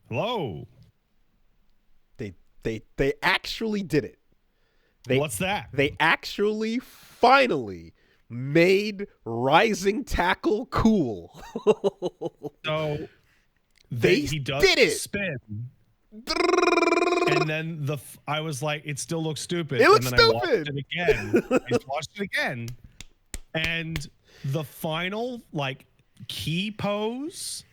Hello. They actually did it. What's that? They actually finally made Rising Tackle cool. So he does did it. Spin. And then I was like, it still looks stupid. It looks and then stupid. I watched it again. I just watched it again. And the final key pose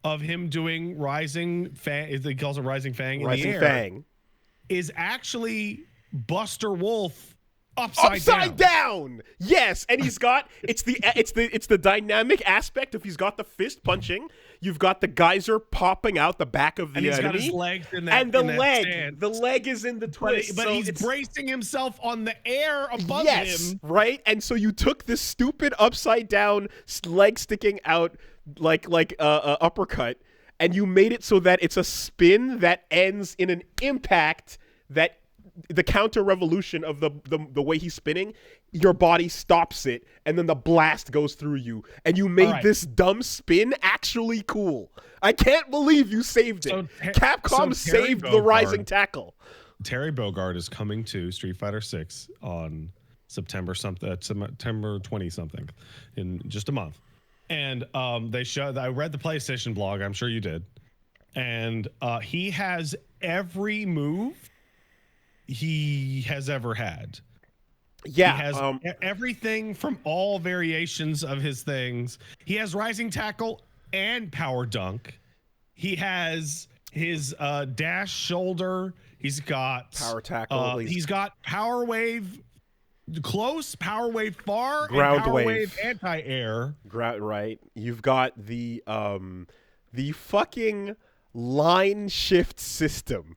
of him doing Rising Fang, he calls it Rising Fang in the air, Fang. is actually Buster Wolf upside down. Yes, and he's got it's the dynamic aspect of he's got the fist punching. You've got the geyser popping out the back of the enemy. And he's got his legs in that, and the stand. leg is in the twist. But so he's bracing himself on the air above him. Right? And so you took this stupid upside down leg sticking out like uppercut, and you made it so that it's a spin that ends in an impact that the counter revolution of the way he's spinning, your body stops it, and then the blast goes through you, and you made this dumb spin actually cool. I can't believe you saved it. Capcom saved the Rising Tackle. Terry Bogard is coming to Street Fighter 6 on September 20 something, in just a month. And they showed. I read the PlayStation blog. I'm sure you did. And he has every move he has ever had. Yeah, he has everything from all variations of his things. He has Rising Tackle and Power Dunk. He has his dash shoulder. He's got Power Tackle. He's got Power Wave close, Power Wave far, Ground and Power Wave anti-air. Right. You've got the fucking line shift system.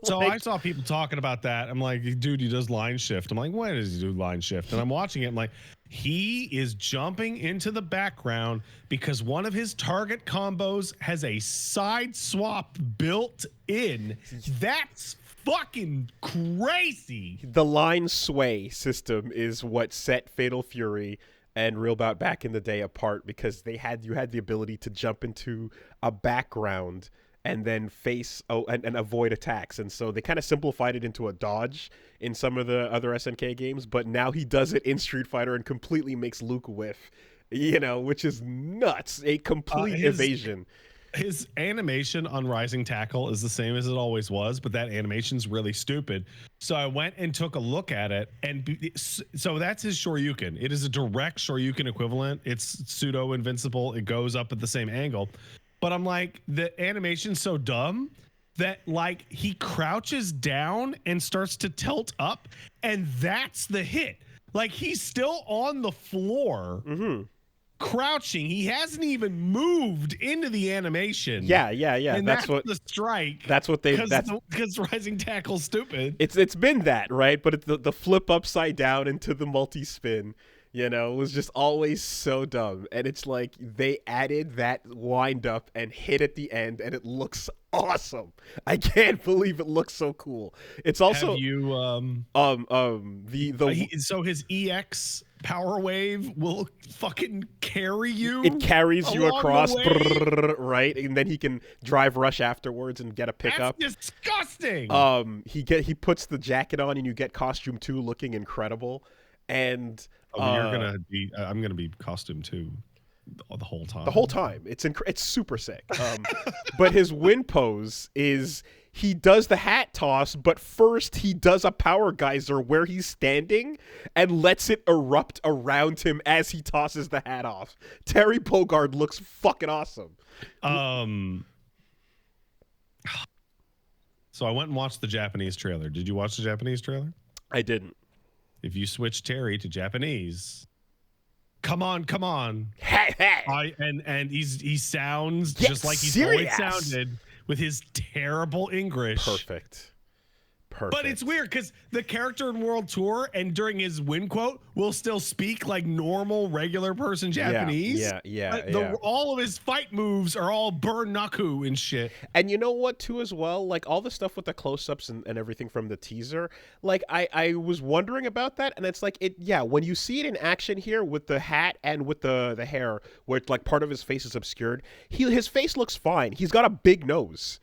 So I saw people talking about that. I'm like, dude, he does line shift. I'm like, why does he do line shift? And I'm watching it. I'm like, he is jumping into the background because one of his target combos has a side swap built in. That's fucking crazy. The line sway system is what set Fatal Fury and Real Bout back in the day apart, because you had the ability to jump into a background and then face and avoid attacks. And so they kind of simplified it into a dodge in some of the other SNK games, but now he does it in Street Fighter and completely makes Luke whiff, which is nuts. A complete evasion. His animation on Rising Tackle is the same as it always was, but that animation's really stupid. So I went and took a look at it, and so that's his Shoryuken. It is a direct Shoryuken equivalent. It's pseudo invincible. It goes up at the same angle. But I'm like, the animation's so dumb that he crouches down and starts to tilt up, and that's the hit. He's still on the floor. Mm-hmm. Crouching. He hasn't even moved into the animation. Yeah. And that's what the strike. That's what they. Because Rising Tackle's stupid. It's been that, right? But the flip upside down into the multi spin, was just always so dumb. And it's like they added that wind up and hit at the end, and it looks awesome. I can't believe it looks so cool. It's also so his EX Power Wave will fucking carry you. It carries you across, right? And then he can drive rush afterwards and get a pickup. That's disgusting. He puts the jacket on, and you get costume 2 looking incredible. And I'm gonna be costume 2 the whole time. The whole time. It's super sick. But his win pose is he does the hat toss, but first he does a power geyser where he's standing and lets it erupt around him as he tosses the hat off. Terry Bogard looks fucking awesome. So I went and watched the Japanese trailer. Did you watch the Japanese trailer? I didn't. If you switch Terry to Japanese, come on. Hey. And he sounds just like he's always sounded with his terrible English. Perfect. But it's weird because the character in World Tour and during his win quote will still speak like normal, regular person Japanese. Yeah. All of his fight moves are all burn naku and shit. And you know what, too, as well? Like, all the stuff with the close-ups and everything from the teaser, like, I was wondering about that, and it's like, when you see it in action here with the hat and with the hair, where, like, part of his face is obscured, his face looks fine. He's got a big nose.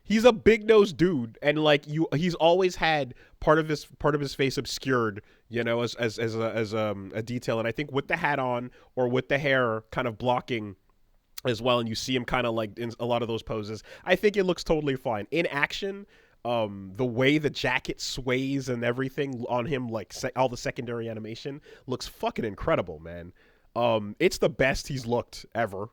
He's a big-nosed dude, and like he's always had part of his face obscured, you know, as a detail. And I think with the hat on or with the hair kind of blocking as well, and you see him kind of like in a lot of those poses, I think it looks totally fine in action. The way the jacket sways and everything on him, like all the secondary animation, looks fucking incredible, man. It's the best he's looked ever.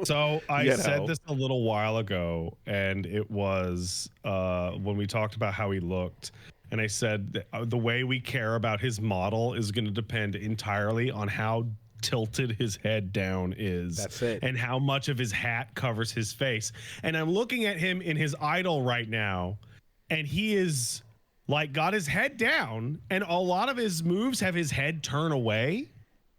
So I said this a little while ago, and it was when we talked about how he looked, and I said that the way we care about his model is going to depend entirely on how tilted his head down is. That's it. And how much of his hat covers his face. And I'm looking at him in his idol right now, and he is like got his head down, and a lot of his moves have his head turn away.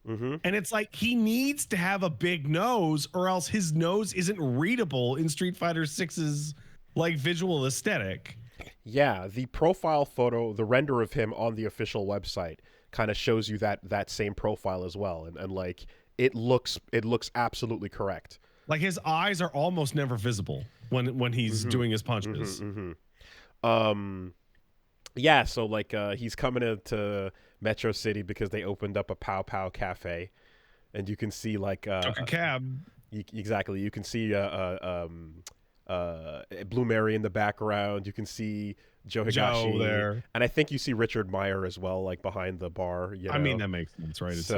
Mm-hmm. And it's like he needs to have a big nose, or else his nose isn't readable in Street Fighter 6's like visual aesthetic. Yeah, the profile photo, the render of him on the official website, kind of shows you that same profile as well, and like it looks absolutely correct. Like his eyes are almost never visible when he's doing his punches. Yeah, so like he's coming to Metro City because they opened up a Pow Pow Cafe, and you can see like took a cab. Exactly, you can see Blue Mary in the background. You can see Joe Higashi there, and I think you see Richard Meyer as well, like behind the bar. You know? I mean, that makes sense, right? It's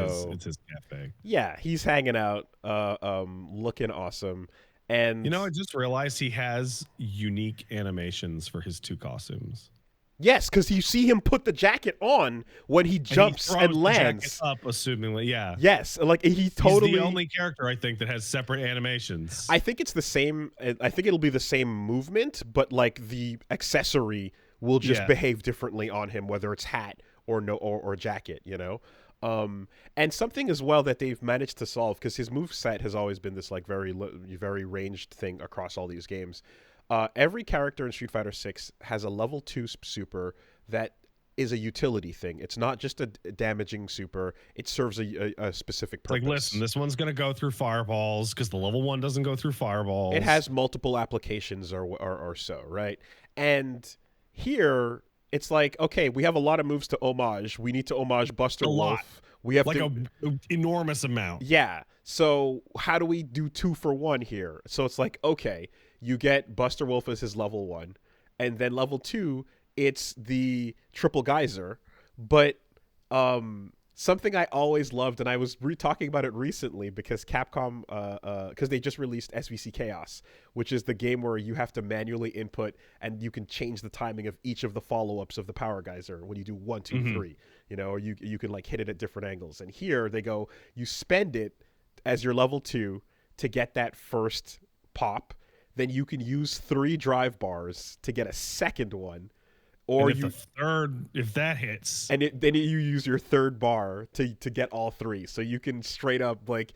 his cafe. Yeah, he's hanging out, looking awesome. And you know, I just realized he has unique animations for his two costumes. Yes, because you see him put the jacket on when he jumps and lands. Up, assumingly, yeah. Yes, like he's the only character I think that has separate animations. I think it's the same. I think it'll be the same movement, but like the accessory will just behave differently on him, whether it's hat or jacket. You know, and something as well that they've managed to solve, because his move set has always been this like very ranged thing across all these games. Every character in Street Fighter 6 has a level 2 super that is a utility thing. It's not just a damaging super. It serves a specific purpose. Like, listen, this one's going to go through fireballs because the level 1 doesn't go through fireballs. It has multiple applications or so, right? And here, it's like, okay, we have a lot of moves to homage. We need to homage Buster Wolf. We have like an enormous amount. Yeah. So how do we do 2 for 1 here? So it's like, okay, you get Buster Wolf as his level 1, and then level 2, it's the triple geyser. But something I always loved, and I was talking about it recently because Capcom, because they just released SVC Chaos, which is the game where you have to manually input and you can change the timing of each of the follow-ups of the power geyser when you do 1, 2, 3, you know, or you can like hit it at different angles. And here they go, you spend it as your level 2 to get that first pop. Then you can use 3 drive bars to get a second one, or if that hits, and then you use your third bar to get all 3. So you can straight up like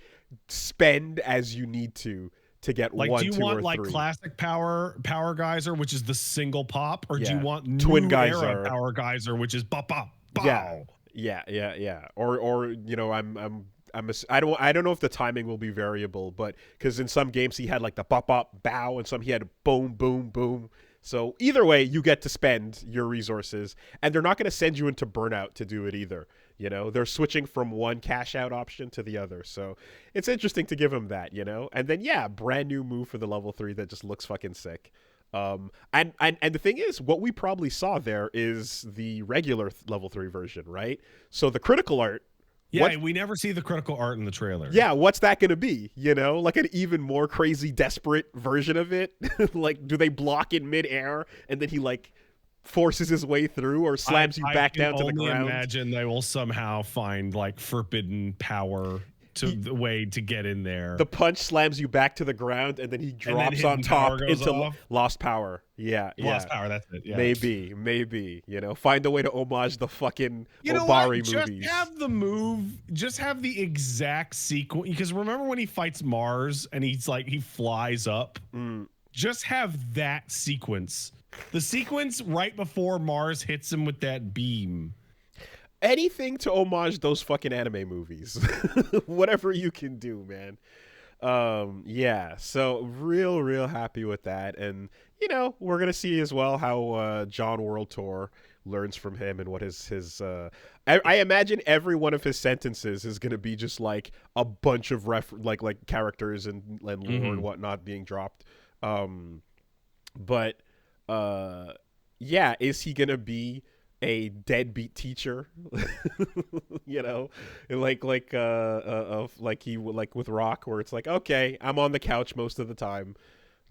spend as you need to get like, 1, 2, or 3. Do you want like classic power geyser, which is the single pop, or do you want twin new geyser era power geyser, which is bop bop bow? Yeah. Or you know, I don't know if the timing will be variable, but because in some games he had like the bop bop bow, and some he had boom boom boom. So either way, you get to spend your resources, and they're not going to send you into burnout to do it either. You know, they're switching from one cash out option to the other. So it's interesting to give him that, you know, and then brand new move for the level 3 that just looks fucking sick. And the thing is, what we probably saw there is the regular level 3 version, right? So the critical art. Yeah, we never see the critical art in the trailer. Yeah, what's that going to be? You know, like an even more crazy, desperate version of it? Like, do they block in midair and then he like forces his way through, or slams you back down to the ground? I imagine they will somehow find like forbidden power to the way to get in there. The punch slams you back to the ground, and then he drops on top into lost power. Yeah, lost power. That's it. Yeah. Maybe. Find a way to homage the fucking Obari movies. Just have the move. Just have the exact sequence. Because remember when he fights Mars and he flies up. Just have that sequence. The sequence right before Mars hits him with that beam. Anything to homage those fucking anime movies. Whatever you can do, man. Yeah, so real happy with that. And, we're going to see as well how John World Tour learns from him and what his I imagine every one of his sentences is going to be just like a bunch of like characters and lore and whatnot being dropped. But yeah, is he gonna be a deadbeat teacher? Like with Rock, where it's like, okay, I'm on the couch most of the time.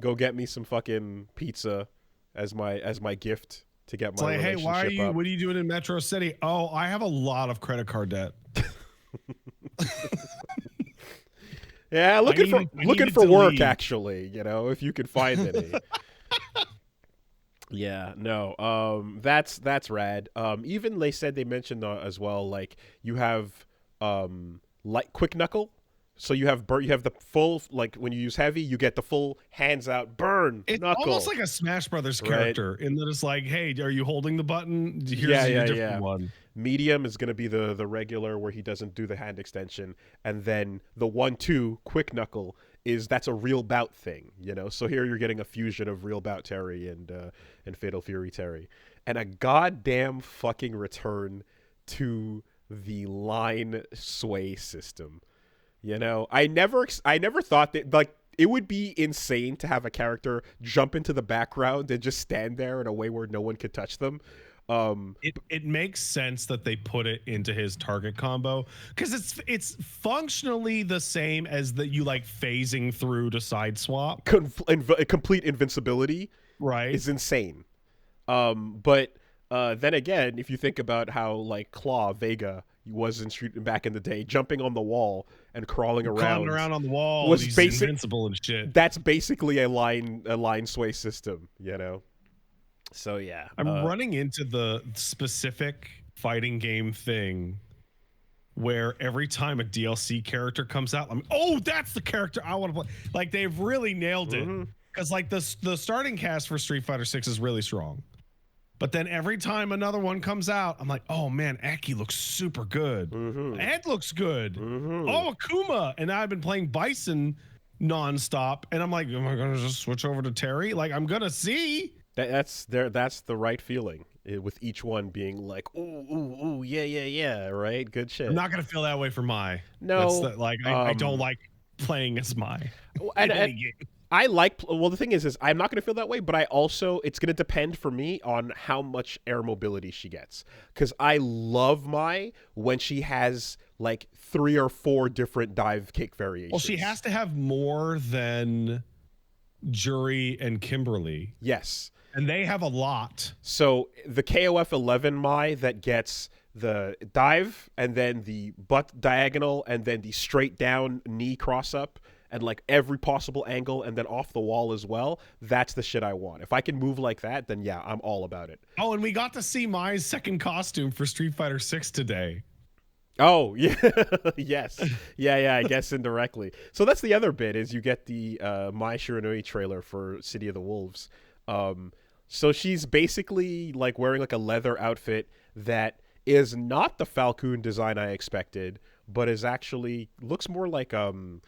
Go get me some fucking pizza as my gift to get my relationship hey, up. what are you doing in Metro City? Oh, I have a lot of credit card debt. Yeah, looking for work leave. Actually, if you could find any. Yeah, no, that's rad. Even they mentioned as well, like you have like quick knuckle, so you have the full, like when you use heavy, you get the full hands out burn. It's knuckle. Almost like a Smash Brothers character, in that it's like, hey, are you holding the button? Here's a different one. Medium is going to be the regular, where he doesn't do the hand extension, and then the 1-2 quick knuckle that's a real bout thing, So here you're getting a fusion of real bout Terry and Fatal Fury Terry, and a goddamn fucking return to the line sway system. I never thought that, like, it would be insane to have a character jump into the background and just stand there in a way where no one could touch them. It makes sense that they put it into his target combo, because it's functionally the same as that you like phasing through to side swap. Complete invincibility, right, is insane. But then again, if you think about how like Claw Vega was in Street back in the day, jumping on the wall and crawling around on the wall was invincible and shit. That's basically a line sway system, So yeah, I'm running into the specific fighting game thing where every time a DLC character comes out, I'm that's the character I want to play. Like, they've really nailed it, because like the starting cast for Street Fighter 6 is really strong, but then every time another one comes out, I'm like, oh man, Aki looks super good. Ed looks good. Oh, Akuma, and I've been playing Bison nonstop, and I'm like, am I gonna just switch over to Terry? Like, I'm gonna see. That's the right feeling, with each one being like, ooh, yeah, right, good shit. I'm not gonna feel that way for Mai. No, I don't like playing as Mai. And I like. Well, the thing is I'm not gonna feel that way, but it's gonna depend for me on how much air mobility she gets, because I love Mai when she has like 3 or 4 different dive kick variations. Well, she has to have more than Jury and Kimberly. Yes. And they have a lot. So the KOF 11 Mai that gets the dive and then the butt diagonal and then the straight down knee cross up and like every possible angle and then off the wall as well, that's the shit I want. If I can move like that, then yeah, I'm all about it. Oh, and we got to see Mai's second costume for Street Fighter 6 today. Oh, yeah. Yes. Yeah, I guess indirectly. So that's the other bit, is you get the Mai Shiranui trailer for City of the Wolves. So she's basically like wearing like a leather outfit that is not the Falcon design I expected, but is actually looks more like the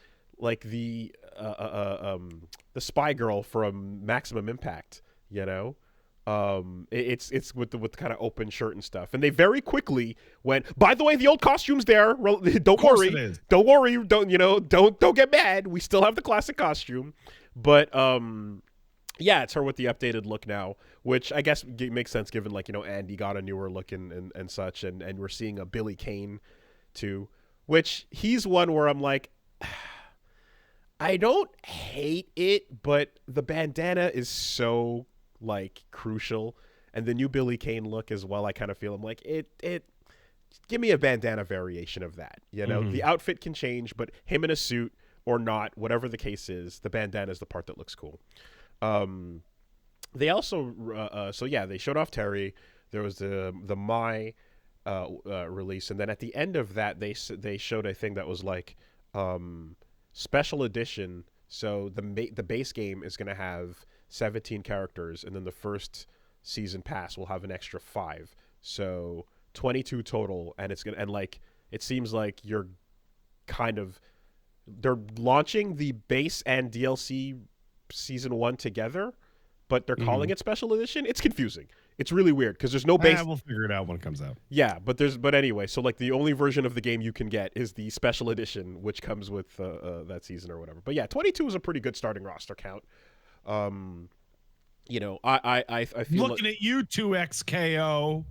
spy girl from Maximum Impact, It's with the kind of open shirt and stuff, and they very quickly went, by the way, the old costume's there. Don't worry, don't get mad. We still have the classic costume, but yeah, it's her with the updated look now, which I guess makes sense given like Andy got a newer look and such, and we're seeing a Billy Kane too, which he's one where I'm like, I don't hate it, but the bandana is so like crucial, and the new Billy Kane look as well. I kind of feel I'm like it give me a bandana variation of that. You know, the outfit can change, but him in a suit or not, whatever the case is, the bandana is the part that looks cool. They also, they showed off Terry. There was the Mai release, and then at the end of that, they showed a thing that was like special edition. So the base game is going to have 17 characters, and then the first season pass will have an extra 5. So 22 total, and it seems like they're launching the base and DLC season 1 together, but they're calling it special edition. It's confusing. It's really weird because there's no base. We'll figure it out when it comes out. Yeah, but anyway, so like the only version of the game you can get is the special edition, which comes with that season or whatever. But yeah, 22 is a pretty good starting roster count. You know, I feel looking at you 2XKO.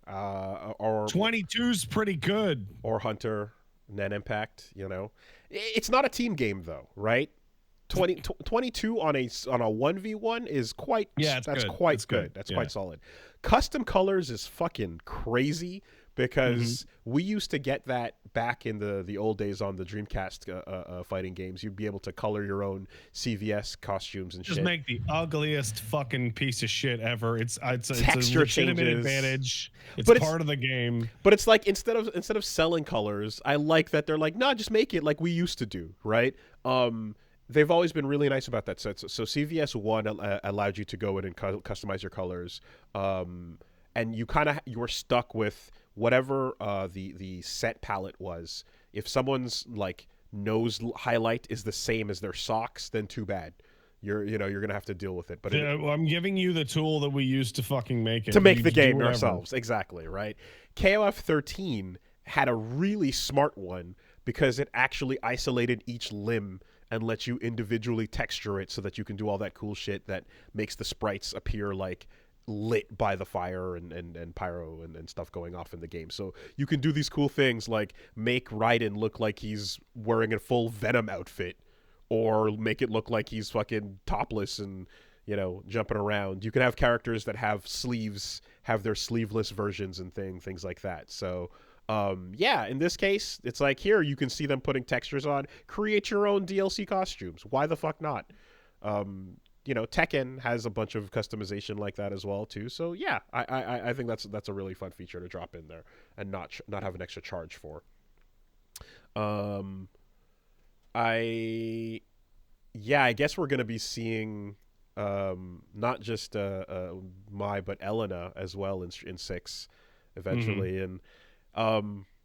Or 22's pretty good. Or Hunter, Nen Impact. You know, it's not a team game though, right? 22 on a 1v1 is quite that's quite good. That's quite solid. Custom colors is fucking crazy because we used to get that back in the old days on the Dreamcast fighting games. You'd be able to color your own CVS costumes and just make the ugliest fucking piece of shit ever. It's a legitimate advantage. It's part of the game. But it's like instead of selling colors, I like that they're like, no, just make it like we used to do, right? They've always been really nice about that. So CVS 1 allowed you to go in and customize your colors, and you were stuck with whatever the set palette was. If someone's like nose highlight is the same as their socks, then too bad. You're gonna have to deal with it. But I'm giving you the tool that we used to fucking make it to make the game ourselves. Exactly right. KOF 13 had a really smart one because it actually isolated each limb and lets you individually texture it so that you can do all that cool shit that makes the sprites appear like lit by the fire and pyro and stuff going off in the game. So you can do these cool things like make Raiden look like he's wearing a full Venom outfit, or make it look like he's fucking topless and, you know, jumping around. You can have characters that have sleeves, have their sleeveless versions and things like that. So in this case, it's like here you can see them putting textures on. Create your own DLC costumes. Why the fuck not? You know, Tekken has a bunch of customization like that as well too. So yeah, I think that's a really fun feature to drop in there and not have an extra charge for. I guess we're gonna be seeing not just Mai but Elena as well in 6 eventually and.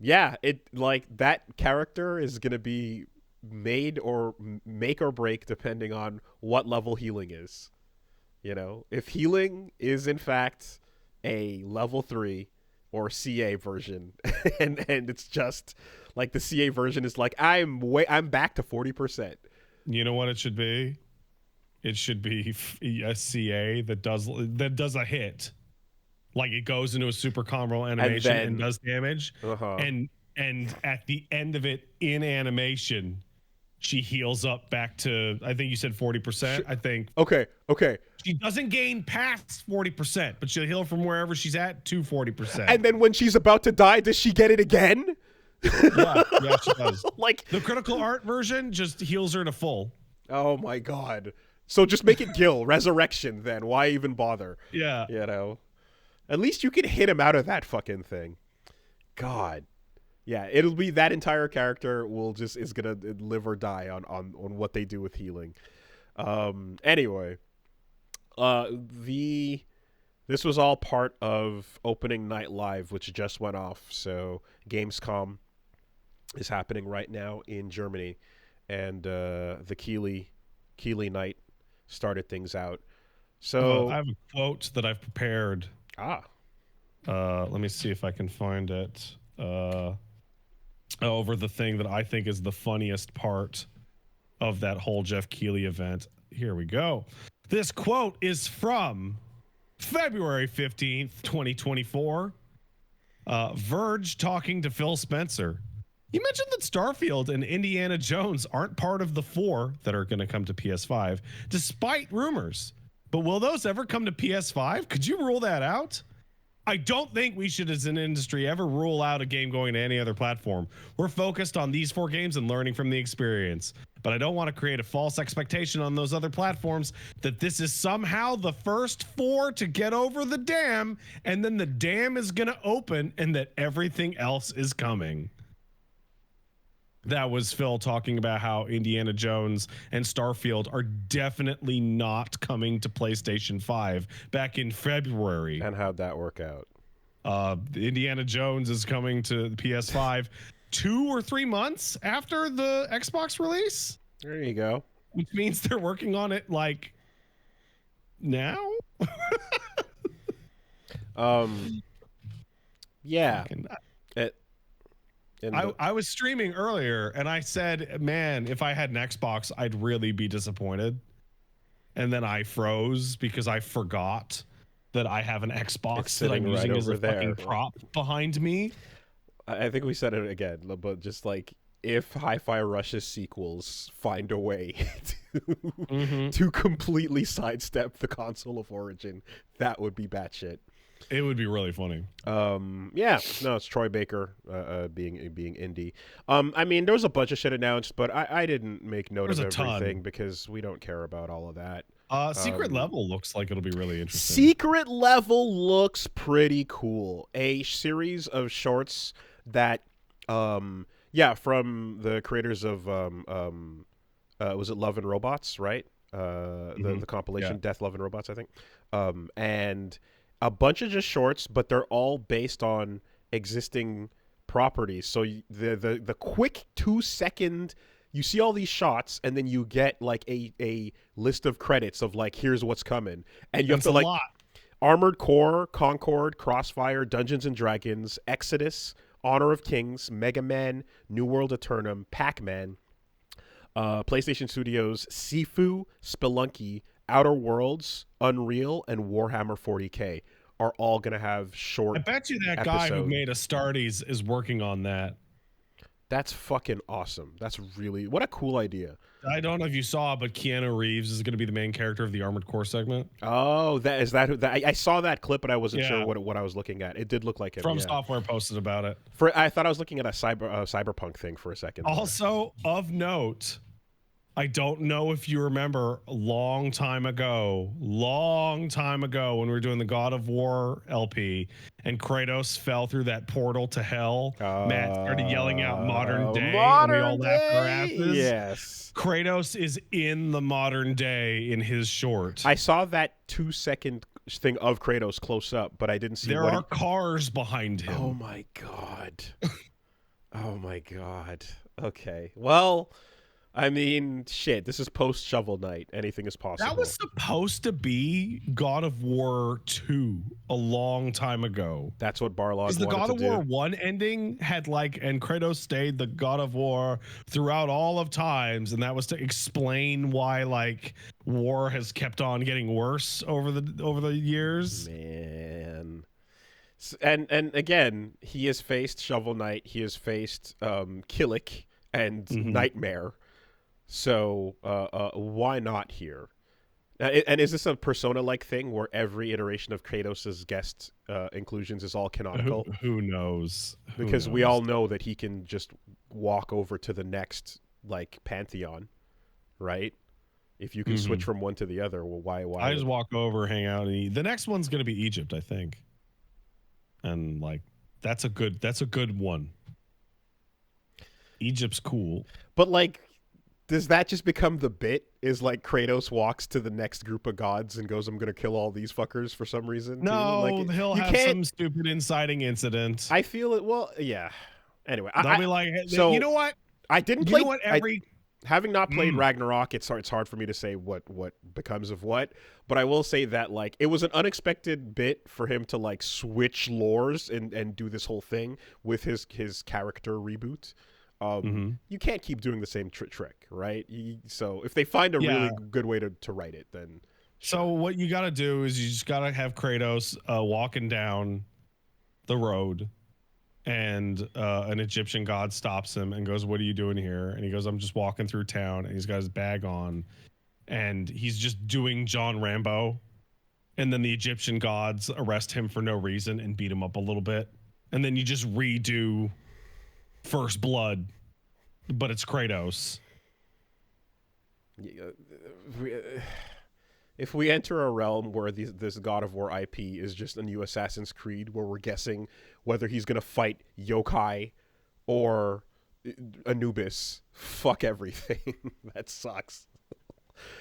It like that character is gonna be made or make or break depending on what level healing is. You know, if healing is in fact a level 3 or CA version, and it's just like the CA version is like I'm back to 40%. You know what it should be? It should be a CA that does a hit. Like it goes into a super combo animation and does damage, and at the end of it in animation, she heals up back to, I think you said 40%. I think. Okay. She doesn't gain past 40%, but she'll heal from wherever she's at to 40%. And then when she's about to die, does she get it again? Yeah, she does. Like the critical art version just heals her to full. Oh my god! So just make it Gil Resurrection then. Why even bother? Yeah, you know. At least you can hit him out of that fucking thing. God. Yeah, it'll be that entire character is gonna live or die on what they do with healing. Anyway. This was all part of Opening Night Live, which just went off. So Gamescom is happening right now in Germany. And the Keighley night started things out. So I have a quote that I've prepared. Let me see if I can find it over the thing that I think is the funniest part of that whole Jeff Keighley event. Here we go. This quote is from February 15th, 2024. Verge talking to Phil Spencer. You mentioned that Starfield and Indiana Jones aren't part of the 4 that are going to come to PS5, despite rumors. But will those ever come to PS5? Could you rule that out? I don't think we should, as an industry, ever rule out a game going to any other platform. We're focused on these 4 games and learning from the experience. But I don't want to create a false expectation on those other platforms that this is somehow the first 4 to get over the dam, and then the dam is going to open and that everything else is coming. That was Phil talking about how Indiana Jones and Starfield are definitely not coming to PlayStation 5 back in February. And how'd that work out? Indiana Jones is coming to the PS5 2 or 3 months after the Xbox release. There you go. Which means they're working on it like now. Yeah. I was streaming earlier and I said, man, if I had an Xbox, I'd really be disappointed. And then I froze because I forgot that I have an Xbox that I'm using as a fucking prop behind me. I think we said it again, but just like, if Hi-Fi Rush's sequels find a way to completely sidestep the console of origin, that would be batshit. It would be really funny. Yeah, no, it's Troy Baker being indie. I mean, there was a bunch of shit announced, but I didn't make note of everything because we don't care about all of that. Secret Level looks like it'll be really interesting. Secret Level looks pretty cool. A series of shorts that, from the creators of was it Love and Robots, right? The compilation Death, Love and Robots, I think. And a bunch of just shorts, but they're all based on existing properties. So the quick 2-second, you see all these shots, and then you get like a list of credits of like, here's what's coming, and you have to like Armored Core, Concord, Crossfire, Dungeons and Dragons, Exodus, Honor of Kings, Mega Man, New World Eternum, Pac-Man, PlayStation Studios, Sifu, Spelunky, Outer Worlds, Unreal, and Warhammer 40K are all going to have short. I bet you that guy who made Astartes is working on that. That's fucking awesome. That's really, what a cool idea. I don't know if you saw, but Keanu Reeves is going to be the main character of the Armored Core segment. Oh, I saw that clip, but I wasn't sure what I was looking at. It did look like him. From Software posted about it. I thought I was looking at a cyberpunk thing for a second. Also, of note, I don't know if you remember a long time ago when we were doing the God of War LP and Kratos fell through that portal to hell. Matt started yelling out modern day and we all laughed our asses. Yes. Kratos is in the modern day in his short. I saw that 2-second thing of Kratos close up, but I didn't see there are cars behind him. Oh my God. Oh my God. Okay. Well, I mean, shit, this is post-Shovel Knight. Anything is possible. That was supposed to be God of War 2 a long time ago. That's what Barlog wanted to do. Because the God of War 1 ending had and Kratos stayed the God of War throughout all of times, and that was to explain why, war has kept on getting worse over the years. Man. And again, he has faced Shovel Knight, he has faced Killick and Nightmare. So why not here? And is this a Persona-like thing where every iteration of Kratos' guest inclusions is all canonical? Who knows? Because we all know that he can just walk over to the next pantheon, right? If you can switch from one to the other, well, why? I just walk over, hang out, and eat. The next one's going to be Egypt, I think. And that's a good one. Egypt's cool, but does that just become the bit? Is Kratos walks to the next group of gods and goes, I'm going to kill all these fuckers for some reason? No, he'll have some stupid inciting incident. I feel it. Well, yeah. Anyway. They'll be like, so, you know what? I didn't play. You know what, having not played Ragnarok, it's hard for me to say what becomes of what. But I will say that, it was an unexpected bit for him to, switch lores and do this whole thing with his character reboot. You can't keep doing the same trick, right? So if they find a really good way to write it, then sure. So what you got to do is you just got to have Kratos walking down the road, and an Egyptian god stops him and goes, "What are you doing here?" And he goes, "I'm just walking through town." And he's got his bag on, and he's just doing John Rambo, and then the Egyptian gods arrest him for no reason and beat him up a little bit, and then you just redo First Blood, but it's Kratos. If we enter a realm where this God of War IP is just a new Assassin's Creed, where we're guessing whether he's gonna fight yokai or Anubis, fuck everything. That sucks.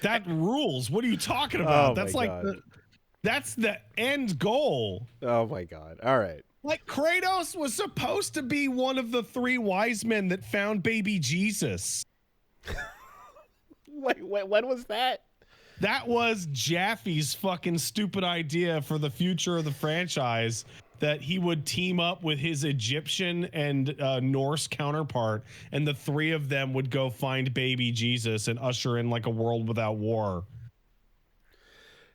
That rules. What are you talking about? Oh That's my like God. that's the end goal. Oh my God. All right. Like Kratos was supposed to be one of the 3 wise men that found baby Jesus. Wait, when was that? That was Jaffe's fucking stupid idea for the future of the franchise, that he would team up with his Egyptian and Norse counterpart, and the 3 of them would go find baby Jesus and usher in like a world without war.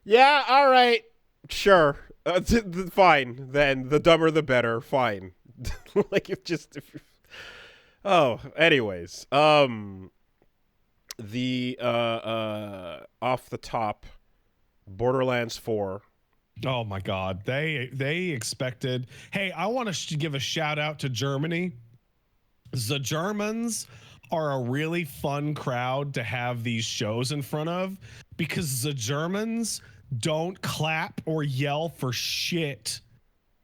Yeah, all right. Sure. Fine. Then the dumber the better. Fine. Like Oh, anyways. The off the top, Borderlands 4. Oh my God. They expected. Hey, I want to give a shout out to Germany. The Germans are a really fun crowd to have these shows in front of, because the Germans don't clap or yell for shit.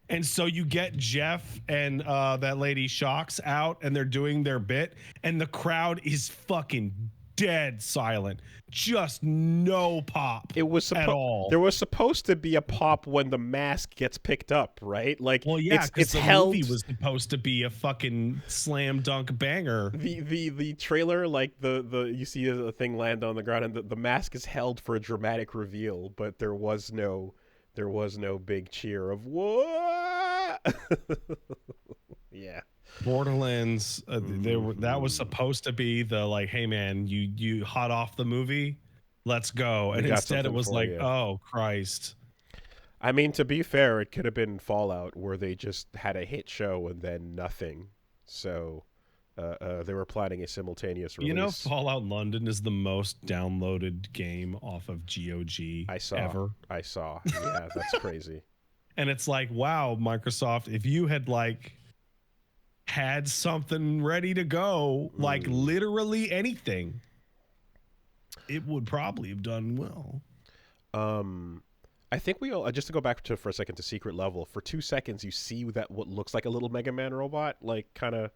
And so you get Jeff and that lady Shocks out, and they're doing their bit, and the crowd is fucking dead silent. Just no pop. It was at all. There was supposed to be a pop when the mask gets picked up, right? Like, Well, yeah, it's the held. movie was supposed to be a fucking slam dunk banger. The trailer, like the you see a thing land on the ground, and the mask is held for a dramatic reveal, but there was no big cheer of what. Yeah. Borderlands, that was supposed to be the like, hey man, you hot off the movie, let's go, and instead it was like, oh Christ. I mean, to be fair, it could have been Fallout, where they just had a hit show and then nothing. So they were planning a simultaneous release. You know, Fallout London is the most downloaded game off of GOG ever. I saw. Yeah, that's crazy. And it's like, wow, Microsoft, if you had like had something ready to go, like literally anything, it would probably have done well. I think we all, just to go back for a second to Secret Level, for 2 seconds you see that what looks like a little Mega Man robot, like kind of,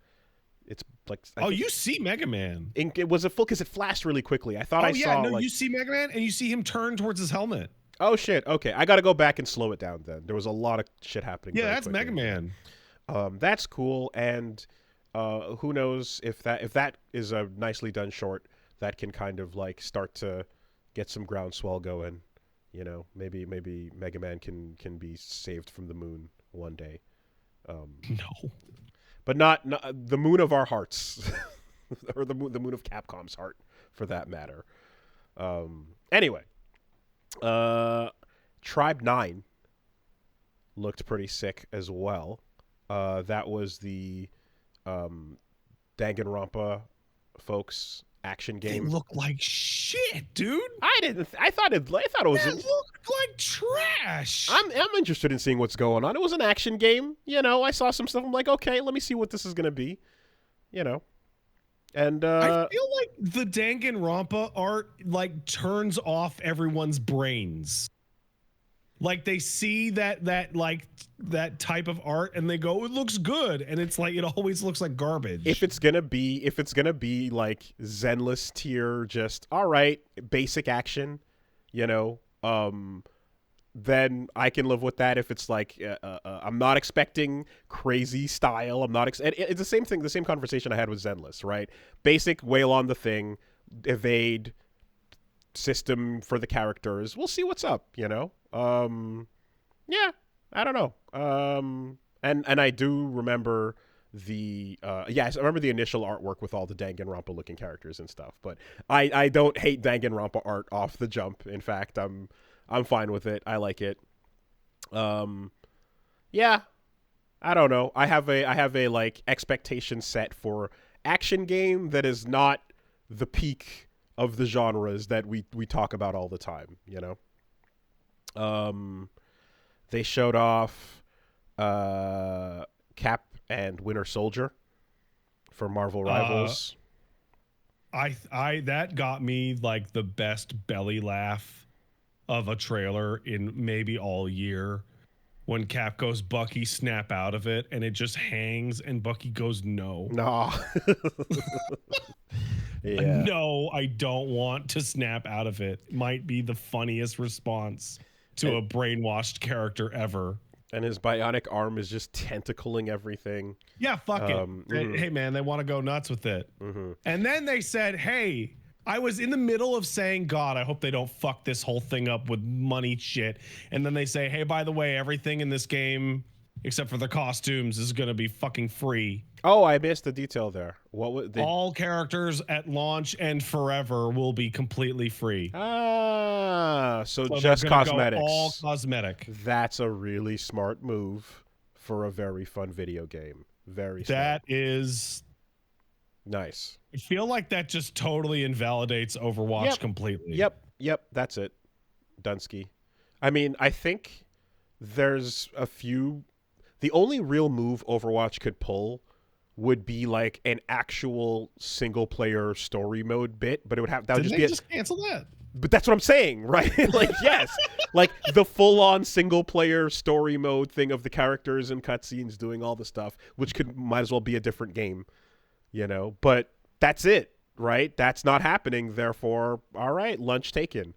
it's like, you see Mega Man. It was a full, because it flashed really quickly. I thought saw. No, you see Mega Man and you see him turn towards his helmet. Oh shit! Okay, I got to go back and slow it down. Then there was a lot of shit happening. Yeah, that's quickly. Mega Man. That's cool, and who knows if that is a nicely done short that can kind of like start to get some groundswell going. You know, maybe Mega Man can be saved from the moon one day. No, but not the moon of our hearts, or the moon of Capcom's heart, for that matter. Anyway, Tribenine looked pretty sick as well. That was the Danganronpa folks action game. It looked like shit, dude. I thought it was. It looked like trash. I'm interested in seeing what's going on. It was an action game. You know, I saw some stuff. I'm like, okay, let me see what this is gonna be. You know, and I feel like the Danganronpa art like turns off everyone's brains. Like they see that type of art and they go, it looks good, and it's like it always looks like garbage. If it's gonna be like Zenless tier, just all right, basic action, you know, then I can live with that. If it's like I'm not expecting crazy style, it's the same thing, the same conversation I had with Zenless, right? Basic wail on the thing, evade system for the characters. We'll see what's up, you know. Yeah, I don't know. And I do remember I remember the initial artwork with all the Danganronpa looking characters and stuff, but I don't hate Danganronpa art off the jump. In fact, I'm fine with it. I like it. Yeah, I don't know. I have a like expectation set for action game that is not the peak of the genres that we talk about all the time, you know. They showed off Cap and Winter Soldier for Marvel Rivals. I that got me like the best belly laugh of a trailer in maybe all year. When Cap goes, Bucky, snap out of it, and it just hangs, and Bucky goes, no. No. Yeah. No, I don't want to snap out of it. Might be the funniest response to a brainwashed character ever. And his bionic arm is just tentacling everything. Yeah, fuck it. Hey, man, they want to go nuts with it. And then they said, hey, I was in the middle of saying, God, I hope they don't fuck this whole thing up with money shit. And then they say, hey, by the way, everything in this game, except for the costumes, is going to be fucking free. Oh, I missed the detail there. What was all characters at launch and forever will be completely free. So just cosmetics. All cosmetic. That's a really smart move for a very fun video game. Very smart. That is nice. I feel like that just totally invalidates Overwatch completely. Yep, that's it. Dunsky. I mean, I think there's a few. The only real move Overwatch could pull would be like an actual single player story mode bit, but it would have that would Didn't just be just cancel that. But that's what I'm saying, right? Like, yes, like the full-on single-player story mode thing of the characters and cutscenes doing all the stuff, which might as well be a different game, you know. But that's it, right? That's not happening. Therefore, all right, lunch taken.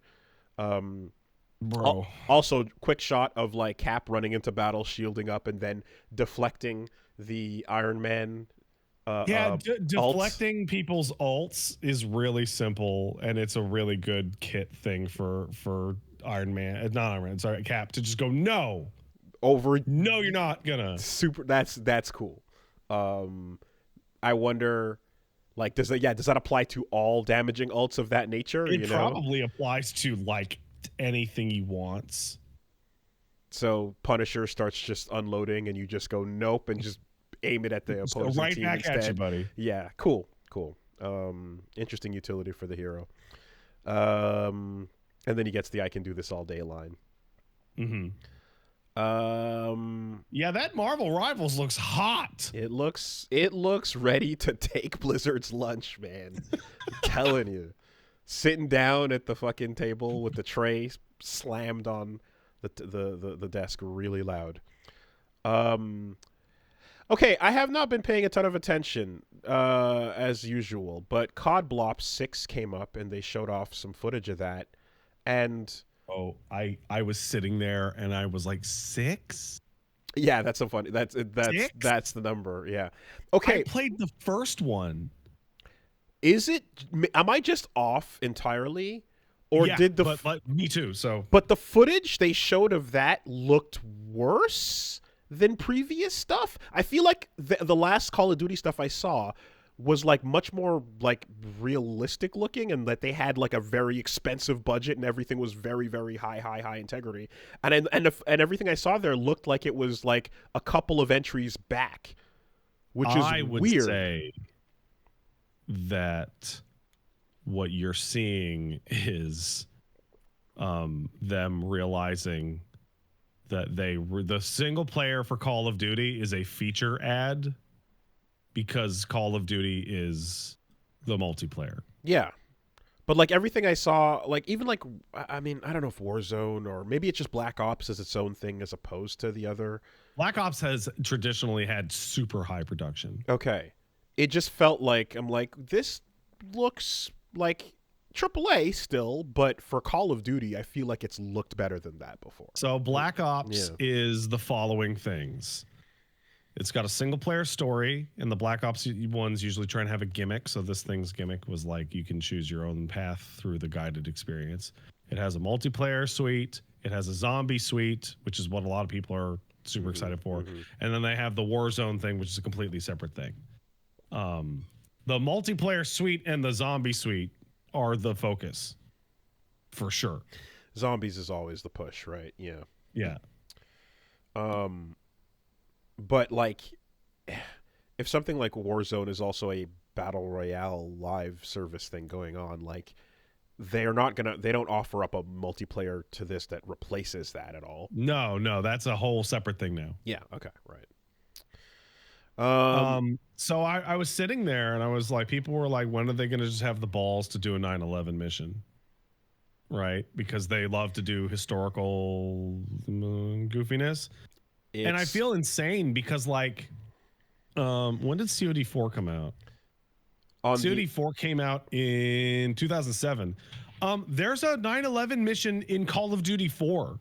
Bro. Also, quick shot of like Cap running into battle, shielding up, and then deflecting the Iron Man. Deflecting people's ults is really simple, and it's a really good kit thing for Iron Man, not Iron Man, sorry, Cap to just go no, you're not gonna. Super. That's cool. I wonder, like, does that apply to all damaging ults of that nature? It probably applies to like anything he wants. So Punisher starts just unloading, and you just go nope, and just aim it at the opposing right team back instead. at you, buddy. Yeah, cool. Interesting utility for the hero. And then he gets the "I can do this all day" line. Yeah, that Marvel Rivals looks hot. It looks ready to take Blizzard's lunch, man. I'm telling you, sitting down at the fucking table with the tray slammed on the desk really loud. Okay, I have not been paying a ton of attention, as usual, but Codblops 6 came up, and they showed off some footage of that, and... Oh, I was sitting there, and I was like, 6? Yeah, that's so funny. That's the number, yeah. Okay. I played the first one. Am I just off entirely? Or yeah, did but me too, so... But the footage they showed of that looked worse than previous stuff. I feel like the last Call of Duty stuff I saw was like much more like realistic looking, and that they had like a very expensive budget and everything was very, very high integrity. And everything I saw there looked like it was like a couple of entries back, which is I would weird. say that what you're seeing is them realizing that the single player for Call of Duty is a feature ad because Call of Duty is the multiplayer. Yeah. But like everything I saw, like even like, I mean, I don't know if Warzone or maybe it's just Black Ops as its own thing as opposed to the other. Black Ops has traditionally had super high production. Okay. It just felt like, I'm like, this looks like AAA still, but for Call of Duty, I feel like it's looked better than that before. So Black Ops is the following things. It's got a single player story, and the Black Ops ones usually try and have a gimmick. So this thing's gimmick was like you can choose your own path through the guided experience. It has a multiplayer suite. It has a zombie suite, which is what a lot of people are super excited for. And then they have the Warzone thing, which is a completely separate thing. The multiplayer suite and the zombie suite are the focus, for sure. Zombies is always the push, right? Yeah. Yeah. But like, if something like Warzone is also a battle royale live service thing going on, like they don't offer up a multiplayer to this that replaces that at all. No, that's a whole separate thing now. Yeah. Okay. Right. So I was sitting there and I was like, people were like, when are they going to just have the balls to do a 9/11 mission? Right? Because they love to do historical goofiness. And I feel insane because like, when did COD4 come out? COD4 came out in 2007. There's a 9/11 mission in Call of Duty 4.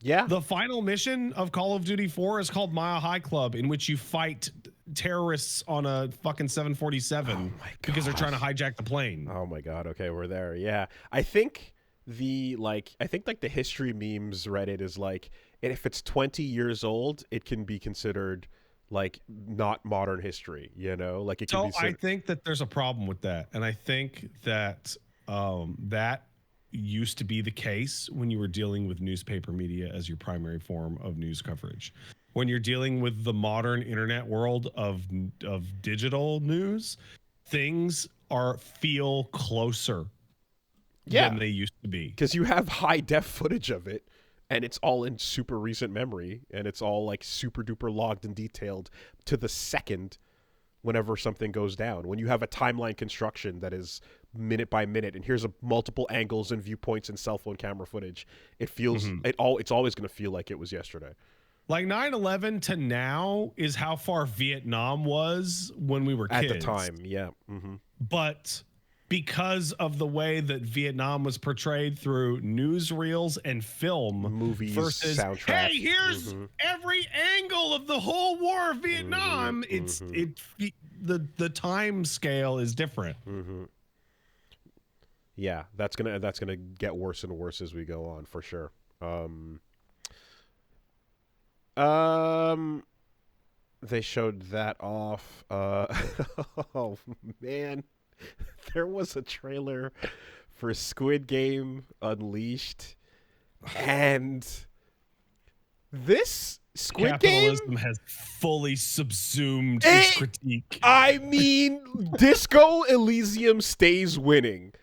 Yeah. The final mission of Call of Duty 4 is called Mile High Club, in which you fight terrorists on a fucking 747 because they're trying to hijack the plane. Oh my god. Okay, we're there. Yeah. I think the history memes Reddit is like, if it's 20 years old, it can be considered like not modern history, you know? Like it can be I think that there's a problem with that. And I think that that used to be the case when you were dealing with newspaper media as your primary form of news coverage. When you're dealing with the modern internet world of digital news, things feel closer than they used to be. Because you have high def footage of it, and it's all in super recent memory, and it's all like super duper logged and detailed to the second whenever something goes down. When you have a timeline construction that is minute by minute, and here's multiple angles and viewpoints and cell phone camera footage, it feels it's always going to feel like it was yesterday. Like 9/11 to now is how far Vietnam was when we were kids. At the time, yeah. Mm-hmm. But because of the way that Vietnam was portrayed through newsreels and film, movies, versus soundtracks. Hey, here's every angle of the whole war of Vietnam. The time scale is different. Yeah, that's gonna get worse and worse as we go on, for sure. They showed that off. Oh man, there was a trailer for Squid Game Unleashed, and this Squid Capitalism Game has fully subsumed its critique. I mean, Disco Elysium stays winning.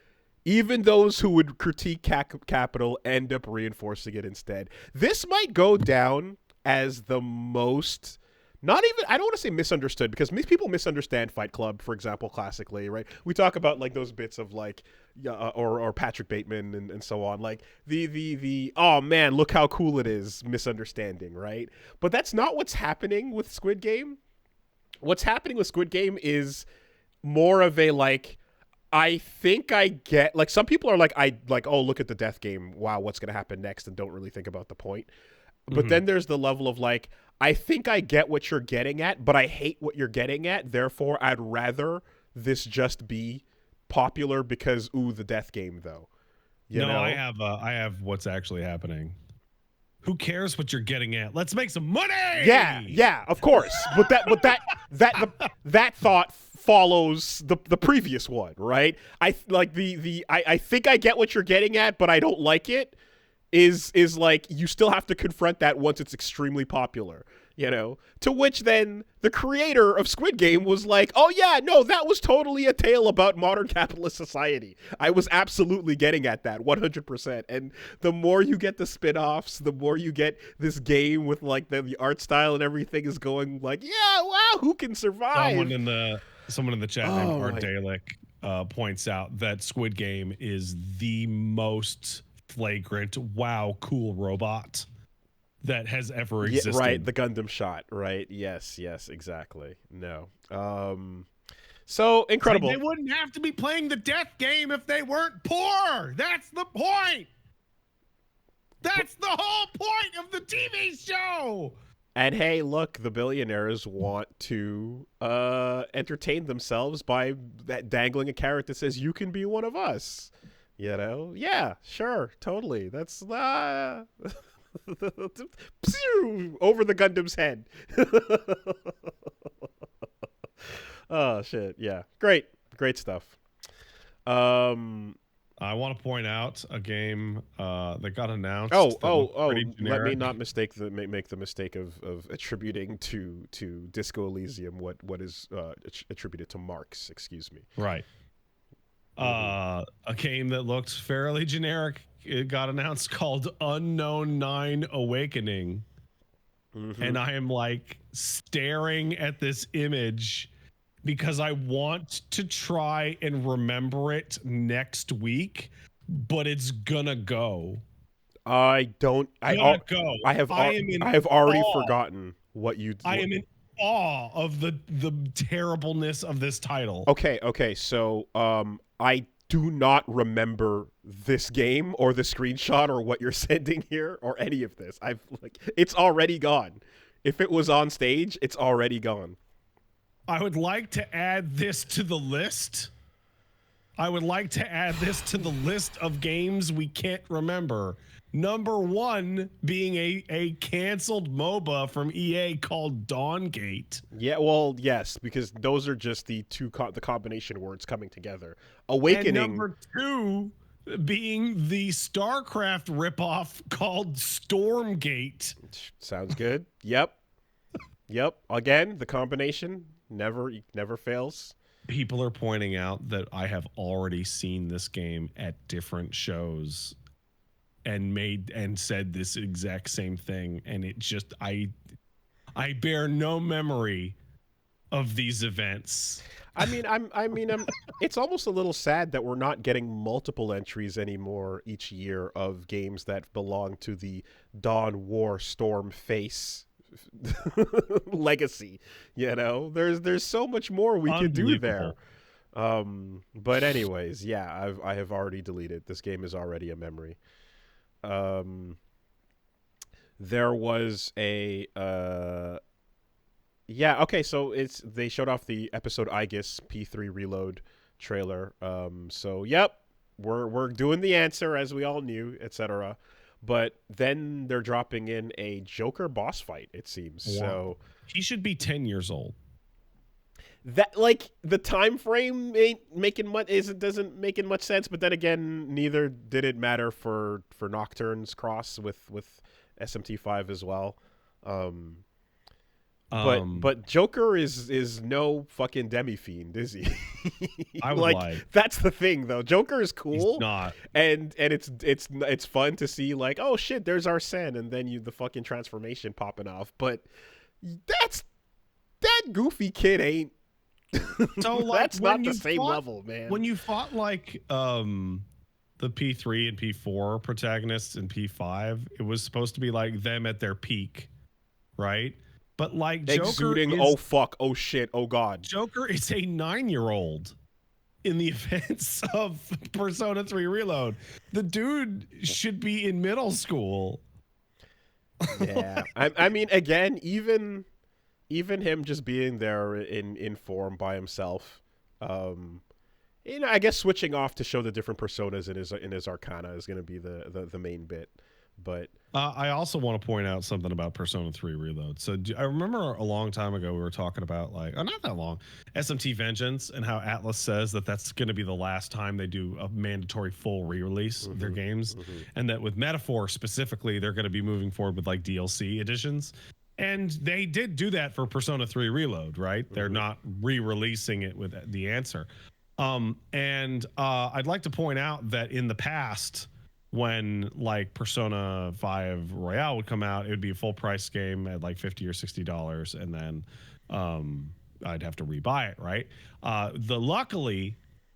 Even those who would critique Capital end up reinforcing it instead. This might go down as the most, not even, I don't want to say misunderstood, because people misunderstand Fight Club, for example, classically, right? We talk about like those bits of like, or Patrick Bateman and so on, like the oh man, look how cool it is misunderstanding, right? But that's not what's happening with Squid Game. What's happening with Squid Game is more of a like, I think I get, like, some people are like, oh, look at the death game. Wow, what's going to happen next? And don't really think about the point. But then there's the level of like, I think I get what you're getting at, but I hate what you're getting at. Therefore, I'd rather this just be popular because, ooh, the death game, though. You know? I have what's actually happening. Who cares what you're getting at? Let's make some money. Yeah, of course. But that thought follows the previous one, right? I think I get what you're getting at, but I don't like it. Is like, you still have to confront that once it's extremely popular, you know? To which then the creator of Squid Game was like, oh yeah, no, that was totally a tale about modern capitalist society. I was absolutely getting at that 100%. And the more you get the spin-offs, the more you get this game with like the art style and everything is going like, yeah, wow, who can survive? Someone in the chat named Art Dalek points out that Squid Game is the most flagrant, wow, cool robot that has ever existed. Yeah, right, the Gundam shot, right? Yes, exactly. No. So incredible. Like, they wouldn't have to be playing the death game if they weren't poor. That's the point. That's the whole point of the TV show. And hey, look, the billionaires want to entertain themselves by dangling a carrot that says, you can be one of us. You know? Yeah, sure, totally. That's over the Gundam's head. Oh shit, yeah. Great stuff. I want to point out a game that got announced. Let me not make the mistake of attributing to Disco Elysium what is attributed to Marx. Excuse me. Right. A game that looked fairly generic. It got announced called Unknown 9 Awakening. And I am like staring at this image because I want to try and remember it next week, but it's gonna go. I don't. I Go. I have. I am in I have already awe. forgotten what you. I am in awe of the terribleness of this title. Okay. So, I do not remember this game or the screenshot or what you're sending here or any of this. It's already gone. If it was on stage, it's already gone. I would like to add this to the list. Of games we can't remember. Number 1 being a canceled MOBA from EA called Dawngate. Yeah, well, yes, because those are just the the combination words coming together. Awakening. And number 2 being the StarCraft ripoff called Stormgate. Sounds good. Yep. Again, the combination never fails. People are pointing out that I have already seen this game at different shows and said this exact same thing, and it just I bear no memory of these events. It's almost a little sad that we're not getting multiple entries anymore each year of games that belong to the Dawn War Storm face legacy. There's so much more we could do there. But anyways, yeah, I have already deleted. This game is already a memory. There was a so they showed off the episode Aigis P3 Reload trailer. So yep, we're doing the answer as we all knew, etc. But then they're dropping in a Joker boss fight, it seems. Wow. So he should be 10 years old. That the time frame doesn't make much sense, but then again, neither did it matter for Nocturne's cross with SMT5 as well. But Joker is no fucking demi-fiend, is he? I would like that's the thing though. Joker is cool. He's not. And it's fun to see oh shit, there's Arsene, and then the fucking transformation popping off. But that goofy kid ain't. So that's not the same level, man. When you fought the P3 and P4 protagonists in P5, it was supposed to be like them at their peak, right? But exuding, Joker oh fuck, oh shit, oh god. Joker is a 9-year-old in the events of Persona 3 Reload. The dude should be in middle school. Yeah, I mean, again, even him just being there in form by himself, I guess switching off to show the different personas in his arcana is going to be the main bit. But I also want to point out something about Persona 3 Reload. So I remember a long time ago we were talking about not that long, SMT Vengeance, and how Atlas says that that's going to be the last time they do a mandatory full re-release of their games, and that with Metaphor specifically, they're going to be moving forward with DLC editions. And they did do that for Persona 3 Reload, right? They're not re-releasing it with the answer. And I'd like to point out that in the past, when Persona 5 Royale would come out, it would be a full price game at $50 or $60, and then I'd have to rebuy it, right?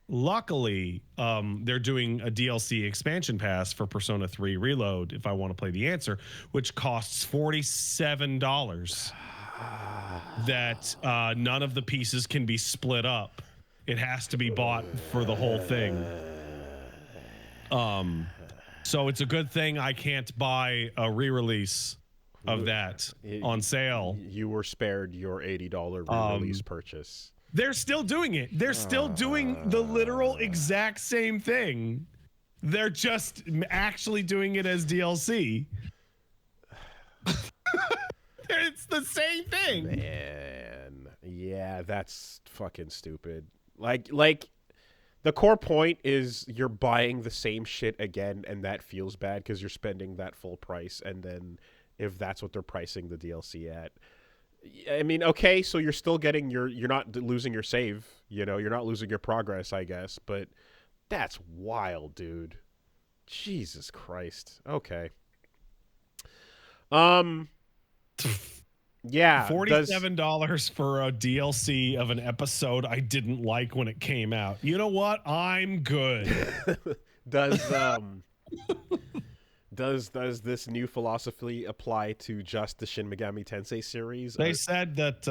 Luckily, they're doing a DLC expansion pass for Persona 3 Reload if I want to play the answer, which costs $47. That none of the pieces can be split up. It has to be bought for the whole thing. So it's a good thing I can't buy a re-release of that on sale. You were spared your $80 re-release purchase. They're still doing it. They're still doing the literal exact same thing. They're just actually doing it as DLC. It's the same thing. Man, yeah, that's fucking stupid. The core point is you're buying the same shit again, and that feels bad because you're spending that full price, and then if that's what they're pricing the DLC at, I mean, okay, so you're still getting you're not losing your save, you're not losing your progress, I guess, but That's wild, dude. Jesus Christ. Okay. Yeah. $47 for a DLC of an episode I didn't like when it came out. You know what? I'm good. does does this new philosophy apply to just the Shin Megami Tensei series? They said that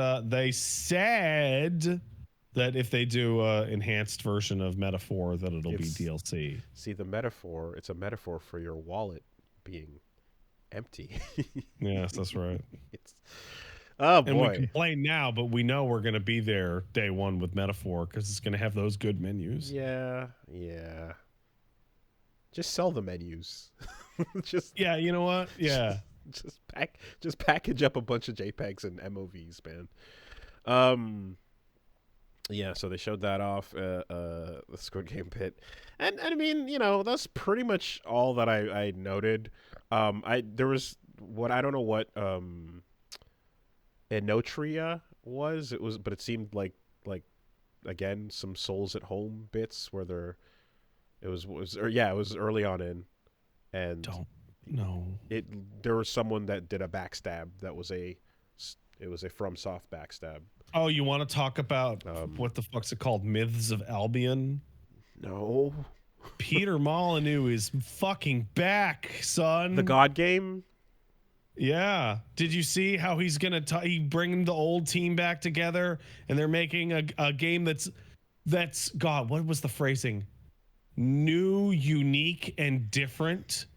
if they do a enhanced version of Metaphor, that it'll be DLC. See, the metaphor, it's a metaphor for your wallet being empty. Yes, that's right. Oh boy. And we complain now, but we know we're going to be there day one with Metaphor because it's going to have those good menus. Yeah. Just sell the menus. Yeah, you know what? Yeah. just package up a bunch of JPEGs and MOVs, man. Yeah, so they showed that off, the Squid Game bit, and I mean, that's pretty much all that I noted. There was I don't know what Enotria was. But it seemed like again some Souls at Home bits where it was early on in, and there was someone that did a backstab that was a FromSoft backstab. Oh, you want to talk about what the fuck's it called? Myths of Albion? No. Peter Molyneux is fucking back, son. The God game? Yeah. Did you see how he's gonna bring the old team back together, and they're making a game that's God, what was the phrasing? New, unique, and different.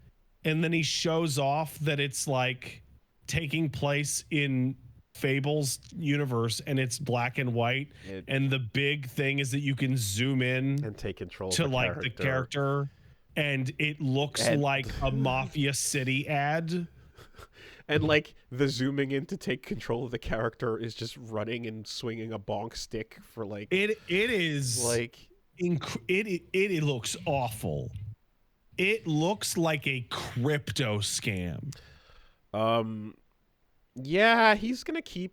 And then he shows off that it's like taking place in Fable's universe, and it's black and white, and the big thing is that you can zoom in and take control to the character, and it looks like a Mafia City ad, and like the zooming in to take control of the character is just running and swinging a bonk stick for like it is like it looks awful. It looks like a crypto scam. Yeah, he's gonna keep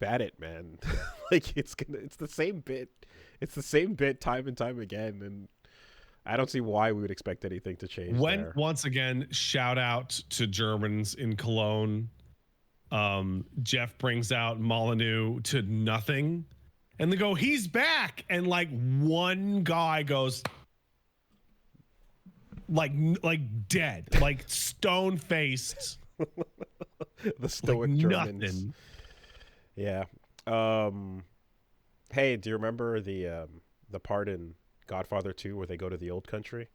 at it, man. Like it's the same bit. It's the same bit time and time again, and I don't see why we would expect anything to change. Once again, shout out to Germans in Cologne. Jeff brings out Molyneux to nothing, and they go, "He's back," and like one guy goes, like dead, like stone faced. The stoic like Germans. Nothing. Yeah. Hey, do you remember the part in Godfather 2 where they go to the old country?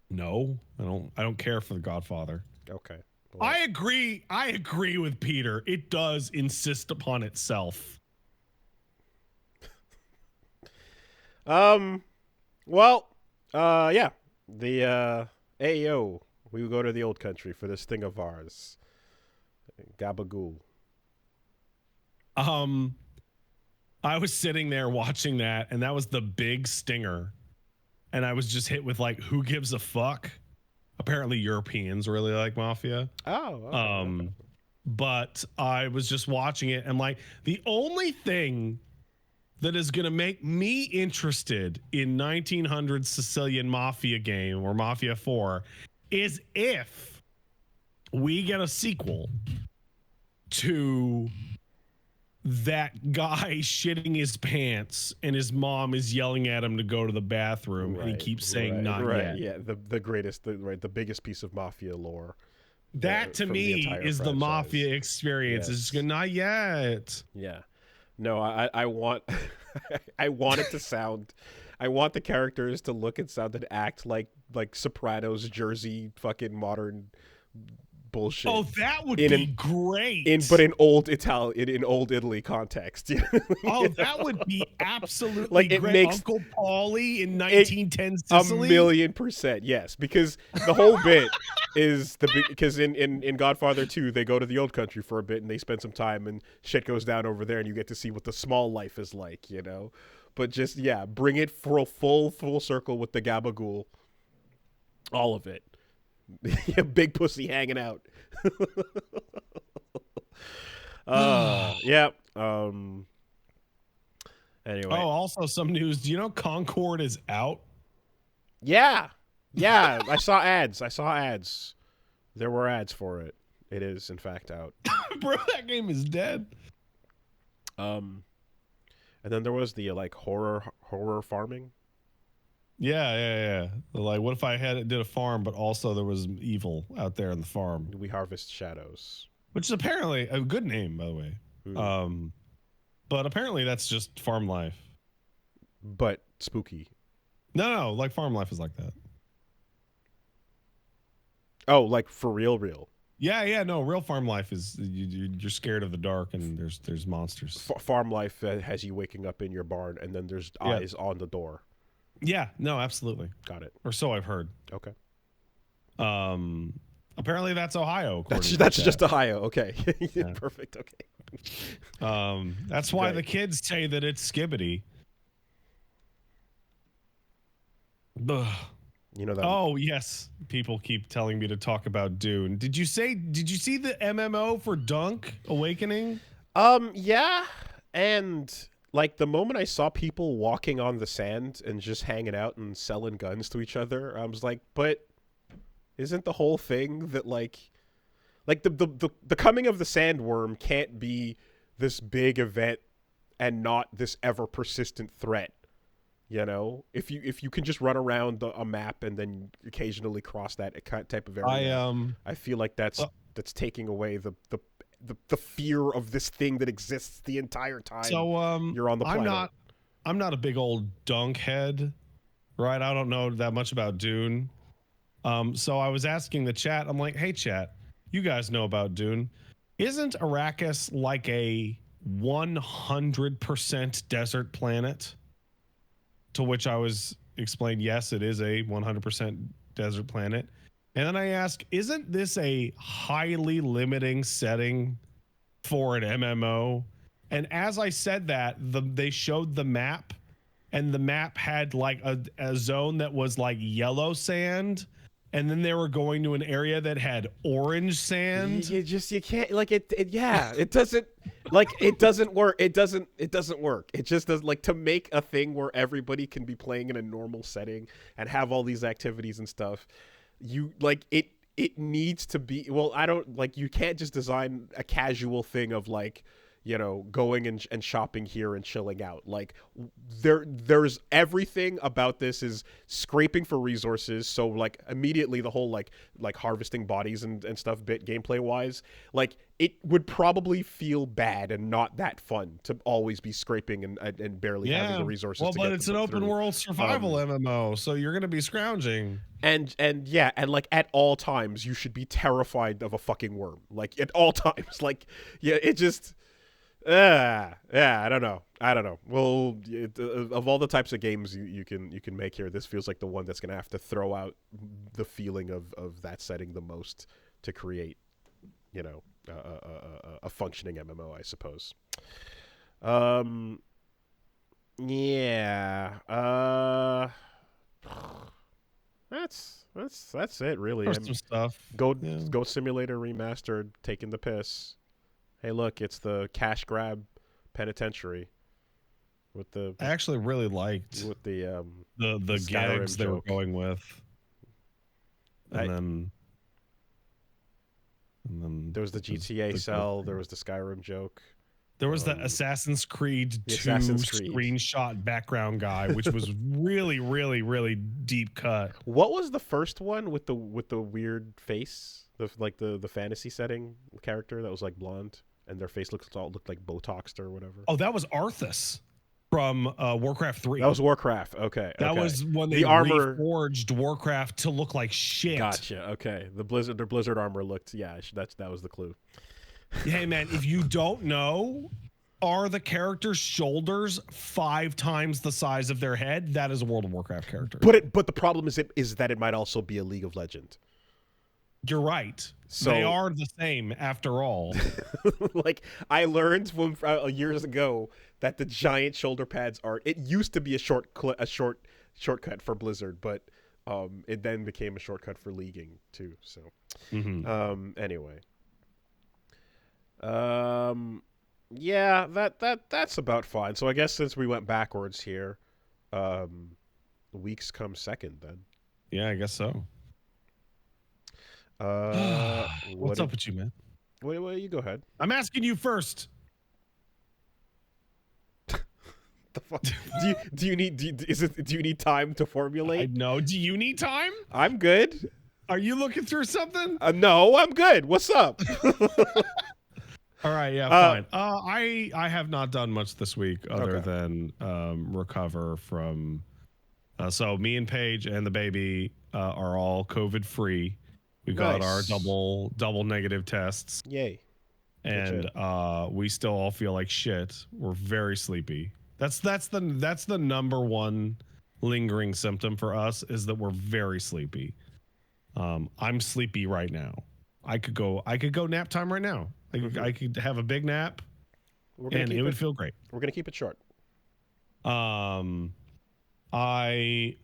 No, I don't care for the Godfather. Okay. Well, I agree with Peter. It does insist upon itself. Well, yeah. The AEO, we will go to the old country for this thing of ours. Gabagool. I was sitting there watching that, and that was the big stinger. And I was just hit with like, who gives a fuck? Apparently Europeans really like Mafia. Oh. Okay. But I was just watching it, and like the only thing that is going to make me interested in 1900 Sicilian Mafia game or Mafia 4 is if we get a sequel to that guy shitting his pants and his mom is yelling at him to go to the bathroom, and he keeps saying not yet. Yeah, the biggest piece of Mafia lore. That to me is the Mafia experience. Yes. It's just not yet. Yeah. No, I want I want it to sound, I want the characters to look and sound and act like Sopranos Jersey fucking modern bullshit. Oh, that would be great. But in old Italy context. Oh, that would be absolutely like great. Makes Uncle Paulie in 1910 Sicily. 1,000,000%, yes. Because the whole bit is because in Godfather 2 they go to the old country for a bit and they spend some time and shit goes down over there and you get to see what the small life is like, But just bring it for a full circle with the Gabagool. All of it. Big pussy hanging out. Yeah. Anyway. Oh, also some news. Do you know Concord is out? Yeah. Yeah, I saw ads. There were ads for it. It is in fact out. Bro, that game is dead. And then there was the like horror farming. Yeah. Like, what if I did a farm, but also there was evil out there in the farm? We harvest shadows. Which is apparently a good name, by the way. But apparently that's just farm life. But spooky. No, like farm life is like that. Oh, like for real. Yeah. No, real farm life is you're scared of the dark and there's monsters. Farm life has you waking up in your barn and then there's eyes on the door. Yeah, no, absolutely. Got it. Or so I've heard. Okay. Apparently that's Ohio. That's just Ohio. Okay. Yeah. Perfect. Okay. That's why the kids say that it's skibbity. Ugh. You know that. Oh yes, people keep telling me to talk about Dune. Did you see the MMO for Dunk Awakening? Yeah, and like the moment I saw people walking on the sand and just hanging out and selling guns to each other, I was like, but isn't the whole thing that like the coming of the sandworm can't be this big event and not this ever persistent threat? You know, if you can just run around a map and then occasionally cross that type of area, I feel like that's taking away the fear of this thing that exists the entire time. So you're on the planet. I'm not a big old Dunk head, right? I don't know that much about Dune. So I was asking the chat. I'm like, hey chat, you guys know about Dune? Isn't Arrakis like a 100% desert planet? To which I was explained, yes, it is a 100% desert planet. And then I asked, isn't this a highly limiting setting for an MMO? And as I said that, they showed the map, and the map had like a zone that was like yellow sand, and then they were going to an area that had orange sand. You can't like it doesn't like it doesn't work. It doesn't work. It just does like to make a thing where everybody can be playing in a normal setting and have all these activities and stuff. You like it needs to be you can't just design a casual thing of like, you know, going and shopping here and chilling out. Like there's everything about this is scraping for resources. So like immediately the whole like harvesting bodies and stuff bit gameplay wise, like it would probably feel bad and not that fun to always be scraping and barely having the resources. Well, but it's an open world survival MMO, so you're gonna be scrounging. And like at all times you should be terrified of a fucking worm. Like at all times. Like it just I don't know. Well, of all the types of games you can make here, this feels like the one that's gonna have to throw out the feeling of that setting the most to create, you know, a functioning MMO, I suppose. That's it really. Some stuff. Go Simulator Remastered, taking the piss. Hey, look, it's the cash grab penitentiary with the. I actually really liked with the gags they were going with, and then there was the GTA cell. There was the Skyrim joke. There was the Assassin's Creed 2 screenshot background guy, which was really, really, really deep cut. What was the first one with the weird face? The fantasy setting character that was like blonde and their face looked like Botoxed or whatever. Oh, that was Arthas from Warcraft 3. That was Warcraft. Okay. That was when they reforged Warcraft to look like shit. Gotcha. Okay. The Blizzard armor looked. Yeah, that was the clue. Hey man, if you don't know, are the character's shoulders 5 times the size of their head? That is a World of Warcraft character. But the problem is that it might also be a League of Legends. You're right. So they are the same after all. Like I learned from years ago that the giant shoulder pads are. It used to be a shortcut for Blizzard, but it then became a shortcut for leaguing too. So anyway. Yeah, that's about fine. So I guess since we went backwards here, weeks come second then. Yeah, I guess so. What What's up did with you, man? what you go ahead. I'm asking you first. The fuck? Do you need time to I formulate? know. Do you need time? I'm good. Are you looking through something? No, I'm good. What's up? All right, yeah, fine. I have not done much this week other Okay. than recover from. So me and Paige and the baby are all COVID free. We got our Nice. double negative tests, Yay. Good and shit. we still all feel like shit. We're very sleepy. That's the number one lingering symptom for us is that we're very sleepy. I'm sleepy right now. I could go nap time right now. I could have a big nap We're gonna and it keep would it. feel great. We're gonna keep it short. Um, I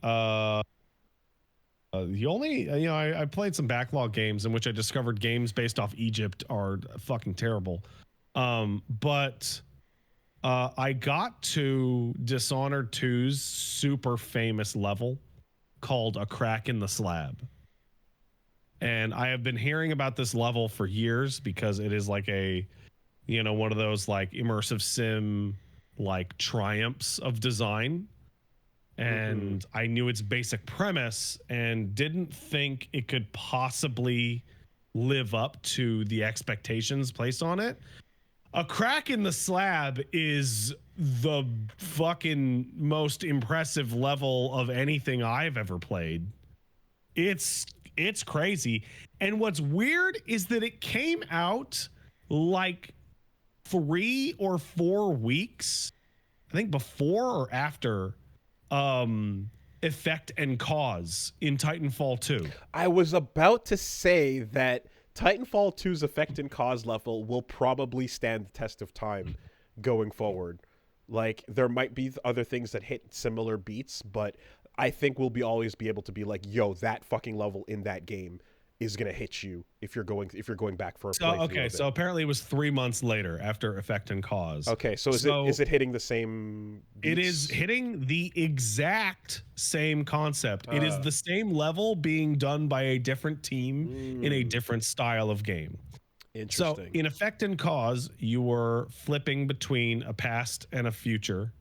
the only I played some backlog games in which I discovered games based off Egypt are fucking terrible. But I got to Dishonored 2's super famous level called A Crack in the Slab. And I have been hearing about this level for years because it is like one of those like immersive sim like triumphs of design. And I knew its basic premise and didn't think it could possibly live up to the expectations placed on it. A Crack in the Slab is the fucking most impressive level of anything I've ever played. It's crazy. And what's weird is that it came out like 3 or 4 weeks, I think before or after Effect and Cause in Titanfall 2. I was about to say that Titanfall 2's effect and cause level will probably stand the test of time going forward. Like there might be other things that hit similar beats, but I think we'll always be able to be like, yo, that fucking level in that game is gonna hit you if you're going back for a playthrough. Okay, so apparently it was 3 months later after Effect and Cause. Okay, so is it hitting the same beats? It is hitting the exact same concept. It is the same level being done by a different team in a different style of game. So Interesting. in Effect and Cause, you were flipping between a past and a future,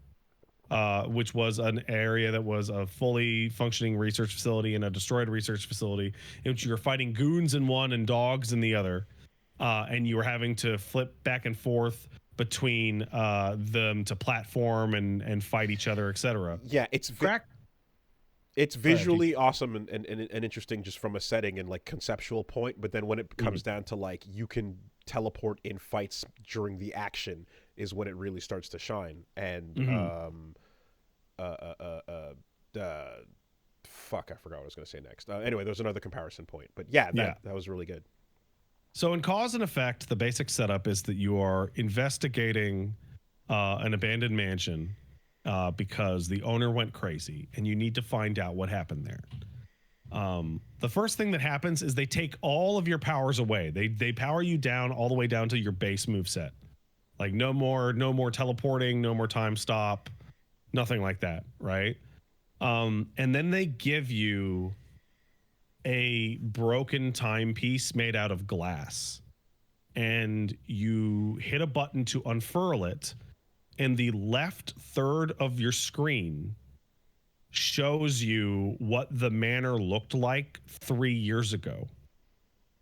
which was an area that was a fully functioning research facility and a destroyed research facility in which you were fighting goons in one and dogs in the other. And you were having to flip back and forth between them to platform and fight each other, etc. Yeah, it's visually awesome and interesting just from a setting and like conceptual point, but then when it comes down to like you can teleport in fights during the action is when it really starts to shine. And fuck, I forgot what I was going to say next. Anyway, there's another comparison point, but yeah, that was really good. So in Cause and Effect, the basic setup is that you are investigating an abandoned mansion because the owner went crazy and you need to find out what happened there. The first thing that happens is they take all of your powers away. They power you down all the way down to your base moveset. Like no more teleporting, no more time stop, nothing like that, right? And then they give you a broken timepiece made out of glass. And you hit a button to unfurl it, and the left third of your screen shows you what the manor looked like 3 years ago.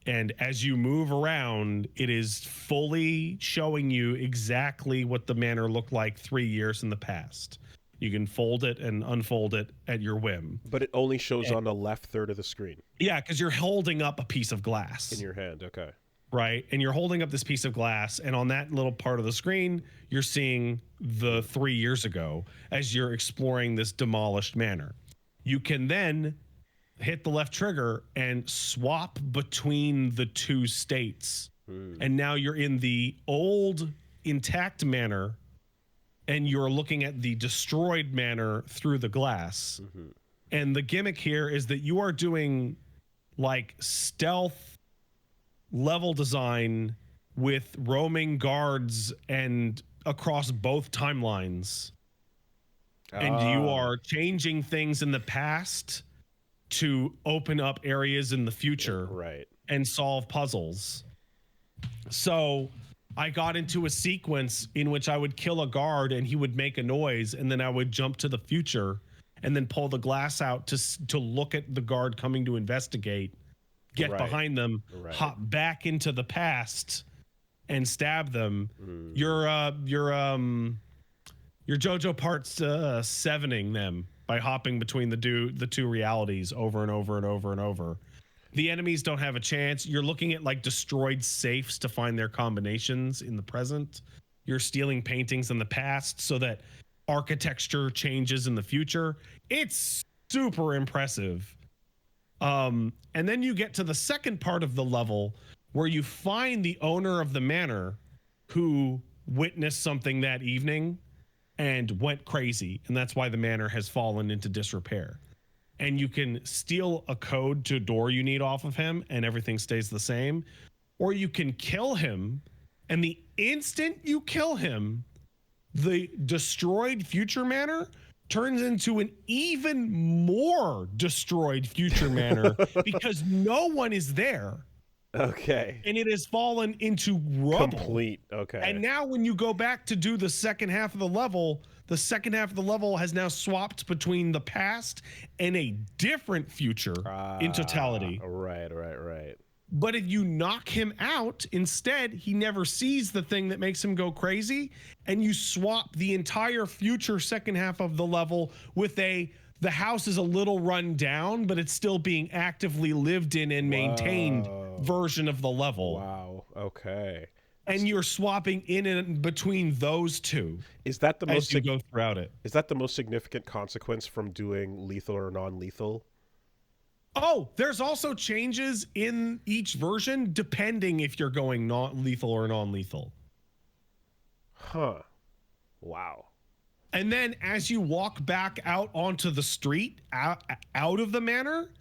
And as you move around, it is fully showing you exactly what the manor looked like 3 years in the past. You can fold it and unfold it at your whim. But it only shows on the left third of the screen. Yeah, because you're holding up a piece of glass. In your hand, okay. Right? And you're holding up this piece of glass, and on that little part of the screen, you're seeing the 3 years ago as you're exploring this demolished manor. You can then hit the left trigger and swap between the two states. And now you're in the old intact manor, and you're looking at the destroyed manor through the glass. And the gimmick here is that you are doing like stealth level design with roaming guards and across both timelines. And you are changing things in the past to open up areas in the future, right, and solve puzzles. So I got into a sequence in which I would kill a guard and he would make a noise, and then I would jump to the future and then pull the glass out to look at the guard coming to investigate, get right, behind them, right. hop back into the past and stab them. You're JoJo parts 7ing them by hopping between the two realities over and over and over and over. The enemies don't have a chance. You're looking at like destroyed safes to find their combinations in the present. You're stealing paintings in the past so that architecture changes in the future. It's super impressive. And then you get to the second part of the level where you find the owner of the manor who witnessed something that evening and went crazy. And that's why the manor has fallen into disrepair. And you can steal a code to a door you need off of him and everything stays the same. Or you can kill him, and the instant you kill him, the destroyed future manor turns into an even more destroyed future manor because no one is there. Okay. And it has fallen into rubble. Complete. Okay. And now when you go back to do the second half of the level has now swapped between the past and a different future in totality. Right. But if you knock him out, instead, he never sees the thing that makes him go crazy, and you swap the entire future second half of the level with the house is a little run down, but it's still being actively lived in and maintained version of the level. Wow. Okay. And you're swapping in and between those two. Is that the most as you go throughout it? Is that the most significant consequence from doing lethal or non-lethal? Oh, there's also changes in each version depending if you're going not lethal or non-lethal. Huh. Wow. And then as you walk back out onto the street, out of the manor,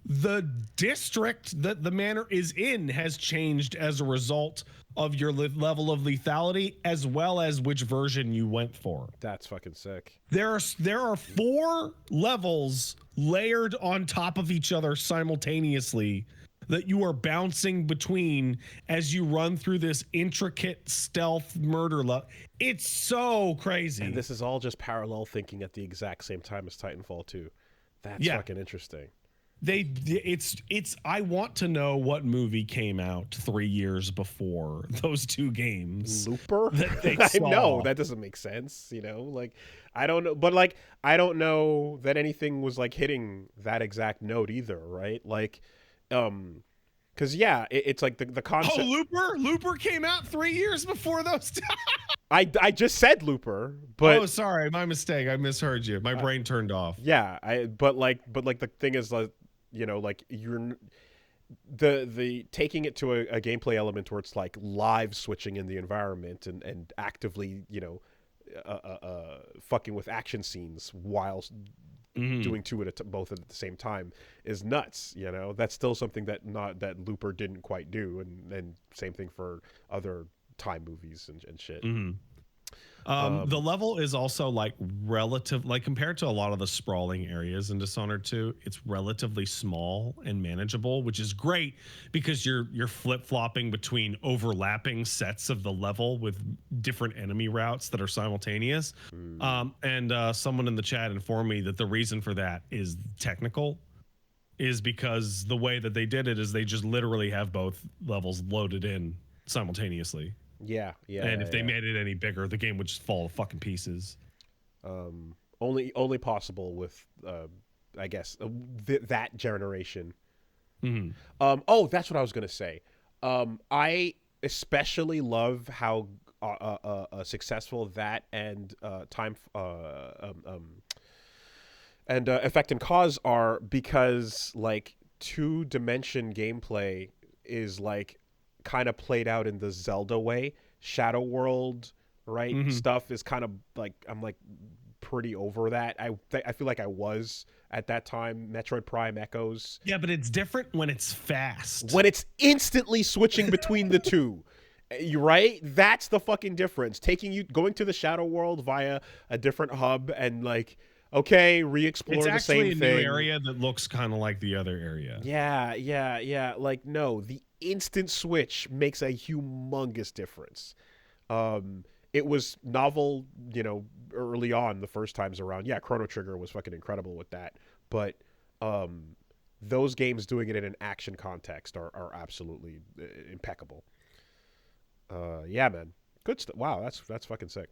the district that the manor is in has changed as a result of your level of lethality, as well as which version you went for. That's fucking sick. There are 4 levels layered on top of each other simultaneously that you are bouncing between as you run through this intricate stealth murder level. It's so crazy. And this is all just parallel thinking at the exact same time as Titanfall 2. That's fucking interesting. I want to know what movie came out 3 years before those two games. Looper? That they I saw. know that doesn't make sense, like I don't know, but like I don't know that anything was like hitting that exact note either, right? Like because it's like the concept. Oh, Looper came out 3 years before those two. I just said Looper, but oh, sorry, my mistake. I misheard you. My brain turned off. Yeah, but the thing is, like, like you're the taking it to a gameplay element where it's like live switching in the environment and actively fucking with action scenes while doing both at the same time is nuts. That's still something that Looper didn't quite do, and same thing for other time movies and shit. The level is also like compared to a lot of the sprawling areas in Dishonored 2, it's relatively small and manageable, which is great because you're flip-flopping between overlapping sets of the level with different enemy routes that are simultaneous. And someone in the chat informed me that the reason for that is technical, is because the way that they did it is they just literally have both levels loaded in simultaneously. Yeah. And if they made it any bigger, the game would just fall to fucking pieces. Only possible with, I guess, that generation. Oh, that's what I was gonna say. I especially love how successful that and Effect and Cause are, because like 2-dimension gameplay is like kind of played out in the Zelda way. Shadow World, right? Stuff is kind of like, I'm like pretty over that. I feel like I was at that time. Metroid Prime Echoes. Yeah, but it's different when it's fast. When it's instantly switching between the two. You're right. That's the fucking difference. Going to the Shadow World via a different hub and like, okay, re-explore the same thing. It's actually a new area that looks kind of like the other area. Yeah. Like, no, the instant switch makes a humongous difference. It was novel, early on the first times around. Yeah, Chrono Trigger was fucking incredible with that. But those games doing it in an action context are absolutely impeccable. Yeah, man. Good stuff. Wow, that's fucking sick.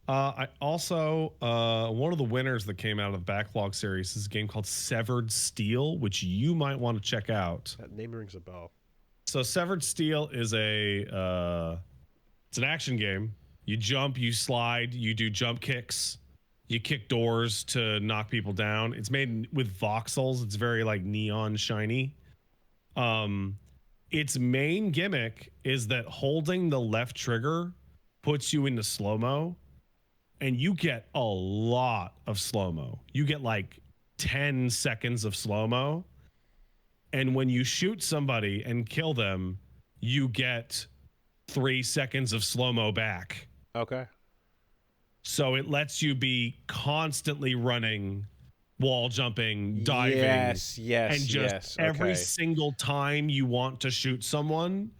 I also one of the winners that came out of the backlog series is a game called Severed Steel, which you might want to check out. That name rings a bell. So Severed Steel is it's an action game. You jump, you slide, you do jump kicks, you kick doors to knock people down. It's made with voxels. It's very like neon shiny. Its main gimmick is that holding the left trigger puts you into slow-mo, and you get a lot of slow-mo. You get like 10 seconds of slow-mo, and when you shoot somebody and kill them, you get 3 seconds of slow-mo back. Okay. So it lets you be constantly running, wall jumping, diving. Yes. And just every single time you want to shoot someone,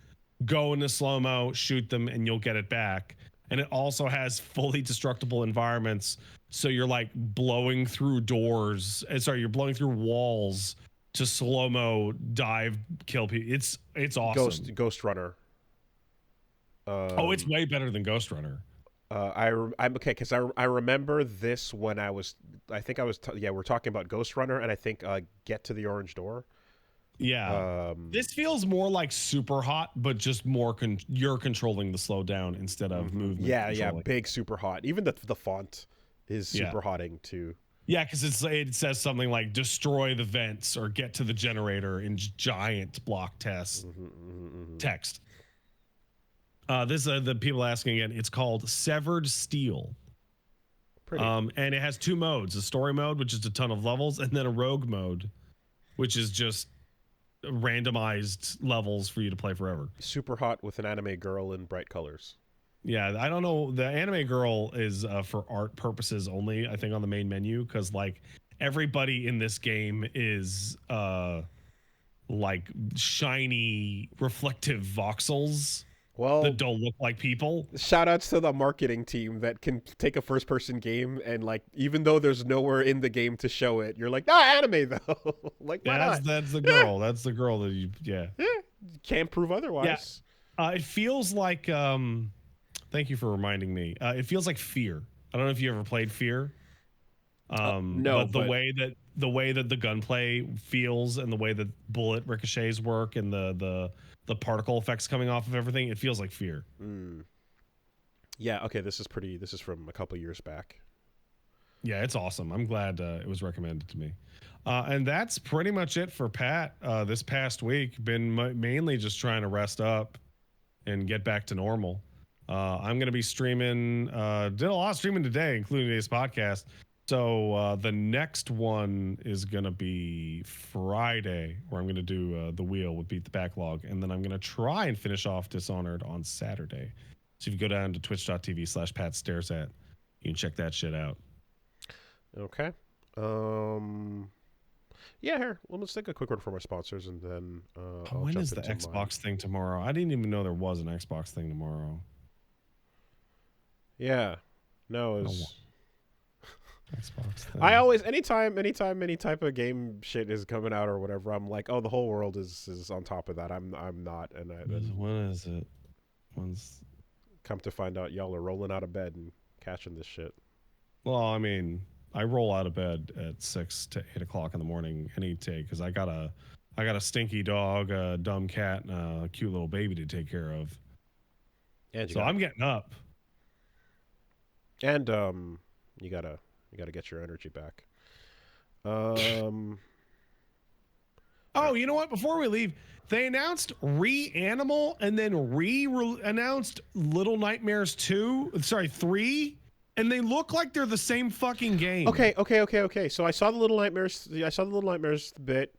go into slow-mo, shoot them, and you'll get it back. And it also has fully destructible environments. So you're like blowing through doors. You're blowing through walls to slow-mo dive, kill people. It's awesome. Ghost Runner. It's way better than Ghost Runner. I'm okay because I remember this when we're talking about Ghost Runner, and I think Get to the Orange Door. Yeah, this feels more like Super Hot, but just more you're controlling the slowdown instead of movement. Yeah, big Super Hot. Even the font is super hotting too. Yeah, because it says something like destroy the vents or get to the generator in giant block text. This is the people asking again. It's called Severed Steel. Pretty. And it has 2 modes: a story mode, which is a ton of levels, and then a rogue mode, which is just randomized levels for you to play forever. Super hot with an anime girl in bright colors. Yeah, I don't know. The anime girl is for art purposes only, I think, on the main menu, because like everybody in this game is like shiny, reflective voxels. Well, that don't look like people. Shout outs to the marketing team that can take a first person game and like, even though there's nowhere in the game to show it, you're like, anime though. Like, why not? That's the girl. That's the girl that you can't prove otherwise. Yeah. It feels like thank you for reminding me. It feels like Fear. I don't know if you ever played Fear. No, but the way that the gunplay feels and the way that bullet ricochets work and the particle effects coming off of everything, it feels like Fear. Yeah, okay, this is from a couple years back. Yeah, it's awesome. I'm glad it was recommended to me. And that's pretty much it for Pat this past week. Been mainly just trying to rest up and get back to normal. I'm going to be streaming, did a lot of streaming today, including today's podcast. So the next one is going to be Friday, where I'm going to do the wheel with Beat the Backlog. And then I'm going to try and finish off Dishonored on Saturday. So if you go down to twitch.tv/PatStaresAt, you can check that shit out. Okay. Yeah, here. Well, let's take a quick word from our sponsors, and then when is the Xbox thing tomorrow? I didn't even know there was an Xbox thing tomorrow. Yeah. No, it's... Xbox thing. I always, anytime any type of game shit is coming out or whatever, I'm like, oh, the whole world is on top of that. I'm not, and when is it? When's... Come to find out, y'all are rolling out of bed and catching this shit. Well, I mean, I roll out of bed at 6 to 8 o'clock in the morning any day because I got a stinky dog, a dumb cat, and a cute little baby to take care of. And I'm getting up. And you gotta get your energy back. Oh, you know what? Before we leave, they announced Reanimal and then announced Little Nightmares 3, and they look like they're the same fucking game. Okay. So I saw the Little Nightmares. I saw the Little Nightmares bit.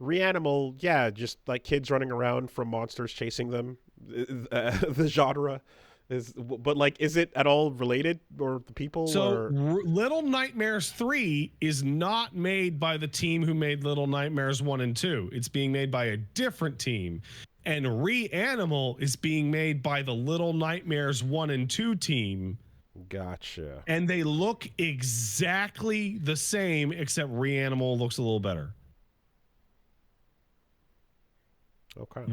Reanimal, yeah, just like kids running around from monsters chasing them. the genre is, but like, is it at all related, or the people? So or Little Nightmares 3 is not made by the team who made Little Nightmares 1 and 2. It's being made by a different team. And Reanimal is being made by the Little Nightmares 1 and 2 team. Gotcha. And they look exactly the same, except Reanimal looks a little better. Okay.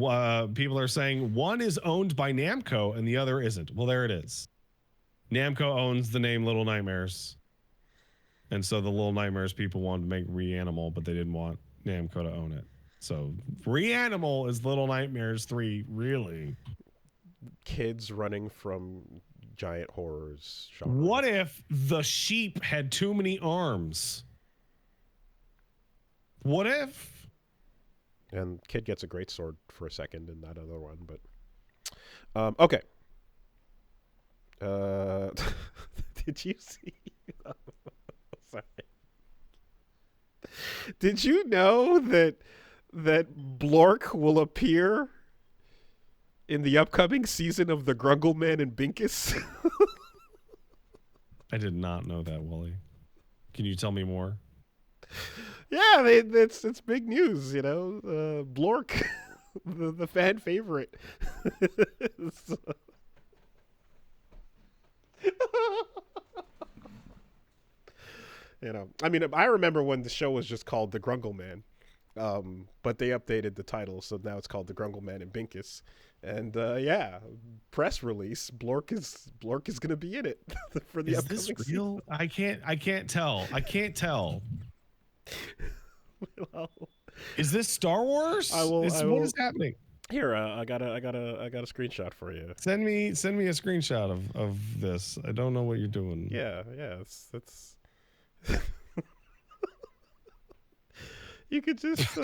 People are saying one is owned by Namco and the other isn't. Well, there it is. Namco owns the name Little Nightmares. And so the Little Nightmares people wanted to make Reanimal, but they didn't want Namco to own it. So Reanimal is Little Nightmares 3, really. Kids running from giant horrors. Genre. What if the sheep had too many arms? What if? And Kid gets a great sword for a second in that other one, but okay. Did you see? Sorry. Did you know that Blork will appear in the upcoming season of the Grungle Man and Binkus? I did not know that, Wooly. Can you tell me more? Yeah, it's big news, you know. Blork, the fan favorite. You know, I mean, I remember when the show was just called The Grungle Man, but they updated the title, so now it's called The Grungle Man and Binkus. And yeah, press release: Blork is going to be in it for the upcoming season. Is this real? I can't tell. I can't tell. Well, is this Star Wars? What is happening? Here, I got a screenshot for you. Send me a screenshot of this. I don't know what you're doing. Yeah, it's you could just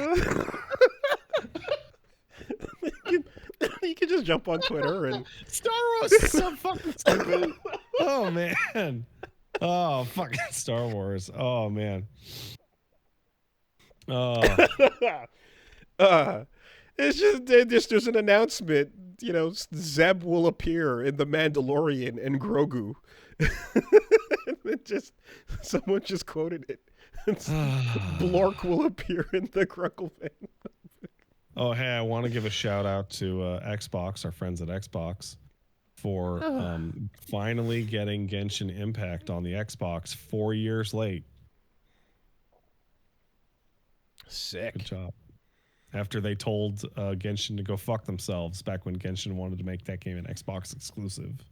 you could just jump on Twitter and Star Wars is so fucking stupid. Oh man. Oh fucking Star Wars. Oh man. It's just there's an announcement. You know, Zeb will appear in The Mandalorian and Grogu. Someone just quoted it. Blork will appear in the Grunkle Man. Oh, hey, I want to give a shout out to Xbox, our friends at Xbox, for finally getting Genshin Impact on the Xbox 4 years late. Sick. Good job. After they told Genshin to go fuck themselves back when Genshin wanted to make that game an Xbox exclusive.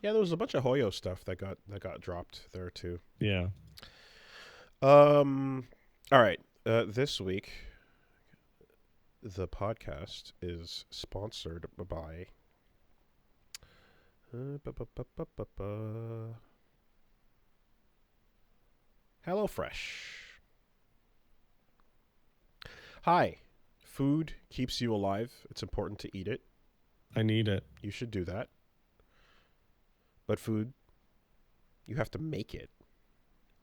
Yeah, there was a bunch of Hoyo stuff that got dropped there too. Yeah. All right. This week, the podcast is sponsored by HelloFresh. Hi. Food keeps you alive. It's important to eat it. I need it. You should do that. But food, you have to make it.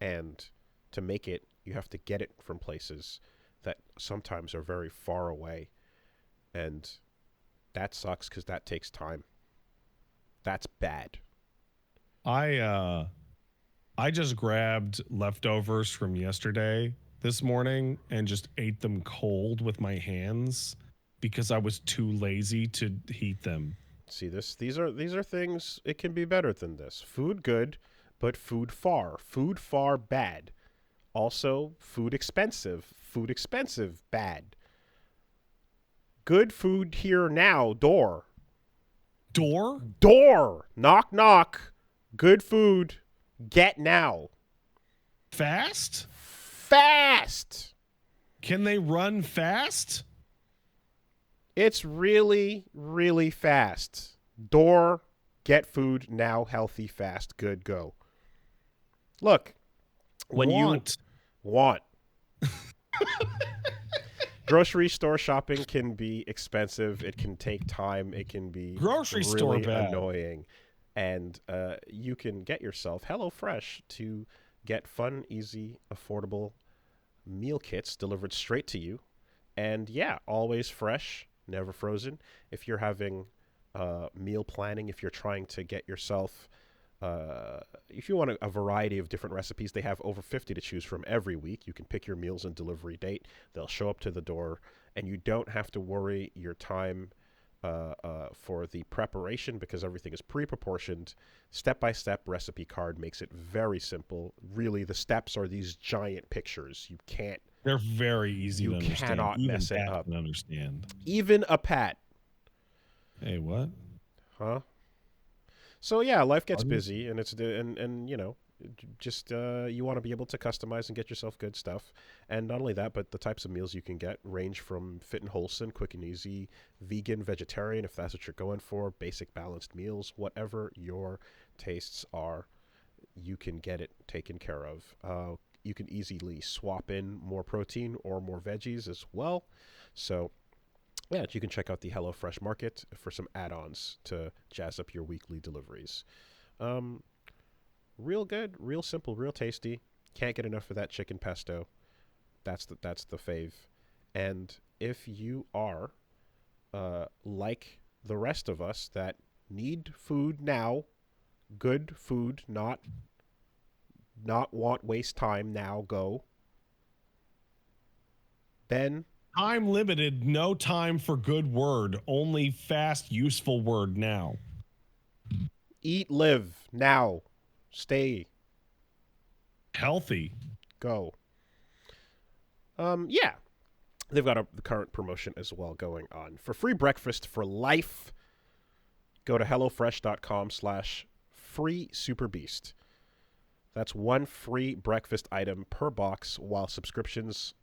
And to make it, you have to get it from places that sometimes are very far away. And that sucks because that takes time. That's bad. I just grabbed leftovers from yesterday this morning and just ate them cold with my hands because I was too lazy to heat them. See, these are things. It can be better than this. Food good, but food far bad. Also, food expensive bad. Good food here now. Door knock knock. Good food get now. Fast. Can they run fast? It's really, really fast. Door, get food now, healthy, fast, good, go. Look, when you want. Grocery store shopping can be expensive. It can take time. It can be grocery store bad. Annoying. And you can get yourself HelloFresh to get fun, easy, affordable meal kits delivered straight to you. And yeah, always fresh, never frozen. If you're having meal planning, if you're trying to get yourself, if you want a variety of different recipes, they have over 50 to choose from every week. You can pick your meals and delivery date. They'll show up to the door, and you don't have to worry your time for the preparation because everything is pre-proportioned. Step-by-step recipe card makes it very simple. Really, the steps are these giant pictures. They're very easy to understand. You cannot Even mess it Pat up. can understand. Even a Pat. Hey, what? Huh? So yeah, life gets busy, and and you know, just you want to be able to customize and get yourself good stuff. And not only that, but the types of meals you can get range from fit and wholesome, quick and easy, vegan, vegetarian, if that's what you're going for, basic balanced meals, whatever your tastes are, you can get it taken care of. You can easily swap in more protein or more veggies as well. So yeah, you can check out the HelloFresh Market for some add-ons to jazz up your weekly deliveries. Real good, real simple, real tasty. Can't get enough of that chicken pesto. That's the fave. And if you are like the rest of us that need food now, good food, not want waste time now, go. Then Time limited, no time for good word. Only fast, useful word now. eat, live now. Stay. Healthy. Go. Yeah. They've got the current promotion as well going on. For free breakfast for life, go to hellofresh.com/freesuperbeast. That's one free breakfast item per box while subscriptions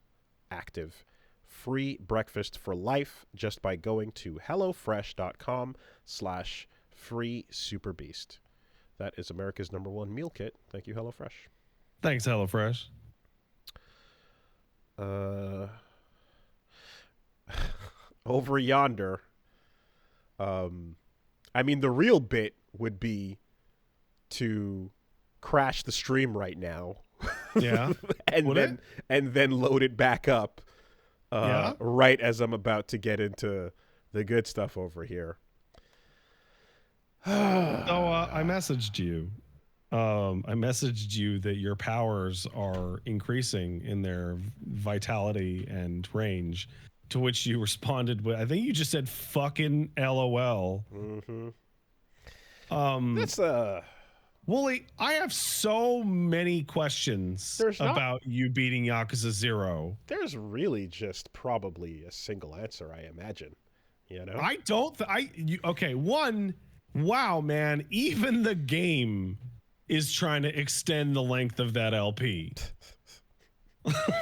active. Free breakfast for life just by going to hellofresh.com/freesuperbeast. That is America's #1 meal kit. Thank you, HelloFresh. Thanks, HelloFresh. Over yonder, I mean, the real bit would be to crash the stream right now. Yeah. and then load it back up Yeah. right as I'm about to get into the good stuff over here. So I messaged you. I messaged you that your powers are increasing in their vitality and range, to which you responded with, I think you just said fucking LOL. Mm-hmm. That's Wooly, I have so many questions about you beating Yakuza 0. There's really just probably a single answer, I imagine. You know? I don't okay, one, wow, man, even the game is trying to extend the length of that LP.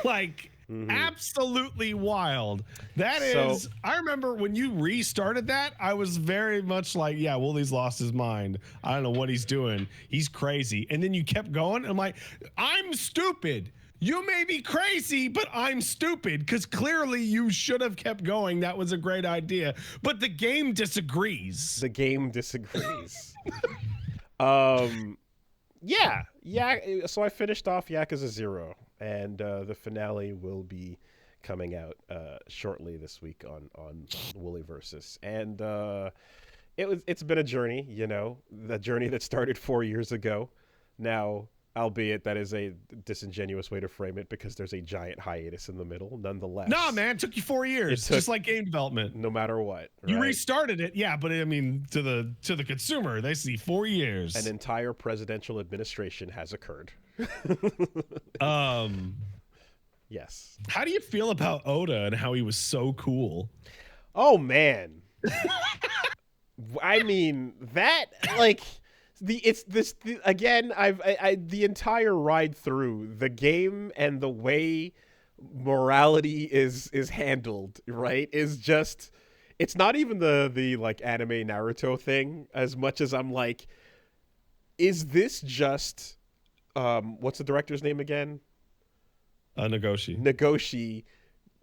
Like, absolutely wild. That is, I remember when you restarted that, I was very much like, yeah, Wooly's lost his mind. I don't know what he's doing. He's crazy. And then you kept going. I'm like, I'm stupid. You may be crazy, but I'm stupid, because clearly you should have kept going. That was a great idea. But the game disagrees. The game disagrees. Yeah. So I finished off Yakuza 0, and the finale will be coming out shortly this week on Wooly Versus. And it's been a journey, you know, the journey that started 4 years ago. Now, albeit that is a disingenuous way to frame it because there's a giant hiatus in the middle, nonetheless. Nah, man, it took you 4 years, just like game development. No matter what. Right? You restarted it, yeah, but I mean, to the consumer, they see 4 years. An entire presidential administration has occurred. Yes. How do you feel about Oda and how he was so cool? Oh, man. I mean, that, like... the entire ride through the game and the way morality is handled, right, is just, it's not even the like anime Naruto thing as much as I'm like, is this just what's the director's name again? Nagoshi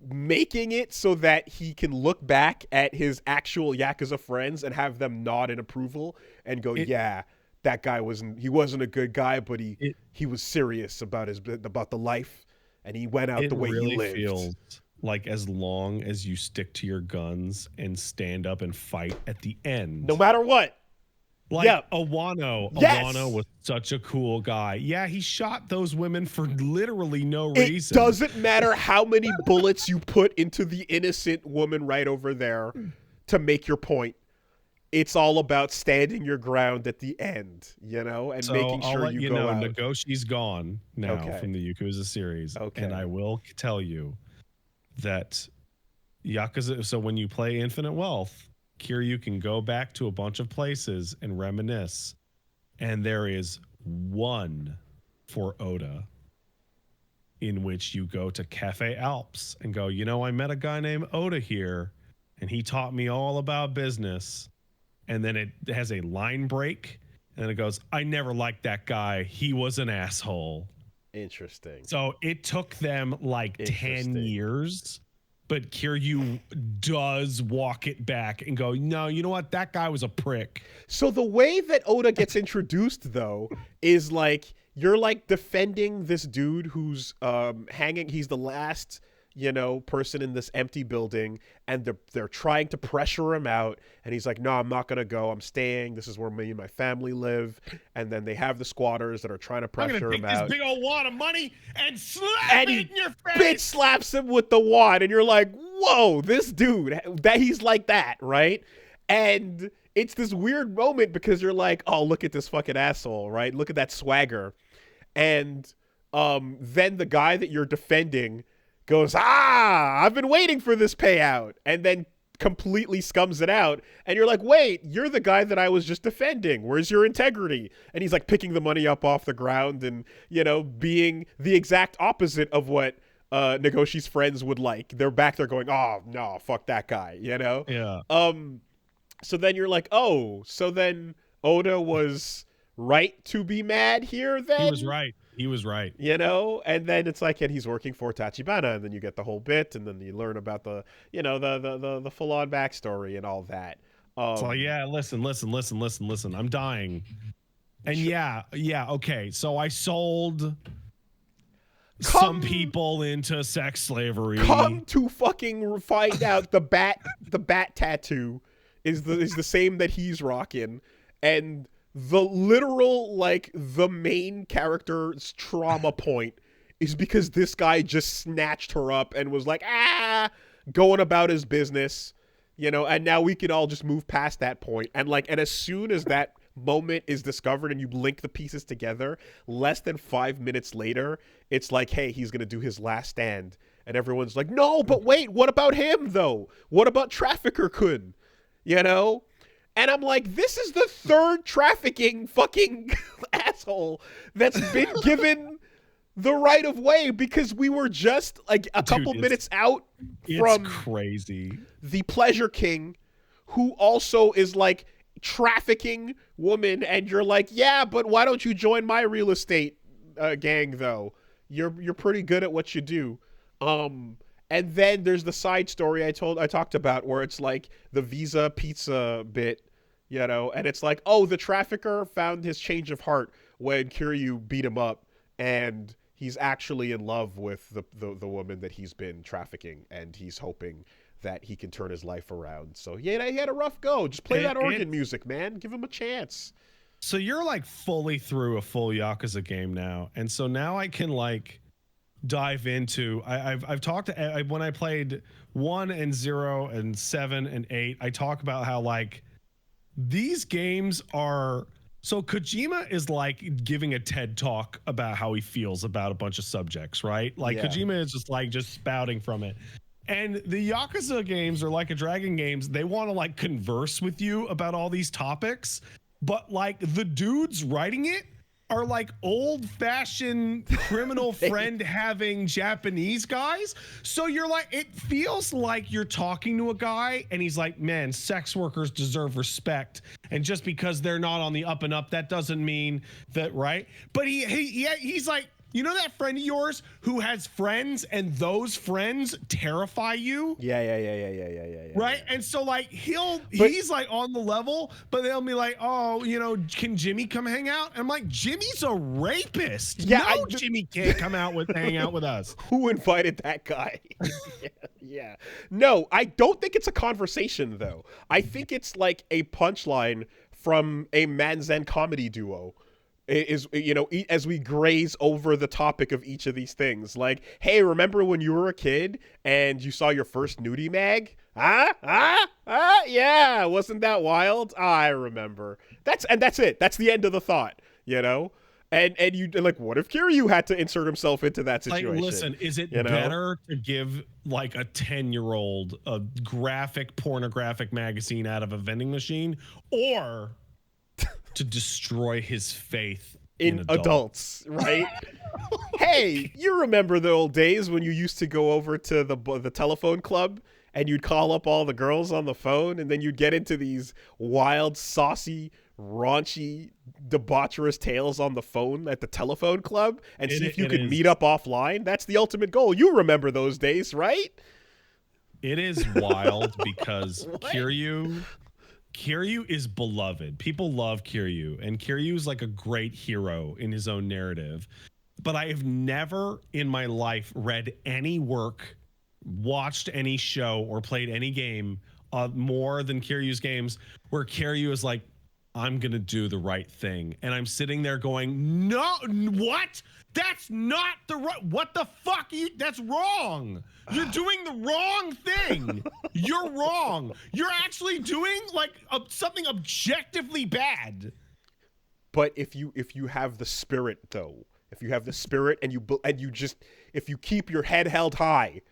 making it so that he can look back at his actual Yakuza friends and have them nod in approval and go, yeah, that guy wasn't a good guy, but he was serious about the life, and he went out the way he lived. Feels like as long as you stick to your guns and stand up and fight at the end. No matter what. Like Yeah. Awano. Yes! Awano was such a cool guy. Yeah, he shot those women for literally no It reason. doesn't matter how many bullets you put into the innocent woman right over there to make your point. It's all about standing your ground at the end, you know, and making sure I'll let you you go know, out. Nagoshi's gone now Okay. from the Yakuza series. Okay. And I will tell you that Yakuza, so when you play Infinite Wealth, Kiryu can go back to a bunch of places and reminisce. And there is one for Oda in which you go to Cafe Alps and go, you know, I met a guy named Oda here and he taught me all about business. And then it has a line break and it goes, I never liked that guy. He was an asshole. Interesting. So it took them like 10 years. But Kiryu does walk it back and go, no, you know what? That guy was a prick. So the way that Oda gets introduced, though, is like you're like defending this dude who's hanging. He's the last, you know, person in this empty building, and they're trying to pressure him out. And he's like, no, I'm not going to go. I'm staying. This is where me and my family live. And then they have the squatters that are trying to pressure him out. I'm going to take this big old wad of money and slap it in your face. Bitch slaps him with the wad. And you're like, whoa, this dude, that he's like that, right? And it's this weird moment because you're like, oh, look at this fucking asshole, right? Look at that swagger. And then the guy that you're defending goes, I've been waiting for this payout. And then completely scums it out. And you're like, wait, you're the guy that I was just defending. Where's your integrity? And he's like picking the money up off the ground and, you know, being the exact opposite of what Nagoshi's friends would like. They're back there going, oh, no, fuck that guy, you know? Yeah. So then you're like, oh, so then Oda was right to be mad here then? He was right. He was right. You know, and then it's like, and he's working for Tachibana, and then you get the whole bit, and then you learn about the, you know, the full-on backstory and all that. So yeah, listen. I'm dying. And yeah, okay. So I sold some people into sex slavery. Come to fucking find out the bat tattoo is the same that he's rocking, and the literal, like, the main character's trauma point is because this guy just snatched her up and was like, going about his business, you know, and now we can all just move past that point. And like, and as soon as that moment is discovered and you link the pieces together, less than 5 minutes later, it's like, hey, he's going to do his last stand. And everyone's like, no, but wait, what about him though? What about Trafficker-kun? You know? And I'm like, this is the third trafficking fucking asshole that's been given the right of way because we were just like a couple minutes out from crazy. The Pleasure King, who also is like trafficking women. And you're like, yeah, but why don't you join my real estate gang though? You're pretty good at what you do. And then there's the side story I talked about where it's like the Visa pizza bit, you know, and it's like, oh, the trafficker found his change of heart when Kiryu beat him up, and he's actually in love with the woman that he's been trafficking, and he's hoping that he can turn his life around. So he had a rough go. Just play that organ music, man. Give him a chance. So you're like fully through a full Yakuza game now, and so now I can like dive into. I've talked to when I played 1 and 0 and 7 and 8. I talk about how like these games are. So Kojima is like giving a TED talk about how he feels about a bunch of subjects, right? Like Kojima is just spouting from it. And the Yakuza games are like a Dragon games. They want to like converse with you about all these topics, but like the dudes writing it are like old-fashioned criminal friend having Japanese guys. So you're like, it feels like you're talking to a guy and he's like, man, sex workers deserve respect. And just because they're not on the up and up, that doesn't mean that, right? But he's like, You know that friend of yours who has friends and those friends terrify you? Yeah. Right? Yeah. And so like he's like on the level, but they'll be like, "Oh, you know, can Jimmy come hang out?" And I'm like, "Jimmy's a rapist. Yeah, no, Jimmy can't come out with hang out with us." Who invited that guy? Yeah. No, I don't think it's a conversation though. I think it's like a punchline from a Manzen comedy duo. Is, you know, as we graze over the topic of each of these things, like, hey, remember when you were a kid and you saw your first nudie mag? Yeah, wasn't that wild? I remember. That's it. That's the end of the thought, you know. And you like, what if Kiryu had to insert himself into that situation? Like, listen, is it better to give like a 10-year-old a graphic pornographic magazine out of a vending machine, or to destroy his faith in adults, right? Hey, you remember the old days when you used to go over to the telephone club and you'd call up all the girls on the phone, and then you'd get into these wild, saucy, raunchy, debaucherous tales on the phone at the telephone club and see if you could meet up offline? That's the ultimate goal. You remember those days, right? It is wild because Kiryu is beloved. People love Kiryu, and Kiryu is like a great hero in his own narrative. But I have never in my life read any work, watched any show, or played any game more than Kiryu's games where Kiryu is like, I'm going to do the right thing. And I'm sitting there going, no, what? That's not the right, what the fuck? That's wrong. You're doing the wrong thing. You're wrong. You're actually doing like something objectively bad. But if you have the spirit though, if you have the spirit and you just, if you keep your head held high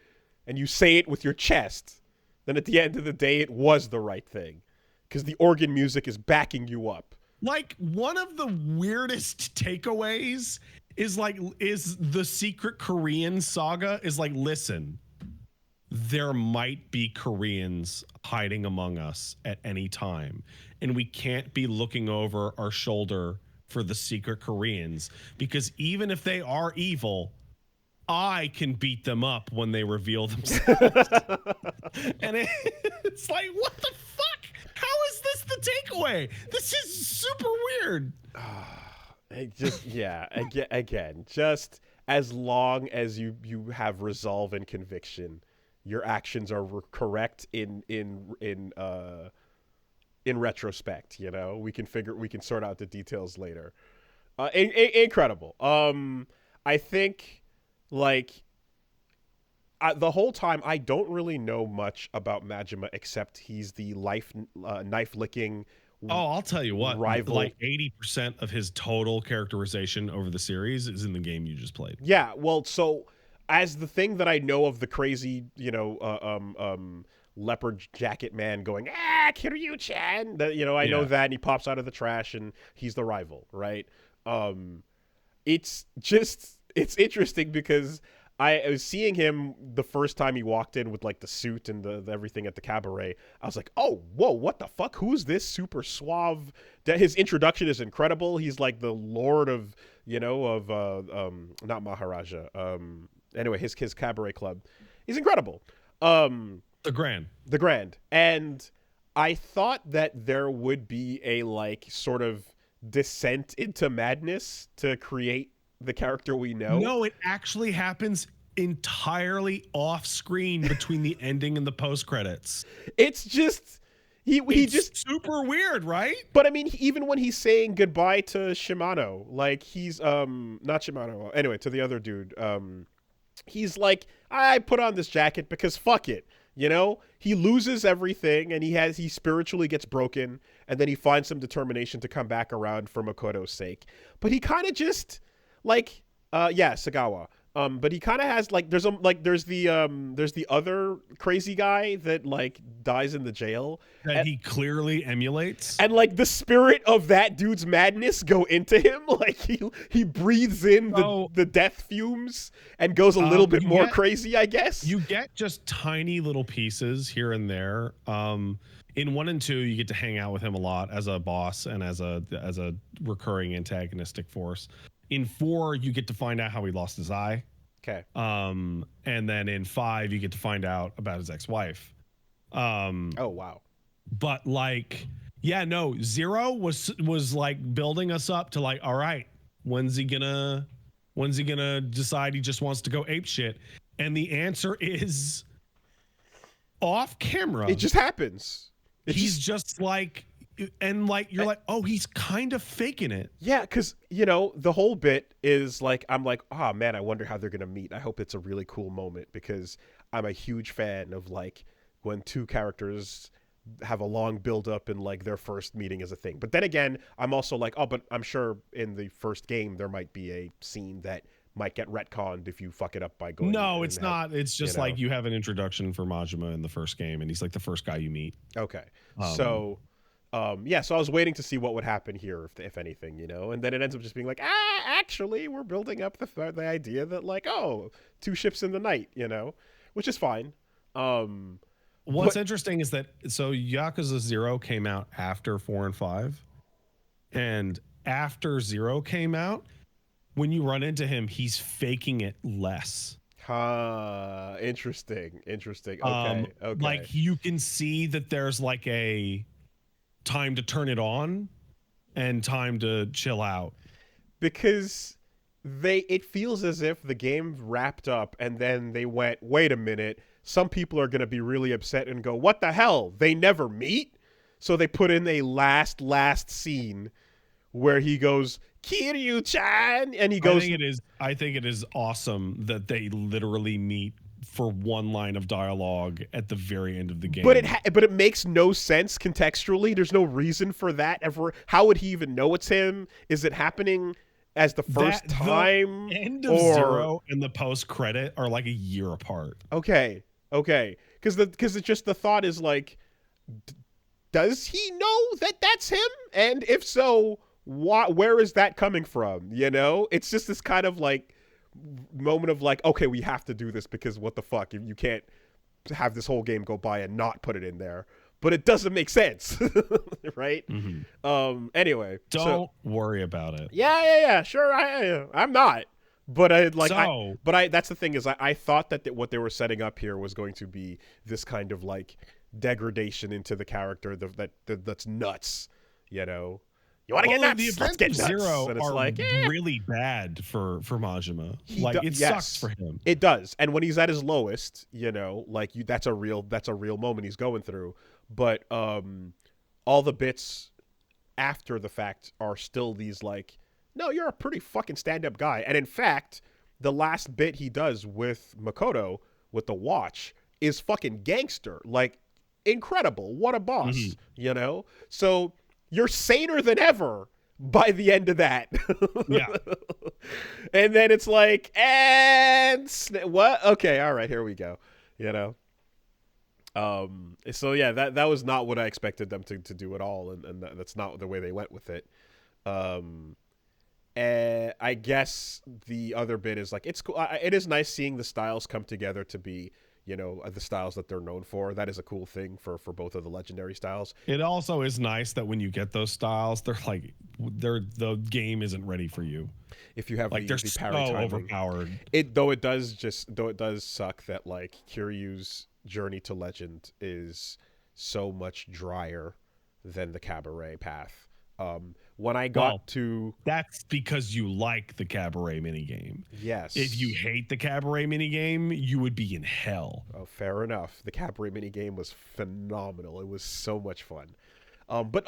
and you say it with your chest, then at the end of the day, it was the right thing. Because the organ music is backing you up. Like, one of the weirdest takeaways is the secret Korean saga is like, listen, there might be Koreans hiding among us at any time, and we can't be looking over our shoulder for the secret Koreans, because even if they are evil, I can beat them up when they reveal themselves. And it's like, what the fuck? How is this the takeaway? This is super weird. Again, just as long as you have resolve and conviction, your actions are correct in retrospect. You know, we can sort out the details later. Incredible. I think like. The whole time, I don't really know much about Majima except he's the knife-licking. Oh, I'll tell you what. Rival. Like 80% of his total characterization over the series is in the game you just played. Yeah, well, so as the thing that I know of the crazy, leopard jacket man going, Kiryu-chan, I know that, and he pops out of the trash and he's the rival, right? It's interesting because I was seeing him the first time he walked in with like the suit and the everything at the cabaret. I was like, oh, whoa, what the fuck? Who's this super suave? His introduction is incredible. He's like the lord of, not Maharaja. Anyway, his cabaret club. He's incredible. The Grand. And I thought that there would be a like sort of descent into madness to create the character we know. No, it actually happens entirely off screen between the ending and the post credits. It's just he just super weird, right? But I mean, even when he's saying goodbye to Shimano, like he's not Shimano, anyway, to the other dude, he's like, I put on this jacket because fuck it. He loses everything and he spiritually gets broken, and then he finds some determination to come back around for Makoto's sake. But he kind of just like Sagawa. But he kind of has like there's the other crazy guy that like dies in the jail that he clearly emulates, and like the spirit of that dude's madness go into him. Like he breathes in the death fumes and goes a little bit more crazy, I guess. You get just tiny little pieces here and there. In 1 and 2, you get to hang out with him a lot as a boss and as a recurring antagonistic force. In 4, you get to find out how he lost his eye. Okay. And then in 5, you get to find out about his ex-wife. Oh wow. But like, yeah, no, 0 was like building us up to like, all right, when's he gonna decide he just wants to go ape shit? And the answer is off camera. It just happens. He's just like, and like you're like, oh, he's kind of faking it. Yeah, because the whole bit is like, I'm like, oh man, I wonder how they're gonna meet. I hope it's a really cool moment, because I'm a huge fan of like when two characters have a long build up and like their first meeting is a thing. But then again, I'm also like, oh, but I'm sure in the first game there might be a scene that might get retconned if you fuck it up by going. No, it's not. It's just like you have an introduction for Majima in the first game, and he's like the first guy you meet. Okay, so I was waiting to see what would happen here, if anything, and then it ends up just being like, actually, we're building up the idea that like, oh, 2 ships in the night, which is fine. What's interesting is that Yakuza 0 came out after 4 and 5, and after 0 came out, when you run into him, he's faking it less. Interesting. Okay. Like you can see that there's like a time to turn it on and time to chill out, because it feels as if the game wrapped up and then they went, wait a minute, some people are going to be really upset and go, what the hell, they never meet? So they put in a last scene where he goes, Kiryu-chan, and he goes, I think it is awesome that they literally meet for one line of dialogue at the very end of the game. But it makes no sense contextually. There's no reason for that ever. How would he even know it's him? Is it happening as the first time? The end of 0 and the post credit are like a year apart. Okay. Because it's just the thought is like, does he know that that's him? And if so, where is that coming from? It's just this kind of like moment of like, okay, we have to do this because what the fuck, you can't have this whole game go by and not put it in there. But it doesn't make sense, right? Mm-hmm. Anyway, don't worry about it. Yeah, sure. I'm not. But that's the thing is I thought that what they were setting up here was going to be this kind of like degradation into the character that's nuts, You want to get nuts? Let's get nuts. 0 and it's are like really bad for Majima. It sucks for him. It does. And when he's at his lowest, that's a real moment he's going through. But all the bits after the fact are still these like, no, you're a pretty fucking stand-up guy. And in fact, the last bit he does with Makoto with the watch is fucking gangster. Like, incredible. What a boss, So you're saner than ever by the end of that. Yeah. And then it's like, and what? Okay, all right, here we go. So yeah, that was not what I expected them to do at all, and that's not the way they went with it. And I guess the other bit is like, it's cool. It is nice seeing the styles come together to be, the styles that they're known for. That is a cool thing for both of the legendary styles. It also is nice that when you get those styles, the game isn't ready for you. If you have like they're so overpowered. It does suck that like Kiryu's journey to legend is so much drier than the Cabaret path. When I got to... That's because you like the Cabaret minigame. Yes. If you hate the Cabaret minigame, you would be in hell. Oh, fair enough. The Cabaret minigame was phenomenal. It was so much fun. But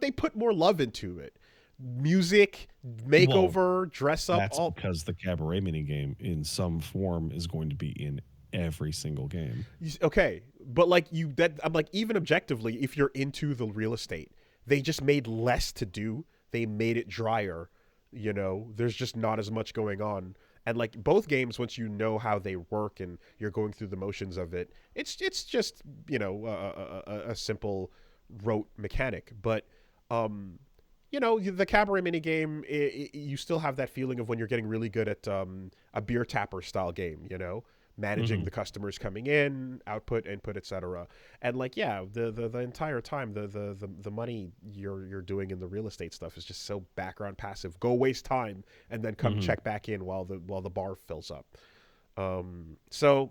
they put more love into it. Music, makeover, dress up. That's because the Cabaret minigame in some form is going to be in every single game. Okay. But I'm like, even objectively, if you're into the real estate, they just made less to do. They made it drier. There's just not as much going on. And like both games, once you know how they work and you're going through the motions of it, it's just a simple rote mechanic. But the Cabaret minigame, you still have that feeling of when you're getting really good at a beer tapper style game. managing the customers coming in, output, input, etc. And like, yeah, the entire time the money you're doing in the real estate stuff is just so background passive. Go waste time and then come check back in while the bar fills up. So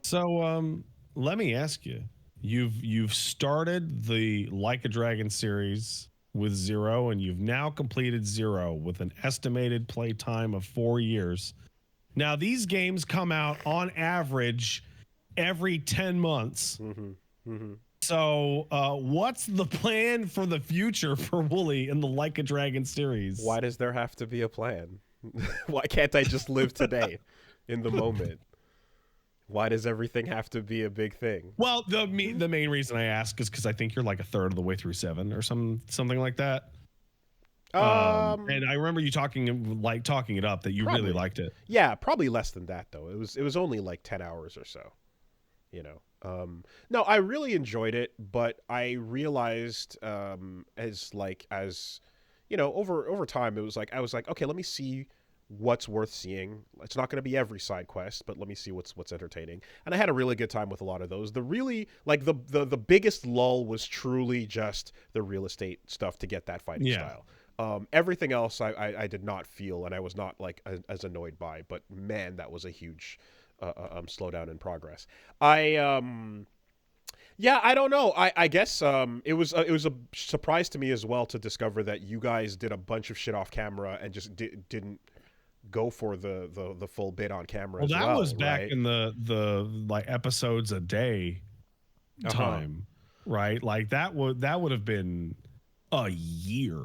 let me ask you. You've started the Like a Dragon series with 0, and you've now completed 0 with an estimated play time of 4 years. Now, these games come out on average every 10 months. So what's the plan for the future for Wooly in the Like a Dragon series? Why does there have to be a plan? Why can't I just live today in the moment? Why does everything have to be a big thing? Well, the main reason I ask is because I think you're like a third of the way through 7 or something like that. And I remember you talking it up that you really liked it. Yeah, probably less than that though. It was only like 10 hours or so. You know. No, I really enjoyed it, but I realized as you know, over time I was like, okay, let me see what's worth seeing. It's not going to be every side quest, but let me see what's entertaining. And I had a really good time with a lot of those. The really the biggest lull was truly just the real estate stuff to get that fighting style. Everything else I did not feel, and I was not like as annoyed by, but man, that was a huge slowdown in progress. Yeah, I don't know. I guess it was a surprise to me as well to discover that you guys did a bunch of shit off camera and just didn't go for the full bit on camera. Well, as that was back right? in the like episodes a day time, right? Like that would have been a year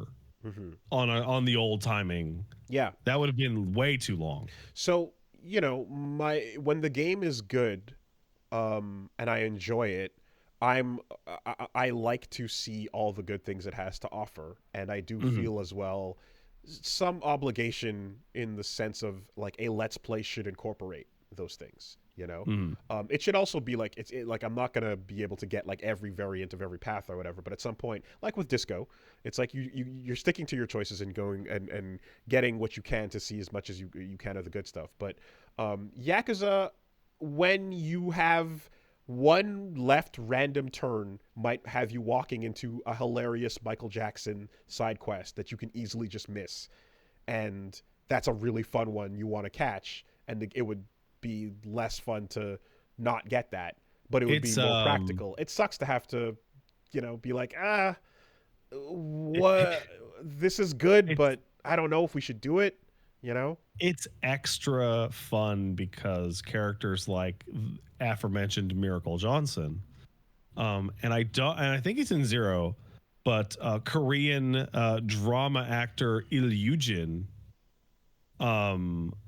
on the old timing. Yeah, that would have been way too long. So you know, when the game is good, and I enjoy it, I like to see all the good things it has to offer, and I do feel as well some obligation in the sense of like a let's play should incorporate those things, you know. It should also be like like I'm not gonna be able to get like every variant of every path or whatever, but at some point, like with Disco, it's like you're sticking to your choices and going and getting what you can to see as much as you can of the good stuff. But Yakuza, when you have one left random turn, might have you walking into a hilarious Michael Jackson side quest that you can easily just miss, and that's a really fun one you want to catch, and it would be less fun to not get that, but it would be more practical. It sucks to have to, you know, be like, this is good, but I don't know if we should do it. You know, it's extra fun because characters like aforementioned Miracle Johnson, and I think he's in 0, but Korean drama actor Il Yujin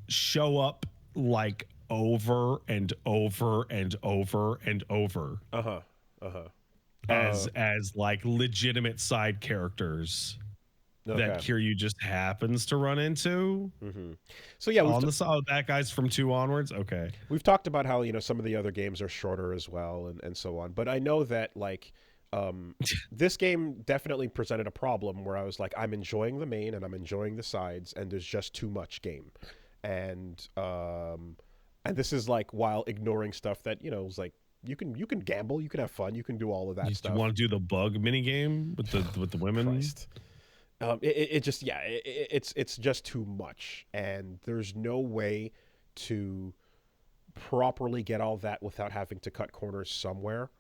show up like over and over and over and over as like legitimate side characters that Kiryu just happens to run into. So yeah, on the side, that guy's from 2 onwards. Okay, we've talked about how, you know, some of the other games are shorter as well, and so on. But I know that like this game definitely presented a problem where I was like, I'm enjoying the main and I'm enjoying the sides, and there's just too much game, and this is like while ignoring stuff that, you know, is like you can gamble, you can have fun, you can do all of that stuff. You want to do the bug mini game with the women? Christ. It's just too much, and there's no way to properly get all that without having to cut corners somewhere,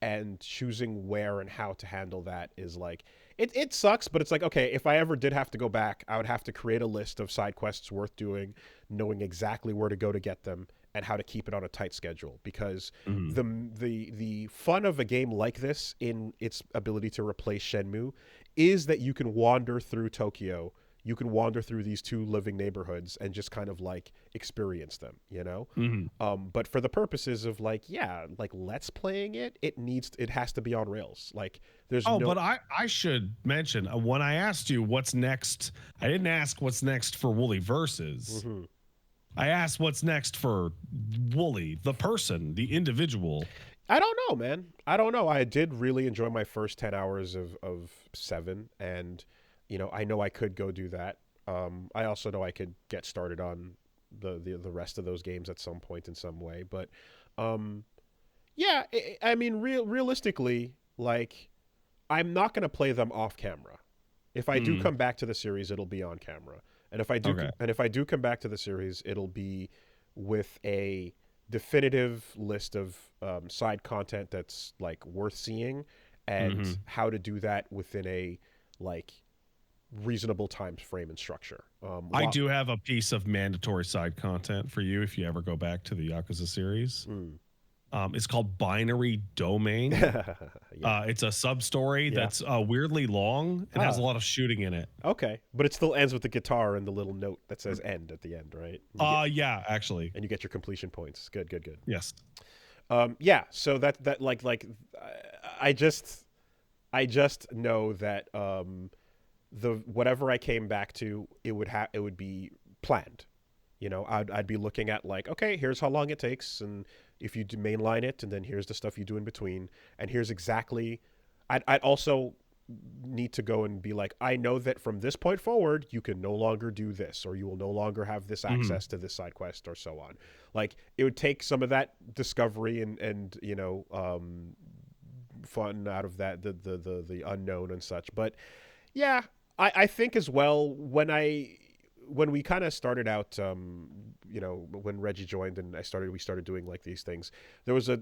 and choosing where and how to handle that is like it sucks, but it's like, okay, if I ever did have to go back, I would have to create a list of side quests worth doing, knowing exactly where to go to get them and how to keep it on a tight schedule, because the fun of a game like this in its ability to replace Shenmue is that you can wander through Tokyo, you can wander through these 2 living neighborhoods and just kind of like experience them, you know. But for the purposes of like, yeah, like let's playing it has to be on rails. Like there's but I should mention, when I asked you what's next, I didn't ask what's next for Wooly Versus. I asked what's next for Wooly, the person, the individual. I don't know, man. I don't know. I did really enjoy my first 10 hours of 7, and, you know I could go do that. I also know I could get started on the rest of those games at some point in some way. But yeah, I mean, realistically, like, I'm not gonna play them off camera. If I do come back to the series, it'll be on camera. And if I do, come back to the series, it'll be with a definitive list of side content that's like worth seeing, and how to do that within a like reasonable time frame and structure. I do have a piece of mandatory side content for you if you ever go back to the Yakuza series. It's called Binary Domain. Yeah. It's a sub-story that's weirdly long. It has a lot of shooting in it. Okay, but it still ends with the guitar and the little note that says "end" at the end, right? Yeah, actually. And you get your completion points. Good. Yes. Yeah. So that like I just know that the whatever I came back to, it would be planned. You know, I'd be looking at like, okay, here's how long it takes, and if you do mainline it, and then here's the stuff you do in between, and here's exactly. I'd also need to go and be like, I know that from this point forward, you can no longer do this, or you will no longer have this access to this side quest, or so on. Like, it would take some of that discovery and you know, fun out of that, the unknown and such. But yeah, I think as well, when we kind of started out, you know, when Reggie joined and we started doing like these things, there was a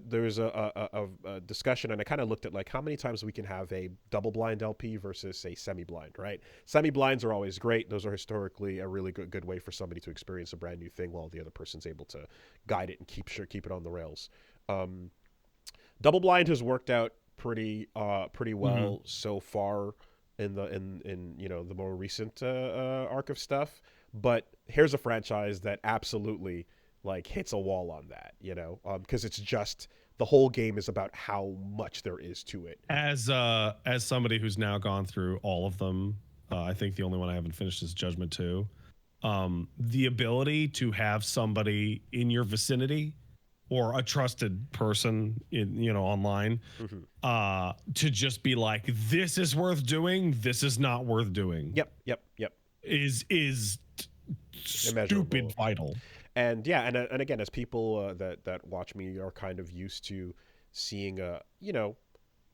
discussion, and I kind of looked at like how many times we can have a double blind LP versus a semi-blind, right? Semi-blinds are always great. Those are historically a really good way for somebody to experience a brand new thing while the other person's able to guide it and keep it on the rails. Double blind has worked out pretty well so far in you know, the more recent arc of stuff. But here's a franchise that absolutely like hits a wall on that, you know, because it's just the whole game is about how much there is to it. As somebody who's now gone through all of them, I think the only one I haven't finished is Judgment 2. The ability to have somebody in your vicinity or a trusted person in, you know, online, to just be like, this is worth doing, this is not worth doing. Yep. Is stupid vital. And yeah, and again, as people that watch me are kind of used to seeing you know,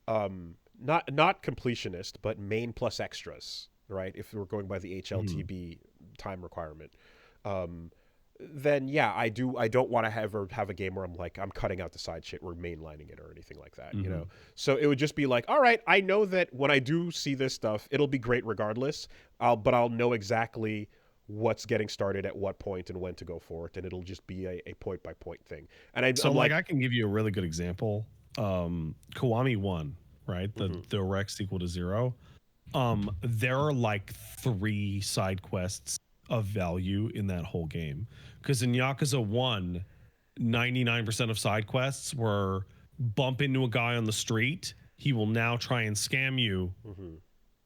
not completionist, but main plus extras, right? If we're going by the HLTB time requirement. Then yeah, I don't want to have a game where I'm like, I'm cutting out the side shit or mainlining it or anything like that, you know? So it would just be like, all right, I know that when I do see this stuff, it'll be great regardless. But I'll know exactly what's getting started at what point and when to go for it, and it'll just be a point by point thing. And I can give you a really good example. Kiwami 1, right? The direct sequel to 0. There are like 3 side quests of value in that whole game, because in Yakuza 1, 99% of side quests were bump into a guy on the street, he will now try and scam you.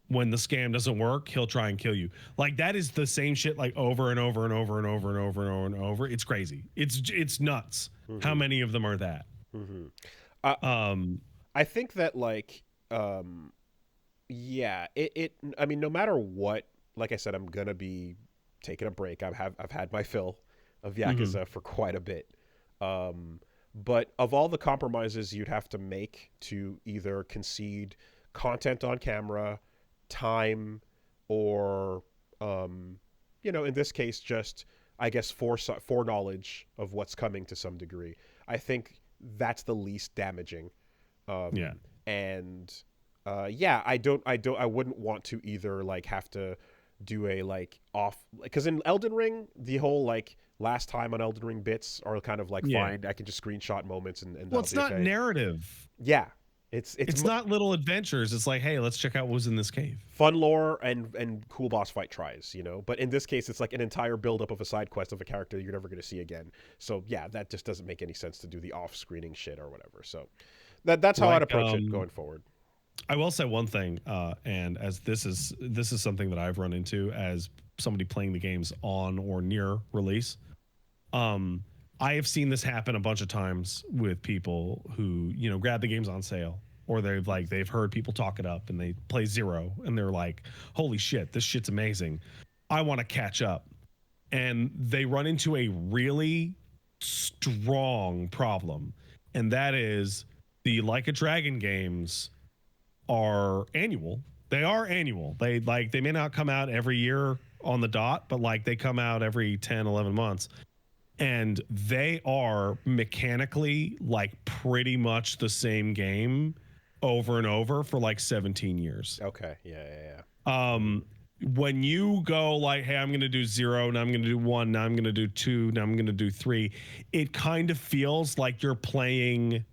When the scam doesn't work, he'll try and kill you. Like, that is the same shit like over and over and over and over and over and over and over. It's crazy. It's nuts. How many of them are that? I think that like yeah, I mean, no matter what, like I said, I'm gonna be taking a break. I've had my fill of Yakuza for quite a bit. But of all the compromises you'd have to make to either concede content on camera, time, or you know, in this case, just I guess foreknowledge of what's coming to some degree, I think that's the least damaging. And I wouldn't want to either like have to do a like off, because in Elden Ring, the whole like last time on Elden Ring bits are kind of like fine. I can just screenshot moments and well, it's not narrative. Yeah. It's not little adventures. It's like, hey, let's check out what was in this cave. Fun lore and cool boss fight tries, you know. But in this case, it's like an entire buildup of a side quest of a character you're never going to see again. So yeah, that just doesn't make any sense to do the off-screening shit or whatever. So that's how I'd approach it going forward. I will say one thing, and as this is something that I've run into as somebody playing the games on or near release. I have seen this happen a bunch of times with people who, you know, grab the games on sale, or they've heard people talk it up and they play 0 and they're like, holy shit, this shit's amazing. I want to catch up. and they run into a really strong problem, and that is the Like a Dragon games are annual. They are annual. They may not come out every year on the dot, but like they come out every 10, 11 months. And they are mechanically like pretty much the same game over and over for like 17 years. Okay. Yeah. When you go like, hey, I'm going to do 0, now I'm going to do 1, now I'm going to do 2, now I'm going to do 3, it kind of feels like you're playing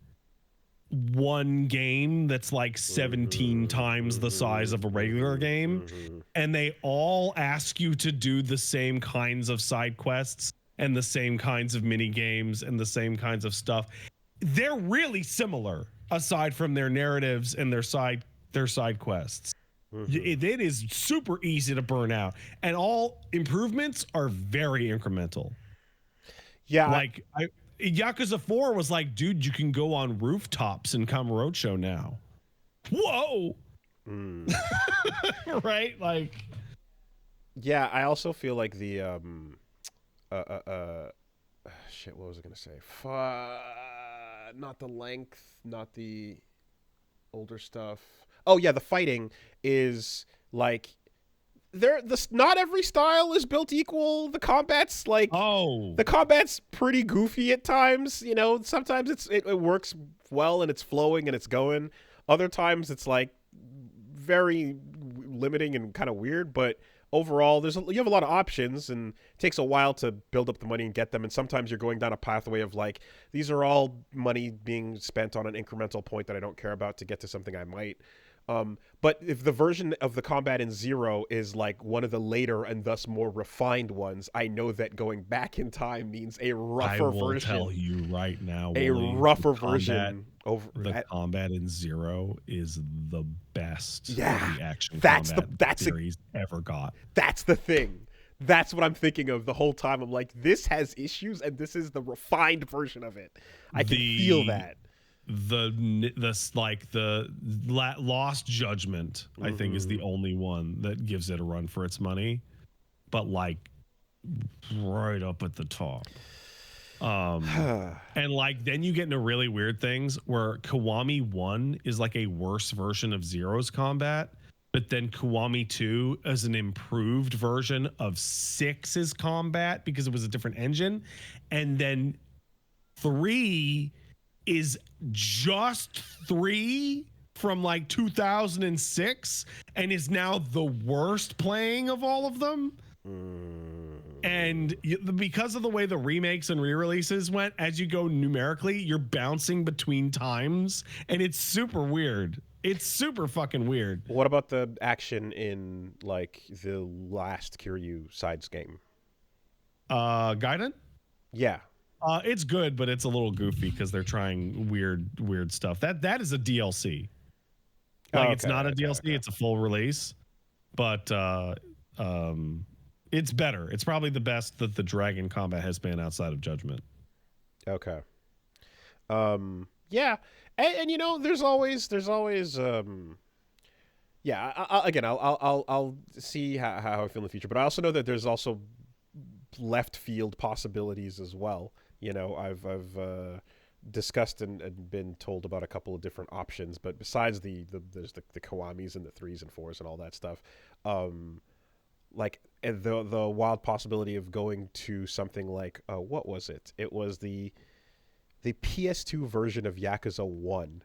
one game that's like 17 times the size of a regular game, and they all ask you to do the same kinds of side quests and the same kinds of mini games and the same kinds of stuff. They're really similar aside from their narratives and their side quests. It is super easy to burn out, and all improvements are very incremental. Yeah, like Yakuza 4 was like, dude, you can go on rooftops in Kamurocho now. Whoa. Right? Like, yeah, I also feel like the shit, what was I gonna say? Not the length, not the older stuff. Oh yeah, the fighting is like not every style is built equal. The combat's like the combat's pretty goofy at times, you know. Sometimes it works well and it's flowing and it's going. Other times it's like very limiting and kind of weird, but overall you have a lot of options, and it takes a while to build up the money and get them, and sometimes you're going down a pathway of like, these are all money being spent on an incremental point that I don't care about to get to something I might. But if the version of the combat in 0 is like one of the later and thus more refined ones, I know that going back in time means a rougher version. I will tell you right now, a Willie, rougher version. Combat in 0 is the best the action combat series ever got. That's the thing. That's what I'm thinking of the whole time. I'm like, this has issues, and this is the refined version of it. I can feel that. The Lost Judgment, I think, is the only one that gives it a run for its money, but like right up at the top. And like then you get into really weird things where Kiwami 1 is like a worse version of Zero's combat, but then Kiwami 2 is an improved version of 6's combat because it was a different engine, and then 3 is just 3 from like 2006 and is now the worst playing of all of them. And because of the way the remakes and re-releases went, as you go numerically, you're bouncing between times, and it's super weird. It's super fucking weird. What about the action in like the last Kiryu Sides game? Gaiden? Yeah. It's good, but it's a little goofy because they're trying weird stuff. That is a DLC. Like, it's not a DLC; it's a full release. But it's better. It's probably the best that the Dragon combat has been outside of Judgment. Okay. Yeah, and you know, there's always. Yeah. I'll see how I feel in the future, but I also know that there's also left field possibilities as well. You know, I've discussed and been told about a couple of different options, but besides there's the Kiwamis and the 3s and 4s and all that stuff, like the wild possibility of going to something like what was it? It was the PS2 version of Yakuza 1.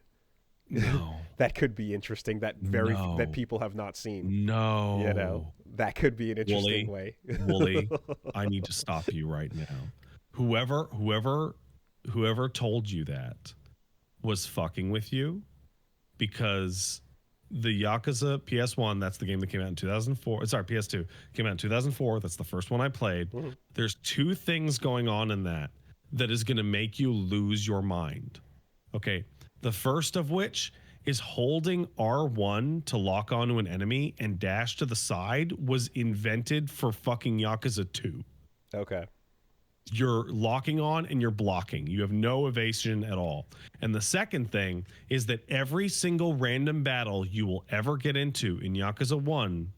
No. That could be interesting. That people have not seen. No. You know, that could be an interesting way. Wooly, I need to stop you right now. Whoever told you that was fucking with you, because the Yakuza PS1, that's the game that came out in 2004. Sorry, PS2 came out in 2004. That's the first one I played. Mm-hmm. There's 2 things going on in that is going to make you lose your mind. Okay. The first of which is holding R1 to lock onto an enemy and dash to the side was invented for fucking Yakuza 2. Okay. You're locking on and you're blocking. You have no evasion at all. And the second thing is that every single random battle you will ever get into in Yakuza 1,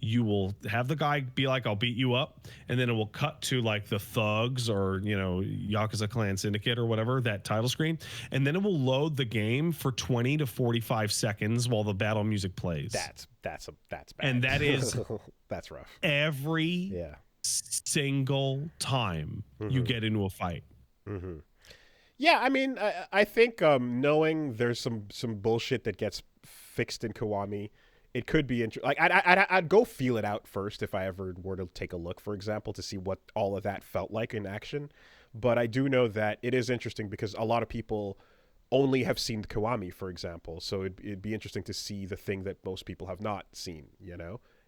you will have the guy be like, I'll beat you up, and then it will cut to like the thugs or Yakuza Clan Syndicate or whatever, that title screen, and then it will load the game for 20 to 45 seconds while the battle music plays. That's bad. And that is that's rough. Every single time you get into a fight. Yeah, I mean, I think knowing there's some bullshit that gets fixed in Kiwami, it could be interesting. Like, I'd go feel it out first if I ever were to take a look, for example, to see what all of that felt like in action. But I do know that it is interesting because a lot of people only have seen Kiwami, for example. So it'd be interesting to see the thing that most people have not seen.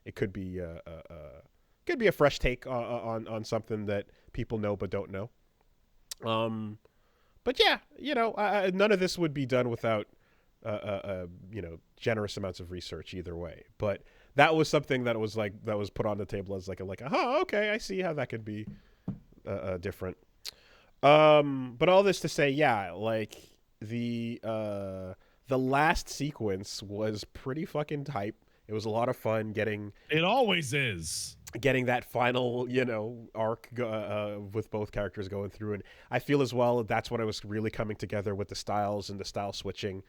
It could be a fresh take on something that people know but don't know. But yeah, none of this would be done without generous amounts of research either way. But that was something that was put on the table as okay, I see how that could be different. But all this to say, yeah, like the last sequence was pretty fucking hype. It was a lot of fun getting. It always is. Getting that final, arc with both characters going through. And I feel as well that's when I was really coming together with the styles and the style switching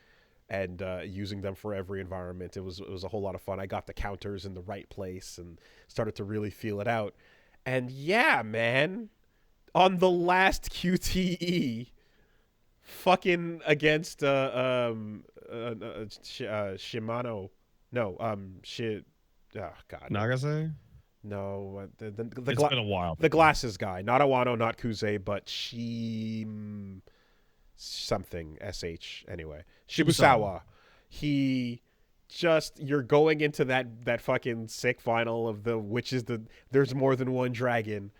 and using them for every environment. It was a whole lot of fun. I got the counters in the right place and started to really feel it out. And yeah, man, on the last QTE, fucking against Shimano. No, oh, God. Nagase? No, it's been a while. The glasses guy, not Awano, not Kuze, but something SH anyway. Shibusawa. He you're going into that fucking sick final of there's more than one dragon,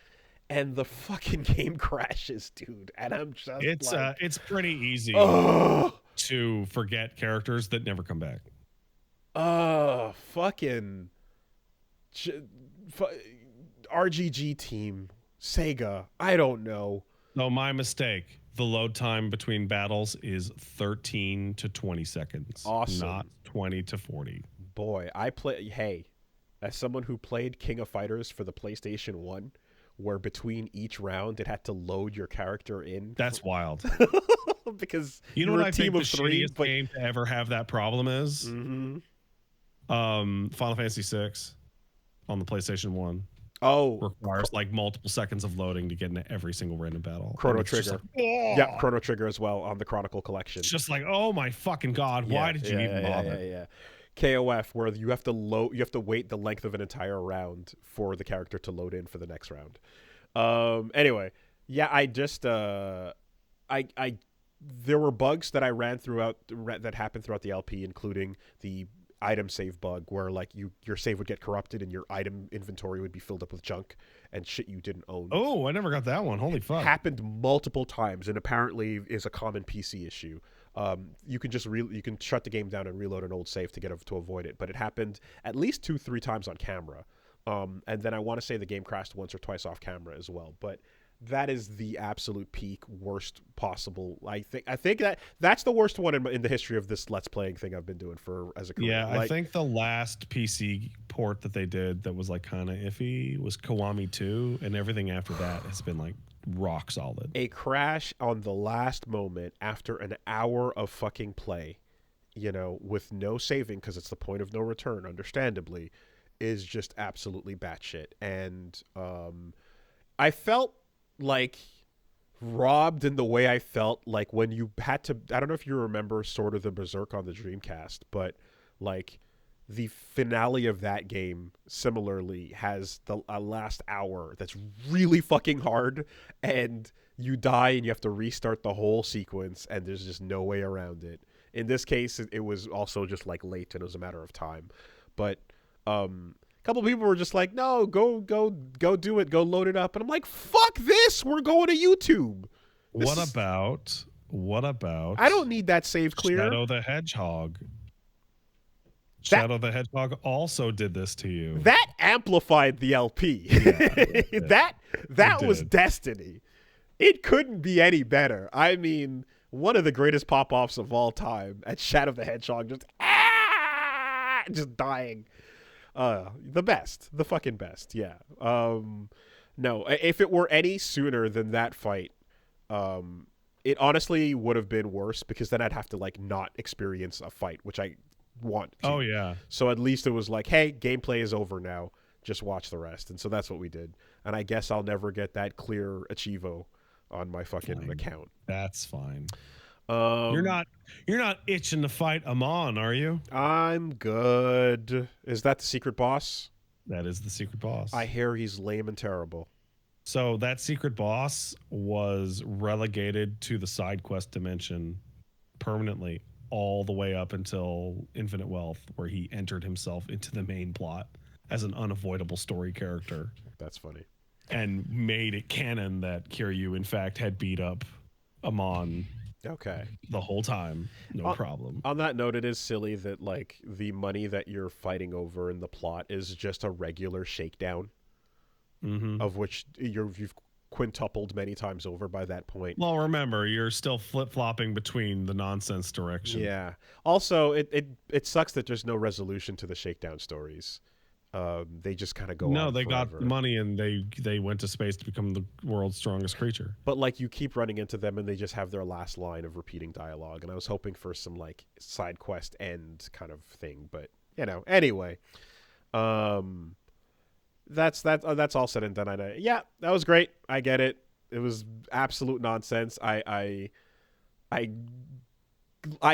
and the fucking game crashes, dude. And I'm just it's pretty easy to forget characters that never come back. Fucking RGG team, Sega, I don't know. No, my mistake. The load time between battles is 13 to 20 seconds. Awesome. Not 20 to 40. Boy, as someone who played King of Fighters for the PlayStation 1, where between each round it had to load your character in. That's wild. Because you know what I think the shittiest game to ever have that problem is? Mm-hmm. Final Fantasy VI on the PlayStation 1. Oh, requires like multiple seconds of loading to get into every single random battle. Chrono Trigger. Yeah, Chrono Trigger as well on the Chronicle Collection. It's just like, oh my fucking God, why did you even bother? Yeah. KOF, where you have to wait the length of an entire round for the character to load in for the next round. Anyway, yeah, I just there were bugs that I ran throughout that happened throughout the LP, including the item save bug where like your save would get corrupted and your item inventory would be filled up with junk and shit you didn't own. Oh, I never got that one. Holy fuck. Happened multiple times and apparently is a common PC issue. You can just you can shut the game down and reload an old save to avoid it, but it happened at least 2-3 times on camera. And then I want to say the game crashed once or twice off camera as well, but that is the absolute peak worst possible. I think that's the worst one in the history of this Let's Playing thing I've been doing as a career. Yeah, I think the last PC port that they did that was like kind of iffy was Kiwami 2, and everything after that has been like rock solid. A crash on the last moment after an hour of fucking play, with no saving because it's the point of no return, understandably, is just absolutely batshit. And I felt like robbed in the way I felt like when you had to. I don't know if you remember sort of the Berserk on the Dreamcast, but like the finale of that game similarly has a last hour that's really fucking hard, and you die and you have to restart the whole sequence, and there's just no way around it. In this case, it was also just like late and it was a matter of time. But a couple of people were just like, no, go do it, go load it up. And I'm like, fuck this, we're going to YouTube. What about I don't need that save clear. Shadow the Hedgehog. Shadow the Hedgehog also did this to you. That amplified the LP. Yeah, that was destiny. It couldn't be any better. I mean, one of the greatest pop-offs of all time at Shadow the Hedgehog, just dying. The best. The fucking best. Yeah. No, if it were any sooner than that fight, it honestly would have been worse because then I'd have to like not experience a fight, which I want to. Oh yeah. So at least it was like, hey, gameplay is over now. Just watch the rest. And so that's what we did. And I guess I'll never get that clear achievo on my fucking account. That's fine. You're not itching to fight Amon, are you? I'm good. Is that the secret boss? That is the secret boss. I hear he's lame and terrible. So that secret boss was relegated to the side quest dimension permanently all the way up until Infinite Wealth, where he entered himself into the main plot as an unavoidable story character. That's funny. And made it canon that Kiryu, in fact, had beat up Amon the whole time. No problem. On that note, it is silly that like the money that you're fighting over in the plot is just a regular shakedown, of which you've quintupled many times over by that point. Well, remember, you're still flip-flopping between the nonsense direction. Yeah. Also, it sucks that there's no resolution to the shakedown stories. They just kind of go on they forever. got money and they went to space to become the world's strongest creature. But like you keep running into them and they just have their last line of repeating dialogue. And I was hoping for some like side quest end kind of thing, but you know. Anyway, that's all said and done. Yeah, that was great. I get it. It was absolute nonsense. I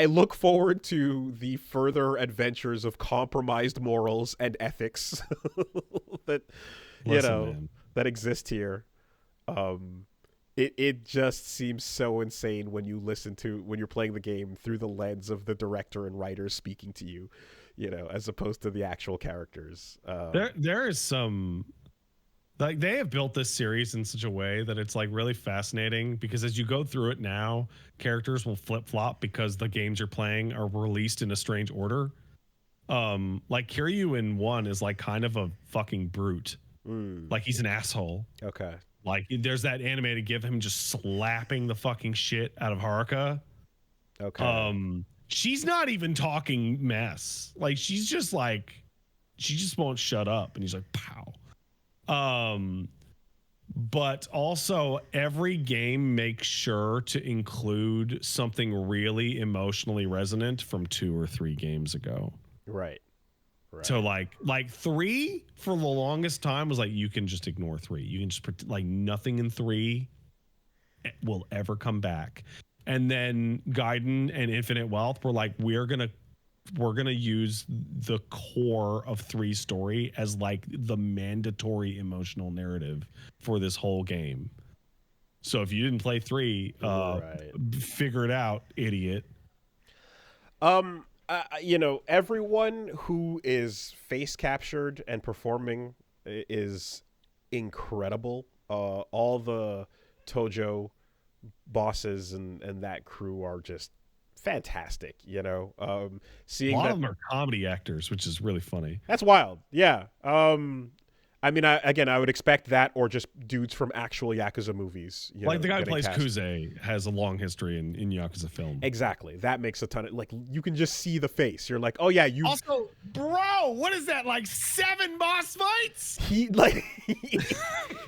look forward to the further adventures of compromised morals and ethics that that exist here. It just seems so insane when you're playing the game through the lens of the director and writers speaking to you, as opposed to the actual characters. There is some. Like they have built this series in such a way that it's like really fascinating because as you go through it now, characters will flip-flop because the games you're playing are released in a strange order. Like Kiryu in 1 is like kind of a fucking brute. Like he's an asshole. Okay. Like there's that animated gif of him just slapping the fucking shit out of Haruka. Okay. She's not even talking mess. Like she just won't shut up and he's like pow. But also every game makes sure to include something really emotionally resonant from 2 or 3 games ago. Right. So like 3 for the longest time was like, you can just ignore 3. You can just like nothing in 3 will ever come back. And then Gaiden and Infinite Wealth were like, we're going to use the core of 3 story as like the mandatory emotional narrative for this whole game. So if you didn't play 3, figure it out, idiot. Everyone who is face captured and performing is incredible. All the Tojo bosses and that crew are just fantastic. Seeing a lot of them are comedy actors, which is really funny. That's wild. Yeah. I mean, I would expect that, or just dudes from actual Yakuza movies. Like the guy who plays Kuze has a long history in Yakuza film. Exactly. That makes a ton of, like, you can just see the face. You're like, oh yeah, you. Also, bro, what is that? Like 7 boss fights?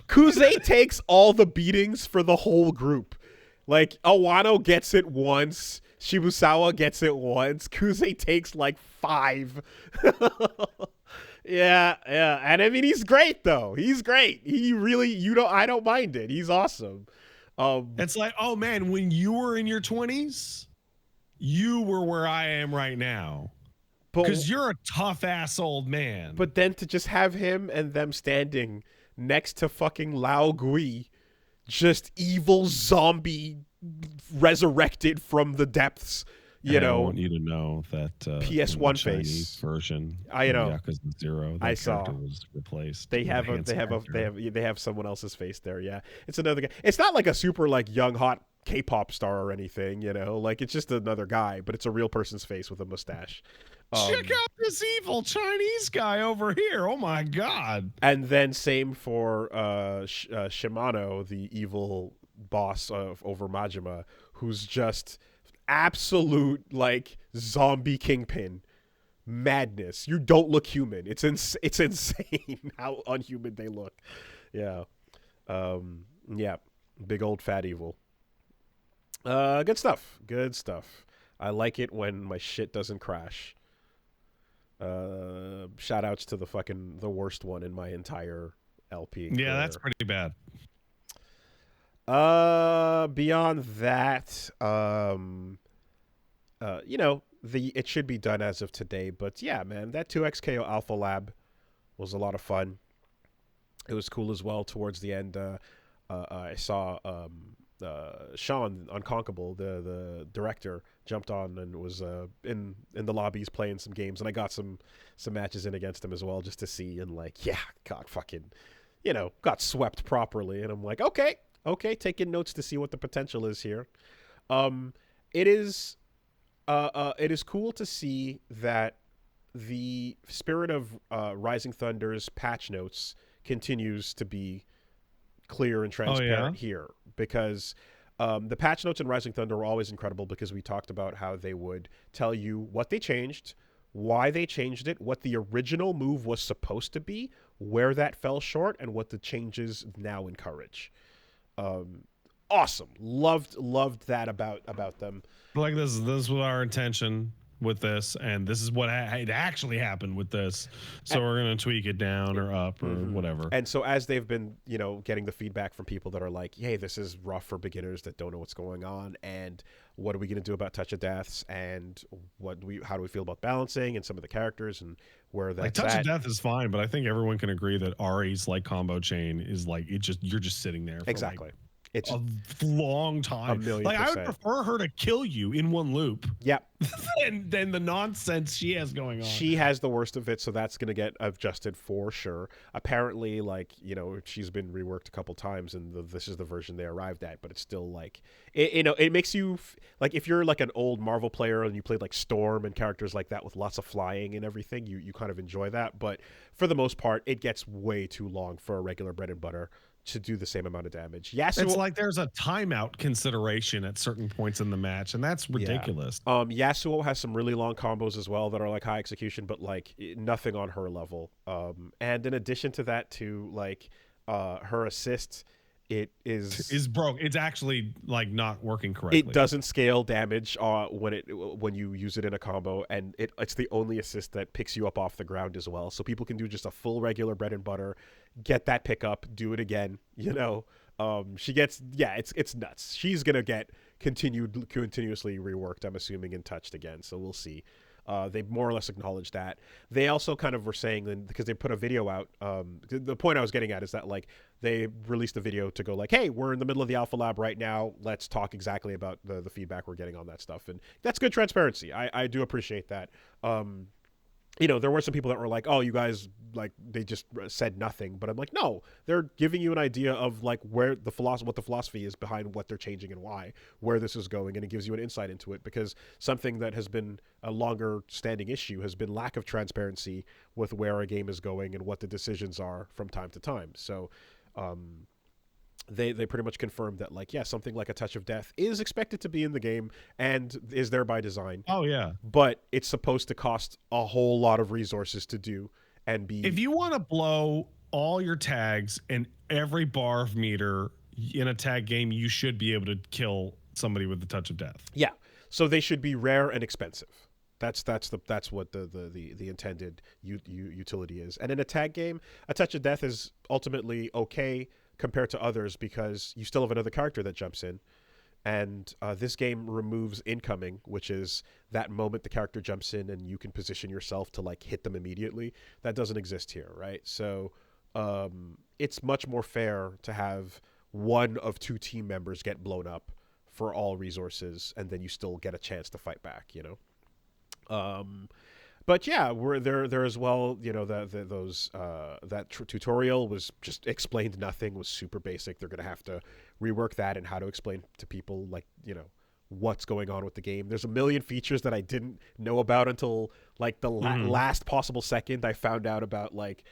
Kuze takes all the beatings for the whole group. Like Awano gets it once. Shibusawa gets it once. Kuze takes like 5. Yeah. And I mean, he's great though. He's great. He really, I don't mind it. He's awesome. It's like, oh man, when you were in your 20s, you were where I am right now. Because you're a tough ass old man. But then to just have him and them standing next to fucking Lao Gui, just evil zombie resurrected from from I want you to know that PS1 face version, I know, Yakuza 0, I saw was replaced. They have someone else's face there. Yeah, it's another guy. It's not like a super like young hot K-pop star or anything. Like it's just another guy, but it's a real person's face with a mustache. Check out this evil Chinese guy over here. Oh my god! And then same for Shimano, the evil boss over Majima, who's just absolute like zombie kingpin, madness. You don't look human. It's insane how unhuman they look. Yeah. Yeah. Big old fat evil. Good stuff. Good stuff. I like it when my shit doesn't crash. Shout outs to the worst one in my entire LP. Yeah, career. that's pretty bad. Beyond that, it should be done as of today, but yeah, man, that 2XKO Alpha Lab was a lot of fun. It was cool as well. Towards the end, I saw Sean Unconquerable, the director, jumped on and was in the lobbies playing some games, and I got some matches in against him as well, just to see, and like, yeah, God, fucking, got swept properly, and I'm like, okay, taking notes to see what the potential is here. It is cool to see that the spirit of Rising Thunder's patch notes continues to be clear and transparent here, because the patch notes in Rising Thunder were always incredible, because we talked about how they would tell you what they changed, why they changed it, what the original move was supposed to be, where that fell short, and what the changes now encourage. Awesome. Loved that about them. Like, this was our intention with this, and this is what had actually happened with this, so we're gonna tweak it down or up or whatever. And so as they've been getting the feedback from people that are like, hey, this is rough for beginners that don't know what's going on, and what are we gonna do about touch of deaths, and how do we feel about balancing and some of the characters, and where that's touch of death is fine, but I think everyone can agree that Ari's like combo chain is like, you're just sitting there for exactly like it's a long time. Like, I would prefer her to kill you in one loop. Yep. than the nonsense she has going on. She has the worst of it, so that's going to get adjusted for sure. Apparently, she's been reworked a couple times, and this is the version they arrived at, but it's still like, it makes you, like, if you're like an old Marvel player and you played like Storm and characters like that with lots of flying and everything, you kind of enjoy that. But for the most part, it gets way too long for a regular bread and butter to do the same amount of damage. Yasuo, it's like there's a timeout consideration at certain points in the match, and that's ridiculous. Yeah. Yasuo has some really long combos as well that are like high execution, but like nothing on her level. And in addition to that, too, like her assist, it is broke. It's actually like not working correctly. It doesn't scale damage when you use it in a combo, and it's the only assist that picks you up off the ground as well. So people can do just a full regular bread and butter, get that pickup, do it again. She gets, it's nuts. She's gonna get continuously reworked, I'm assuming, and touched again. So we'll see. They more or less acknowledged that. They also kind of were saying, because they put a video out, the point I was getting at is that, like, they released a video to go like, hey, we're in the middle of the Alpha Lab right now, let's talk exactly about the feedback we're getting on that stuff. And that's good transparency. I do appreciate that. There were some people that were like, oh, you guys, like, they just said nothing. But I'm like, no, they're giving you an idea of, like, what the philosophy is behind what they're changing and why, where this is going. And it gives you an insight into it, because something that has been a longer standing issue has been lack of transparency with where a game is going and what the decisions are from time to time. So, they pretty much confirmed that, like, yeah, something like a Touch of Death is expected to be in the game and is there by design. Oh, yeah. But it's supposed to cost a whole lot of resources to do and be... If you want to blow all your tags and every bar of meter in a tag game, you should be able to kill somebody with the Touch of Death. Yeah. So they should be rare and expensive. That's what the intended utility is. And in a tag game, a Touch of Death is ultimately okay compared to others, because you still have another character that jumps in, and this game removes incoming, which is that moment the character jumps in and you can position yourself to, like, hit them immediately. That doesn't exist here, right? So it's much more fair to have one of two team members get blown up for all resources, and then you still get a chance to fight back, But yeah, we're there as well. That tutorial was just explained nothing, was super basic. They're gonna have to rework that and how to explain to people, like, what's going on with the game. There's a million features that I didn't know about until, like, the last possible second I found out about, like,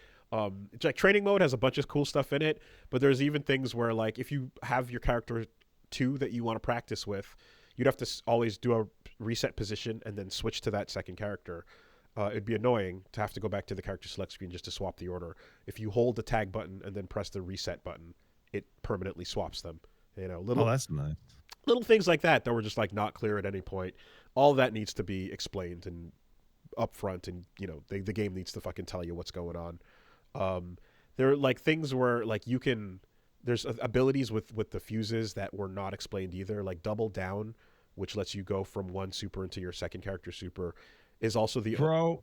training mode has a bunch of cool stuff in it, but there's even things where, like, if you have your character 2 that you want to practice with, you'd have to always do a reset position and then switch to that second character. it'd be annoying to have to go back to the character select screen just to swap the order. If you hold the tag button and then press the reset button, it permanently swaps them. You know, Oh, that's nice. little things like that were just like not clear at any point. All that needs to be explained and upfront, and you know, the game needs to fucking tell you what's going on. There are like things where like you can, there's abilities with the fuses that were not explained either, like double down, which lets you go from one super into your second character super, is also the Bro,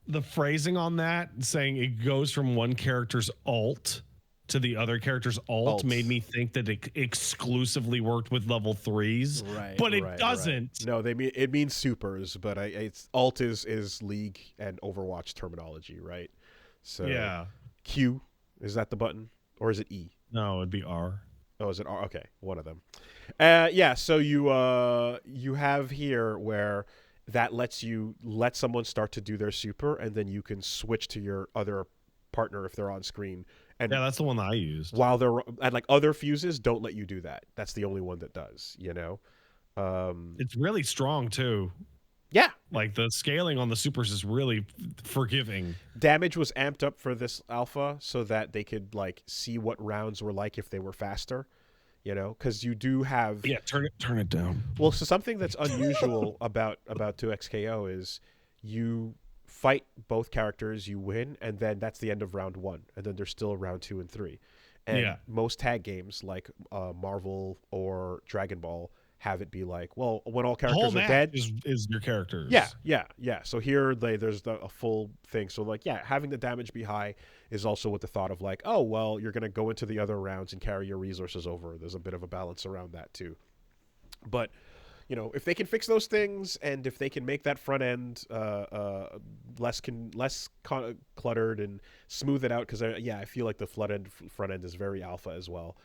the phrasing on that saying it goes from one character's alt to the other character's alt made me think that it exclusively worked with level 3s, right, but it right, doesn't. Right. No, it means supers, but it's alt is League and Overwatch terminology, right? So Yeah. Q, is that the button or is it E? No, it'd be R. Oh, is it R? Okay, one of them. Yeah. So you have here where that lets you let someone start to do their super, and then you can switch to your other partner if they're on screen. And Yeah, that's the one that I used. while they're, and like other fuses don't let you do that. That's the only one that does. You know. It's really strong too. Yeah. Like the scaling on the supers is really forgiving. Damage was amped up for this alpha so that they could like see what rounds were like if they were faster. You know, because you do have turn it down. Well, so something that's unusual about 2XKO is you fight both characters, you win, and then that's the end of round 1, and then there's still round 2 and 3. And most tag games like Marvel or Dragon Ball have it be like, well, when all characters are dead, is your characters. Yeah. So here there's a full thing. So like, yeah, having the damage be high is also with the thought of like, oh, well, you're going to go into the other rounds and carry your resources over. There's a bit of a balance around that too. But, you know, if they can fix those things, and if they can make that front end less cluttered and smooth it out, because I feel like the front end is very alpha as well.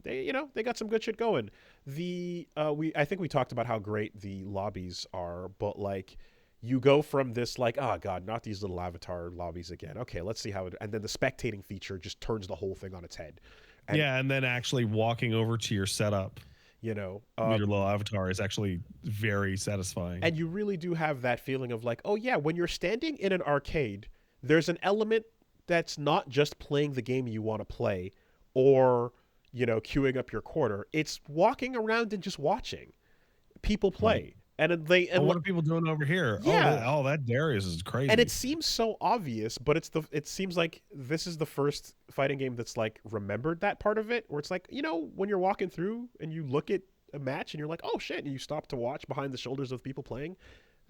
They got some good shit going. I think we talked about how great the lobbies are, but like you go from this like, oh god, not these little avatar lobbies again. Okay, let's see how it, and then the spectating feature just turns the whole thing on its head. And then actually walking over to your setup, you know, your little avatar is actually very satisfying. And you really do have that feeling of like, oh yeah, when you're standing in an arcade, there's an element that's not just playing the game you want to play, or you know, queuing up your quarter. It's walking around and just watching people play. Right. And what are people doing over here? Yeah. That Darius is crazy. And it seems so obvious, but it seems like this is the first fighting game that's like remembered that part of it, where it's like, you know, when you're walking through and you look at a match and you're like, oh shit, and you stop to watch behind the shoulders of people playing.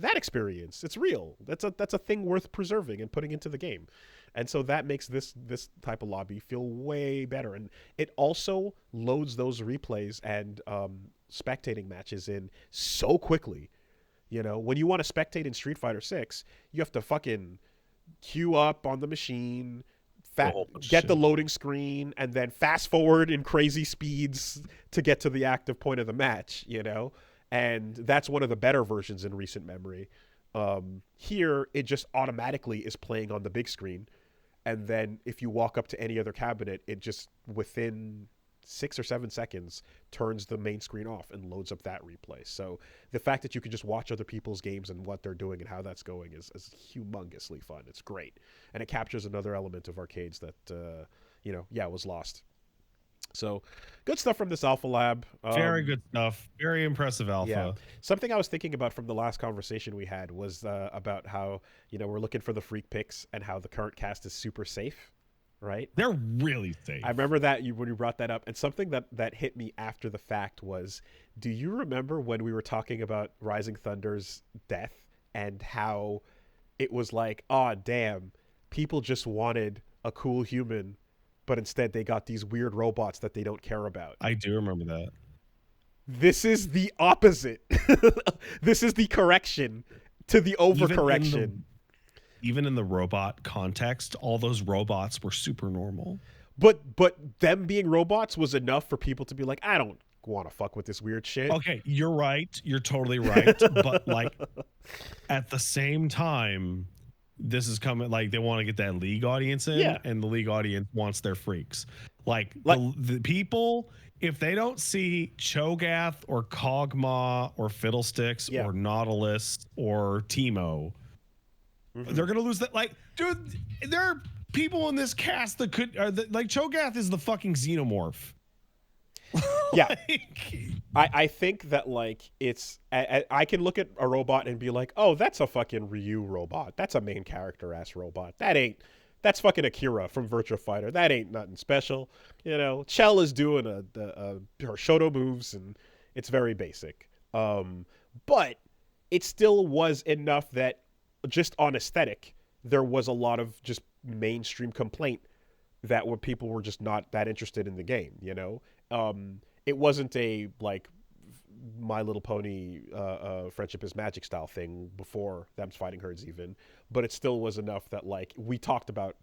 That experience, it's real. That's a thing worth preserving and putting into the game. And so that makes this type of lobby feel way better. And it also loads those replays and spectating matches in so quickly. You know, when you want to spectate in Street Fighter 6, you have to fucking queue up on the machine, get the loading screen, and then fast forward in crazy speeds to get to the active point of the match, you know? And that's one of the better versions in recent memory. Here, it just automatically is playing on the big screen. And then if you walk up to any other cabinet, it just, within 6 or 7 seconds, turns the main screen off and loads up that replay. So the fact that you can just watch other people's games and what they're doing and how that's going is humongously fun. It's great. And it captures another element of arcades that, was lost. So good stuff from this alpha lab. Very good stuff. Very impressive alpha. Yeah. Something I was thinking about from the last conversation we had was about how, you know, we're looking for the freak picks and how the current cast is super safe, right? They're really safe. I remember that when you brought that up, and something that hit me after the fact was, do you remember when we were talking about Rising Thunder's death and how it was like, oh, damn, people just wanted a cool human, but instead they got these weird robots that they don't care about. I do remember that. This is the opposite. This is the correction to the overcorrection. Even in the robot context, all those robots were super normal. But them being robots was enough for people to be like, I don't want to fuck with this weird shit. Okay, you're right. You're totally right. But like at the same time, this is coming, like they want to get that League audience in, and the League audience wants their freaks. Like the people, if they don't see Cho'Gath or Kog'Maw or Fiddlesticks or Nautilus or Teemo, They're gonna lose that. Like, dude, there are people in this cast that could, like, Cho'Gath is the fucking xenomorph. Yeah, I think that like I can look at a robot and be like, oh, that's a fucking Ryu robot. That's a main character ass robot. That's fucking Akira from Virtua Fighter. That ain't nothing special. You know, Chell is doing her Shoto moves and it's very basic. But it still was enough that just on aesthetic, there was a lot of just mainstream complaint that where people were just not that interested in the game, you know? It wasn't a like My Little Pony Friendship is Magic style thing before Them's Fighting Herds even, but it still was enough that like we talked about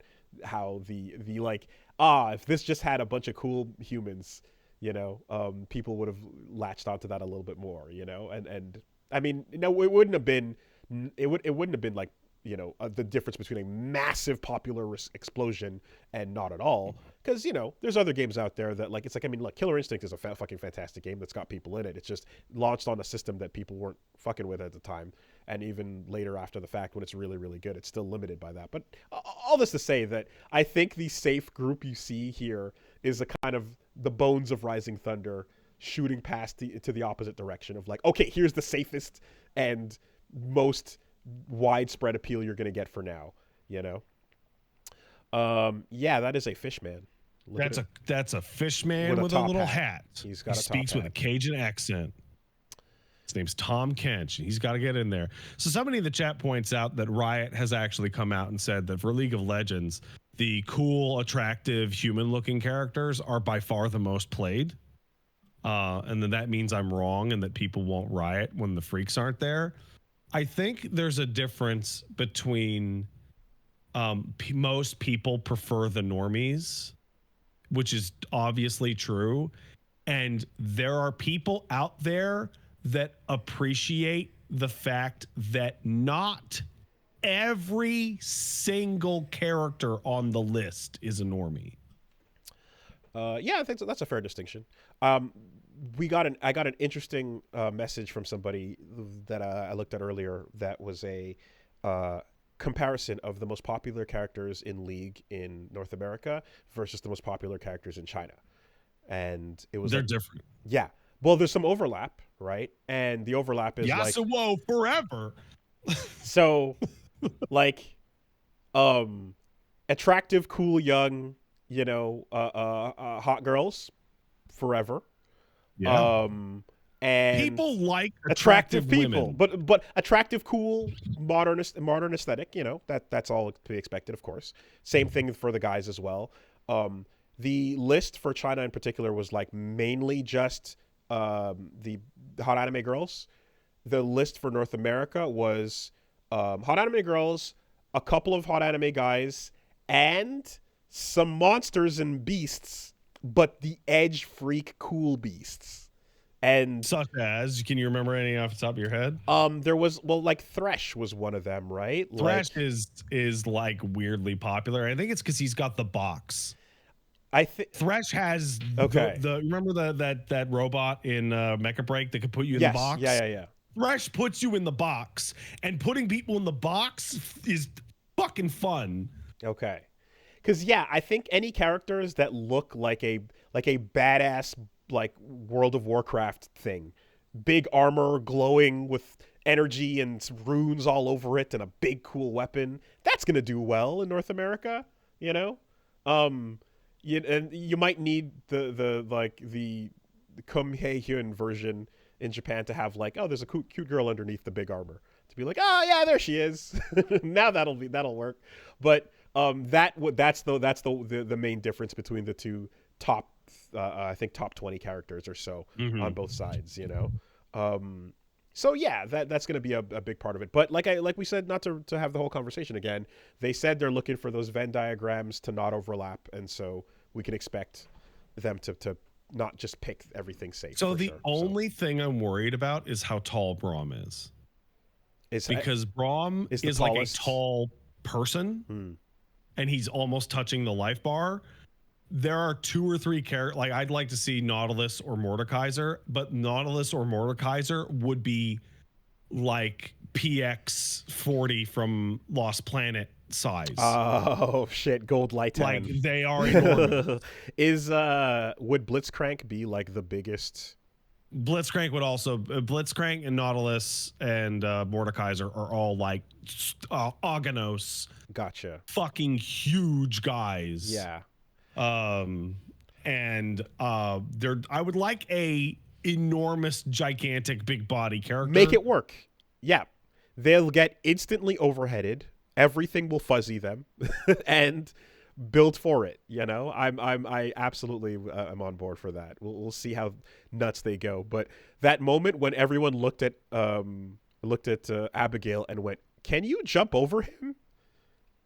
how the like if this just had a bunch of cool humans, you know, people would have latched onto that a little bit more, you know, and I mean, no, it wouldn't have been like, you know, the difference between a massive popular explosion and not at all. Because, you know, there's other games out there that, like, it's like, I mean, like, Killer Instinct is a fucking fantastic game that's got people in it. It's just launched on a system that people weren't fucking with at the time. And even later after the fact, when it's really, really good, it's still limited by that. But all this to say that I think the safe group you see here is a kind of the bones of Rising Thunder shooting past to the opposite direction of, like, okay, here's the safest and most widespread appeal you're going to get for now, you know? Yeah, that is a fish man. That's a fish man with a little hat. He speaks with a Cajun accent. His name's Tom Kench. He's got to get in there. So somebody in the chat points out that Riot has actually come out and said that for League of Legends, the cool, attractive, human-looking characters are by far the most played. And then that means I'm wrong and that people won't riot when the freaks aren't there. I think there's a difference between most people prefer the normies, which is obviously true. And there are people out there that appreciate the fact that not every single character on the list is a normie. Yeah, I think that's a fair distinction. I got an interesting message from somebody that I looked at earlier that was a comparison of the most popular characters in League in North America versus the most popular characters in China. And it was they're different. Yeah. Well, there's some overlap, right? And the overlap is like Yasuo forever. So like attractive, cool, young, you know, hot girls forever. Yeah. And people like attractive people, women. but attractive, cool, modern aesthetic. You know, that's all to be expected, of course. Same thing for the guys as well. The list for China in particular was like mainly just the hot anime girls. The list for North America was hot anime girls, a couple of hot anime guys, and some monsters and beasts, but the edge freak cool beasts. And such as, can you remember any off the top of your head? There was, well, like Thresh was one of them, right? Thresh is like weirdly popular. I think it's because he's got the box. I think Thresh has the remember that robot in Mecha Break that could put you in the box? Yeah. Thresh puts you in the box, and putting people in the box is fucking fun. Okay. Because yeah, I think any characters that look like a badass like World of Warcraft thing, big armor glowing with energy and runes all over it and a big cool weapon, that's gonna do well in North America, you know. And you might need the Kum Hei Hyun version in Japan to have like, oh, there's a cute girl underneath the big armor to be like, oh yeah, there she is. Now that'll work. But that's the main difference between the two top I think top 20 characters or so on both sides, you know. So yeah, that's going to be a big part of it. But like we said, not to have the whole conversation again, they said they're looking for those Venn diagrams to not overlap, and so we can expect them to not just pick everything safe. So the only thing I'm worried about is how tall Braum is. Because Braum is like a tall person, and he's almost touching the life bar. There are 2 or 3 characters, like I'd like to see Nautilus or Mordekaiser, but Nautilus or Mordekaiser would be like PX40 from Lost Planet size. Oh shit, gold light like they are enormous. Would Blitzcrank be like the biggest? Blitzcrank would also Blitzcrank and Nautilus and Mordekaiser are all like Aganos. Gotcha. Fucking huge guys. Yeah. And I would like a enormous, gigantic, big body character. Make it work. Yeah. They'll get instantly overheaded. Everything will fuzzy them, and build for it. You know, I absolutely am on board for that. We'll see how nuts they go. But that moment when everyone looked at Abigail and went, "Can you jump over him?"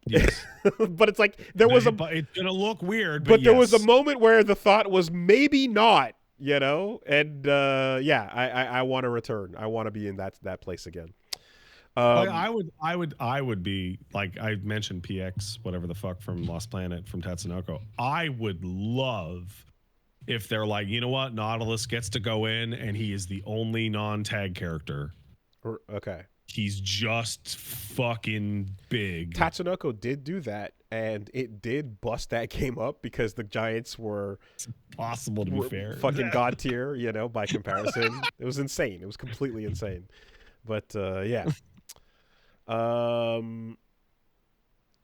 Yes. But it's like it's gonna look weird. But there yes. was a moment where the thought was maybe not. You know, and I want to return. I want to be in that place again. I would be like I mentioned PX whatever the fuck from Lost Planet from Tatsunoko. I would love if they're like, you know what, Nautilus gets to go in and he is the only non-tag character. Okay. He's just fucking big. Tatsunoko did do that, and it did bust that game up because the Giants were possible to be fair, fucking god tier, you know, by comparison. It was insane. It was completely insane. But yeah.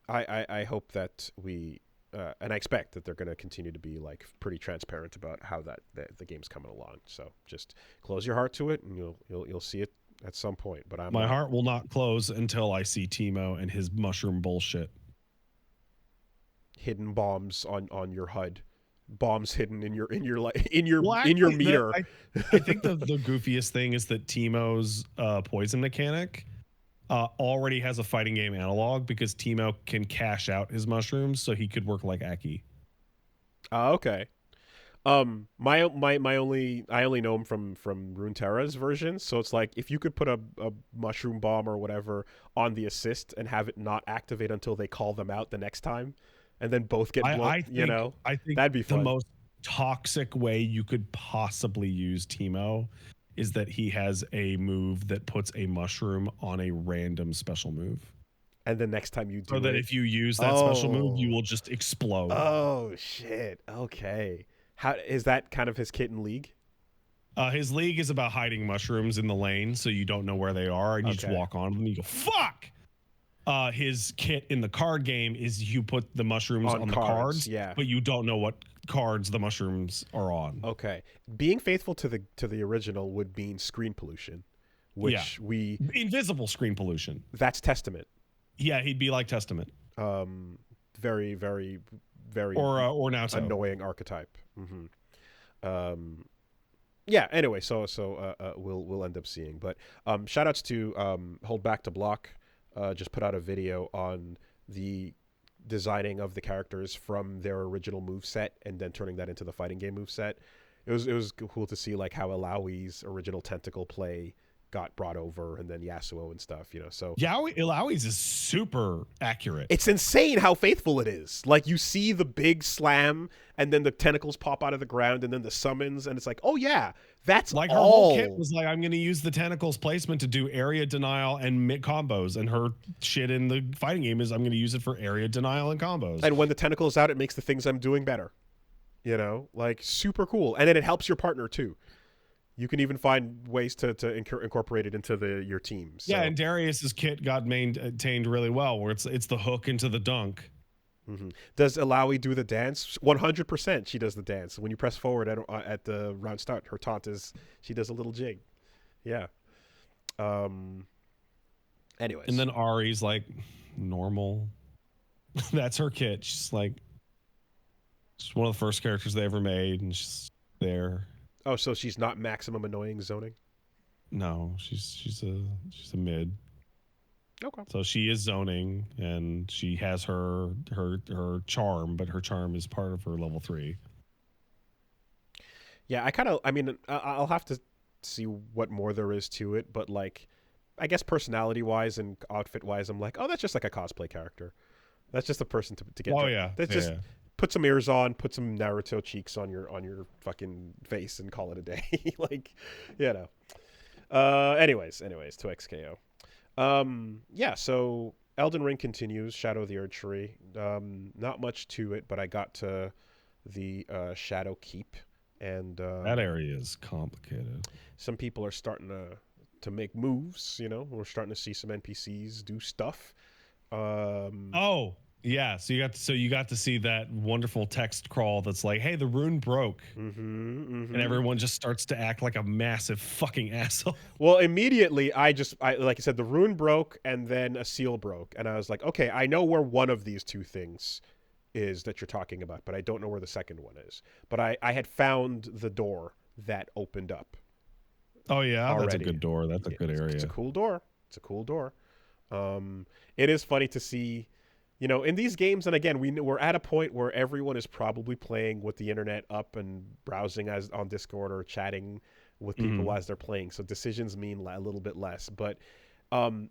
I hope that we and I expect that they're going to continue to be like pretty transparent about how the game's coming along. So just close your heart to it, and you'll see it at some point. But my heart will not close until I see Timo and his mushroom bullshit. Hidden bombs on your HUD. Bombs hidden in your mirror. I think the goofiest thing is that Timo's poison mechanic already has a fighting game analog because Timo can cash out his mushrooms, so he could work like Aki. Okay. I only know him from Runeterra's version, so it's like if you could put a mushroom bomb or whatever on the assist and have it not activate until they call them out the next time, and then both get blown, I think that'd be fun. The most toxic way you could possibly use Timo is that he has a move that puts a mushroom on a random special move. And the next time you do so that if you use that special move, you will just explode. Oh, shit. Okay. How is that kind of his kit in League? His League is about hiding mushrooms in the lane so you don't know where they are and you just walk on them and you go, fuck! His kit in the card game is you put the mushrooms on the cards, but you don't know what cards the mushrooms are on. Okay. Being faithful to the original would mean screen pollution, which invisible screen pollution. That's Testament. Yeah, he'd be like Testament. Very, very, very or now annoying archetype. Mm-hmm. Yeah. Anyway, so we'll end up seeing. But shout outs to Hold Back to Block. Just put out a video on the designing of the characters from their original moveset and then turning that into the fighting game moveset. It was cool to see like how Illaoi's original tentacle play got brought over, and then Yasuo and stuff, you know. So Illaoi's is super accurate. It's insane how faithful it is. Like you see the big slam, and then the tentacles pop out of the ground, and then the summons, and it's like, oh yeah, that's like all. Her whole kit was like, I'm going to use the tentacles placement to do area denial and mid combos, and her shit in the fighting game is I'm going to use it for area denial and combos. And when the tentacle is out, it makes the things I'm doing better. You know, like super cool, and then it helps your partner too. You can even find ways to incorporate it into your team. So. Yeah, and Darius's kit got maintained really well, where it's the hook into the dunk. Mm-hmm. Does Illaoi do the dance? 100% she does the dance. When you press forward at the round start, her taunt is she does a little jig. Yeah. Anyways. And then Ari's like normal. That's her kit. She's like one of the first characters they ever made, and she's there. Oh, so she's not maximum annoying zoning? No, she's a mid. Okay. So she is zoning, and she has her charm, but her charm is part of her level 3. Yeah, I'll have to see what more there is to it, but like, I guess personality-wise and outfit-wise, I'm like, oh, that's just like a cosplay character. That's just a person to get. Oh yeah. That's just. Put some ears on, put some Naruto cheeks on your fucking face, and call it a day. Like, you know. Anyways, to XKO. Yeah, so Elden Ring continues, Shadow of the Erd Tree. Not much to it, but I got to the Shadow Keep, and That area is complicated. some people are starting to make moves. We're starting to see some NPCs do stuff. Um, Oh, yeah. So you got to see that wonderful text crawl that's like, "Hey, the rune broke," and everyone just starts to act like a massive fucking asshole. Well, immediately I like I said, the rune broke and then a seal broke, and I was like, okay, I know where one of these two things is that you're talking about, but I don't know where the second one is. But I had found the door that opened up Oh yeah, that's a already. good door. That's a Yeah, good it's a area. cool door. It's a cool door. It is funny to see, in these games, and again, we're at a point where everyone is probably playing with the internet up and browsing as on Discord or chatting with people Mhm. as they're playing. So decisions mean a little bit less. But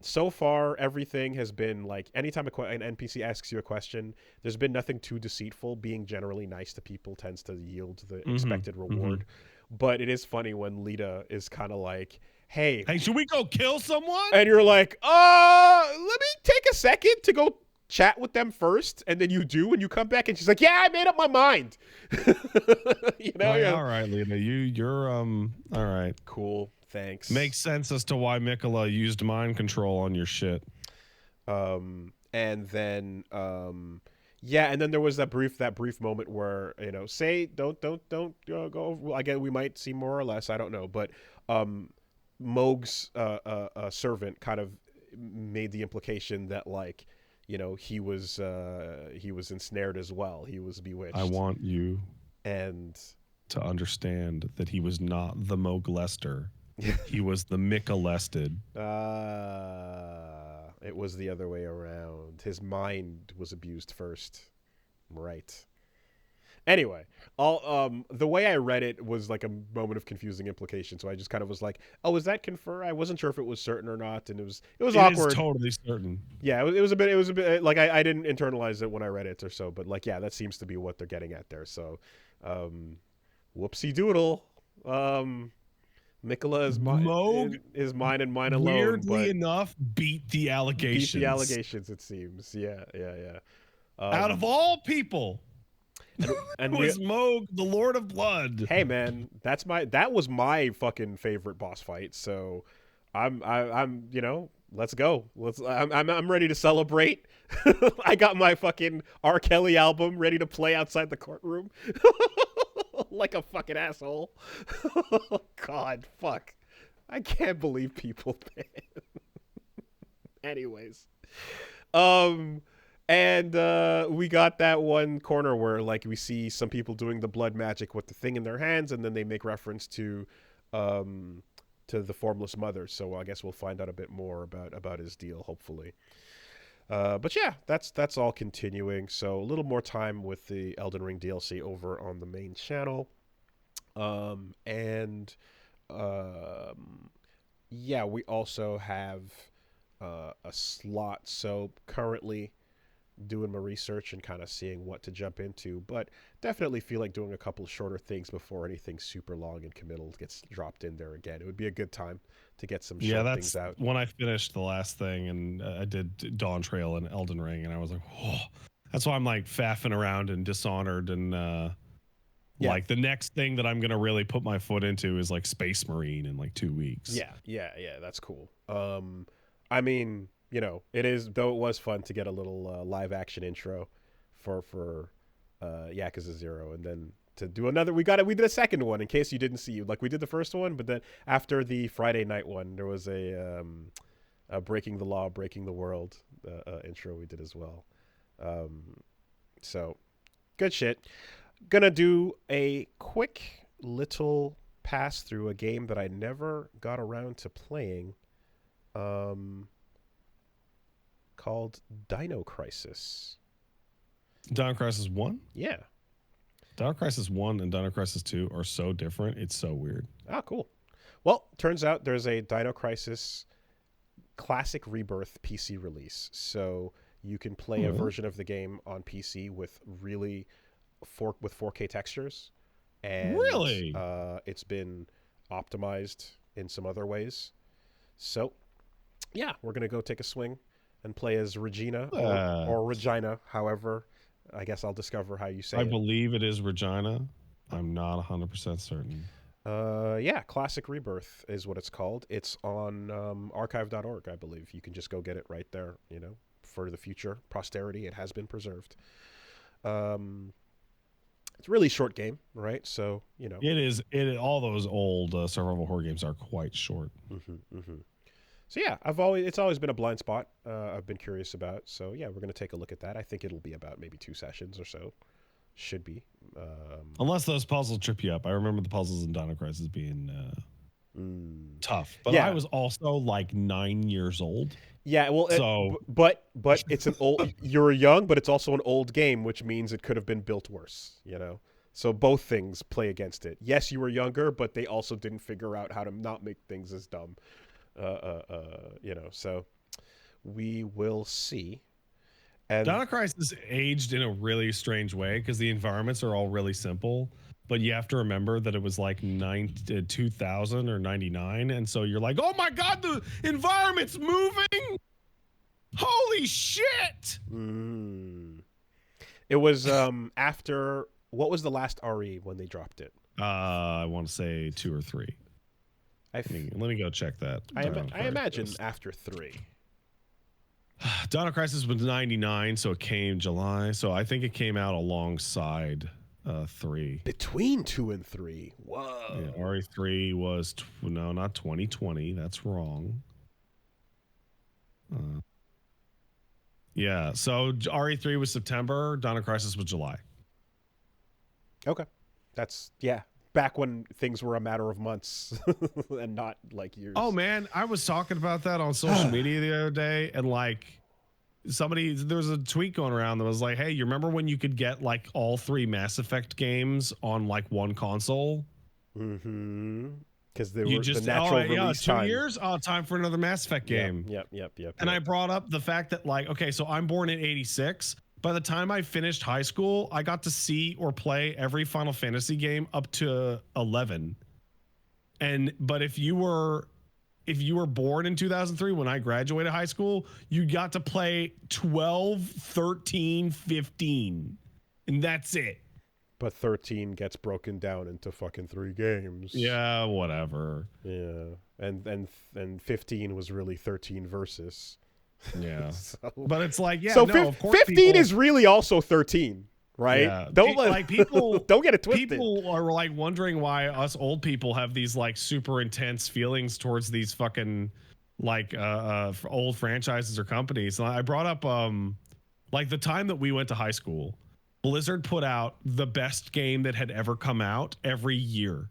so far, everything has been like anytime an NPC asks you a question, there's been nothing too deceitful. Being generally nice to people tends to yield the Mhm. expected Mhm. reward. But it is funny when Lita is kind of like, hey, Hey, should we go kill someone? and you're like, let me take a second to go chat with them first, and then you do, and you come back, and she's like, yeah, I made up my mind. Oh yeah, You're all right, Lena. You're all right. cool, thanks. Makes sense as to why Mikola used mind control on your shit. And then yeah, and then there was that brief moment where say don't go. Well, again, we might see more or less. I don't know, but Moog's servant kind of made the implication that like he was ensnared as well. He was I bewitched, want you and to understand that he was not the Moog Lester. He was the Mika-lested. it was the other way around. His mind was abused first, right? Anyway, all the way I read it was like a moment of confusing implication. So I just kind of was like, "Oh, is that confer?" I wasn't sure if it was certain or not, and it was It is awkward. totally certain. Yeah, it was a bit like I didn't internalize it when I read it or so, but like yeah, that seems to be what they're getting at there. So, whoopsie doodle. Mikola Moog, is mine and mine alone, weirdly but enough, beat the beat the allegations. allegations. It seems, yeah, yeah, yeah. Out of all people, And it was Moog, the Lord of Blood. hey man, that was my fucking favorite boss fight. So I'm let's go. I'm ready to celebrate. I got my fucking R. Kelly album ready to play outside the courtroom. Like a fucking asshole. God, fuck. I can't believe people. Anyways. Um and we got that one corner where like we see some people doing the blood magic with the thing in their hands, and then they make reference to the formless mother. So I guess we'll find out a bit more about his deal, hopefully. But yeah, that's all continuing. So a little more time with the Elden Ring DLC over on the main channel. And yeah, we also have a slot. So currently doing my research and kind of seeing what to jump into, but definitely feel like doing a couple of shorter things before anything super long and committal gets dropped in there again. It would be a good time to get some Yeah, short things that's out. when I finished the last thing, and I did Dawn Trail and Elden Ring, and I was like, oh, that's why I'm like faffing around and Dishonored, and Yeah. like the next thing that I'm gonna really put my foot into is like Space Marine in like 2 weeks. Yeah, that's cool. I mean, it is, though it was fun to get a little live action intro for Yakuza 0, and then to do another. We did a second one in case you didn't see. Like we did the first one, but then after the Friday night one, there was a Breaking the Law, Breaking the World intro we did as well. So good shit. Gonna do a quick little pass through a game that I never got around to playing, called Dino Crisis. Dino Crisis 1? Yeah. Dino Crisis 1 and Dino Crisis 2 are so different. It's so weird. Ah, cool. Well, turns out there's a Dino Crisis Classic Rebirth PC release. So you can play a version of the game on PC with really 4K textures. And it's been optimized in some other ways. So Yeah, we're gonna go take a swing and play as Regina Uh, or Regina, however. I guess I'll discover how you say I it. believe it is Regina. I'm not 100% certain. Yeah, Classic Rebirth is what it's called. It's on archive.org, I believe. You can just go get it right there, for the future posterity. It has been preserved. It's a really short game, right? So, It is. All those old survival horror games are quite short. So yeah, it's always been a blind spot. I've been curious about. So yeah, we're gonna take a look at that. I think it'll be about maybe 2 sessions or so. Should be. Unless those puzzles trip you up. I remember the puzzles in Dino Crisis being tough, but Yeah. I was also like 9 years old. Yeah, well, So but it's an old. You're young, but it's also an old game, which means it could have been built worse. So both things play against it. Yes, you were younger, but they also didn't figure out how to not make things as dumb. So we will see. And Dino Crisis aged in a really strange way because the environments are all really simple, but you have to remember that it was like 2000 or 99, and so you're like, oh my god, the environment's moving! Holy shit! It was after, what was the last RE when they dropped it? I want to say 2 or 3. Let me go check that. I imagine after 3. Dino Crisis was 99, so it came July. So I think it came out alongside 3. Between 2 and 3. Whoa. Yeah, RE3 was no, not 2020. That's wrong. Yeah, so RE3 was September. Dino Crisis was July. Okay, that's back when things were a matter of months and not like years. Oh man, I was talking about that on social media the other day, and like there was a tweet going around that was like, hey, you remember when you could get like all 3 Mass Effect games on like one console? Because they were the natural release 2 time. years? Oh, time for another Mass Effect game. Yep. And I brought up the fact that like, okay, so I'm born in 86. By the time I finished high school, I got to see or play every Final Fantasy game up to 11. But if you were born in 2003 when I graduated high school, you got to play 12, 13, 15. And that's it. But 13 gets broken down into fucking 3 games. Yeah, whatever. Yeah. And 15 was really 13 versus. Yeah. But it's like, yeah, so no, of course 15 is really also 13, right? Yeah. Don't people don't get it twisted. People are like wondering why us old people have these like super intense feelings towards these fucking like old franchises or companies. I brought up like the time that we went to high school, Blizzard put out the best game that had ever come out every year.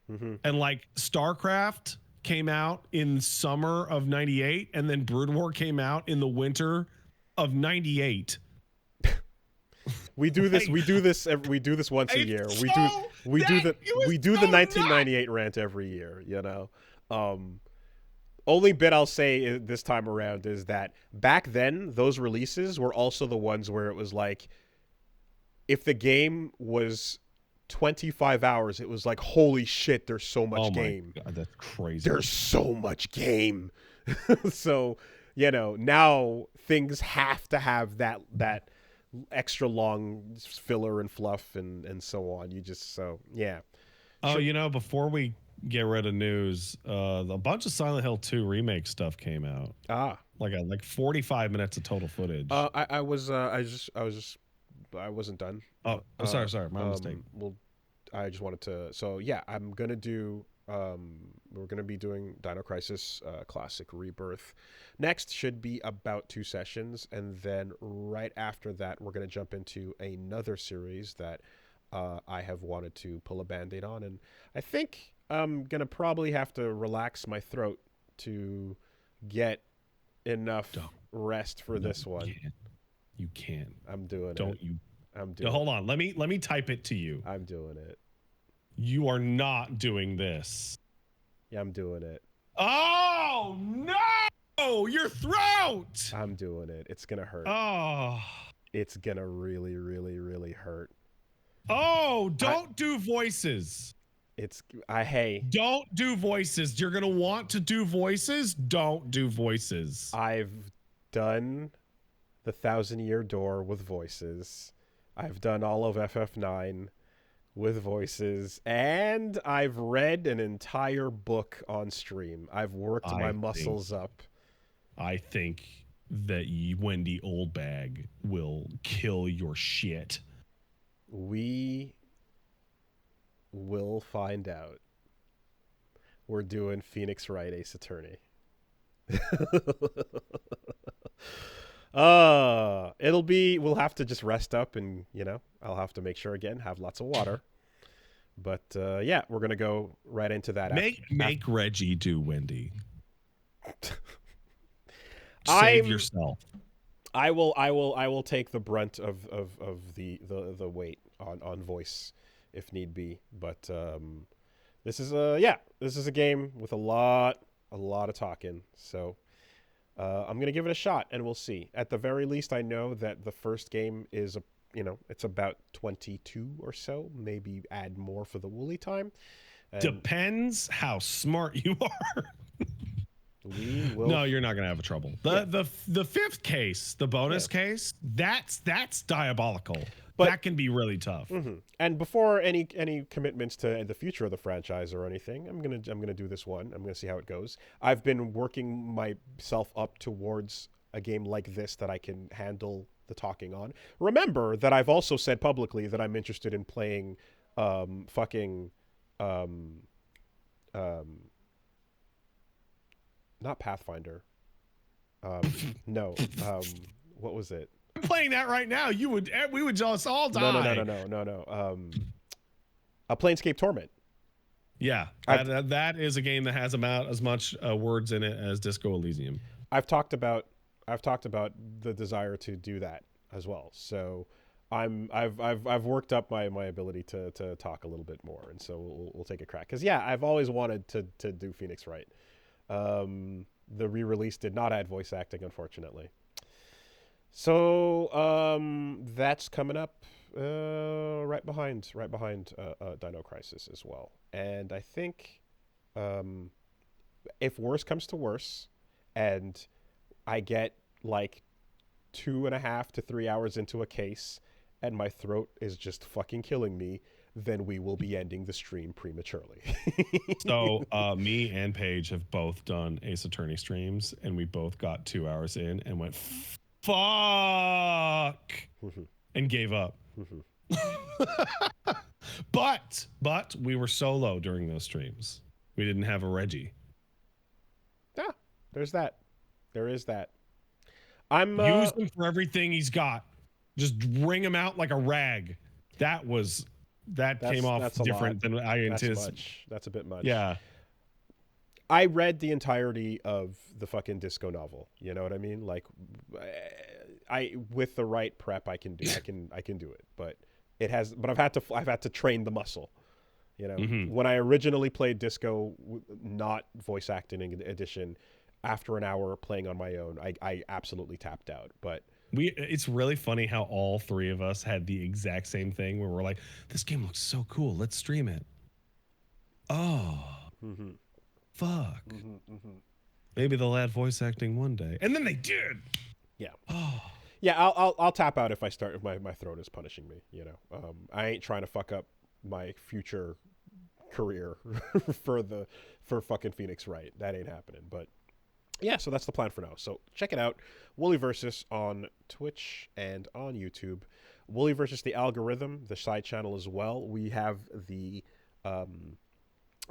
And like StarCraft came out in summer of 98, and then Brood War came out in the winter of 98. We do this once a year. We do the 1998 rant every year, Only bit I'll say this time around is that back then those releases were also the ones where it was like, if the game was 25 hours, it was like, holy shit, there's so much game. God, that's crazy. There's so much game. So, now things have to have that extra long filler and fluff and so on. Before we get rid of news, a bunch of Silent Hill 2 remake stuff came out. Like 45 minutes of total footage. I wasn't done. Oh, sorry, my mistake. Well, I just wanted to. So yeah, I'm gonna do. We're gonna be doing Dino Crisis Classic Rebirth. Next should be about 2 sessions, and then right after that, we're gonna jump into another series that I have wanted to pull a band-aid on, and I think I'm gonna probably have to relax my throat to get enough rest for this one. You can't. I'm doing it. Don't you? I'm doing. Hold on. Let me type it to you. I'm doing it. You are not doing this. Yeah, I'm doing it. Oh no! Your throat! I'm doing it. It's gonna hurt. Oh. It's gonna really, really, really hurt. Oh, don't do voices. Hey, Don't do voices. You're gonna want to do voices. Don't do voices. I've done the 1,000-Year Door with voices. I've done all of FF9 with voices, and I've read an entire book on stream. I've worked my muscles up. I think that Wendy Oldbag will kill your shit. We will find out. We're doing Phoenix Wright Ace Attorney. We'll have to just rest up, and I'll have to make sure again, have lots of water. But yeah, we're gonna go right into that. Make Reggie do Wendy. Save yourself. I will take the brunt of the weight on voice if need be. But this is a game with a lot of talking. So I'm gonna give it a shot, and we'll see. At the very least, I know that the first game is it's about 22 or so. Maybe add more for the woolly time. Depends how smart you are. We will. No, you're not gonna have trouble. The fifth case, the bonus case, that's diabolical. But that can be really tough. Mm-hmm. And before any commitments to the future of the franchise or anything, I'm gonna do this one. I'm gonna see how it goes. I've been working myself up towards a game like this that I can handle the talking on. Remember that I've also said publicly that I'm interested in playing not Pathfinder. No. What was it? I'm playing that right now. We would just all die. No. A Planescape Torment. Yeah, that is a game that has about as much words in it as Disco Elysium. I've talked about the desire to do that as well. So I've worked up my ability to talk a little bit more, and so we'll take a crack. Because I've always wanted to do Phoenix Wright. The re-release did not add voice acting, unfortunately. So that's coming up right behind Dino Crisis as well. And I think if worse comes to worse, and I get like 2.5 to 3 hours into a case, and my throat is just fucking killing me, then we will be ending the stream prematurely. So me and Paige have both done Ace Attorney streams, and we both got 2 hours in and went, fuck, and gave up. But we were solo during those streams. We didn't have a Reggie. Yeah, there's that. There is that. Use him for everything he's got. Just wring him out like a rag. That came off different than I anticipated. That's a bit much. Yeah. I read the entirety of the fucking Disco novel. You know what I mean? Like, I with the right prep, I can do it. But I've had to train the muscle. You know, when I originally played Disco, not voice acting edition, after an hour playing on my own, I absolutely tapped out. But it's really funny how all three of us had the exact same thing where we're like, this game looks so cool. Let's stream it. Oh, fuck. Maybe they'll add voice acting one day. And then they did. Yeah. Oh. Yeah, I'll tap out if my throat is punishing me, you know. I ain't trying to fuck up my future career for fucking Phoenix Wright. That ain't happening. But yeah, so that's the plan for now. So check it out. Wooly Versus on Twitch and on YouTube. Wooly Versus the Algorithm, the side channel as well. We have the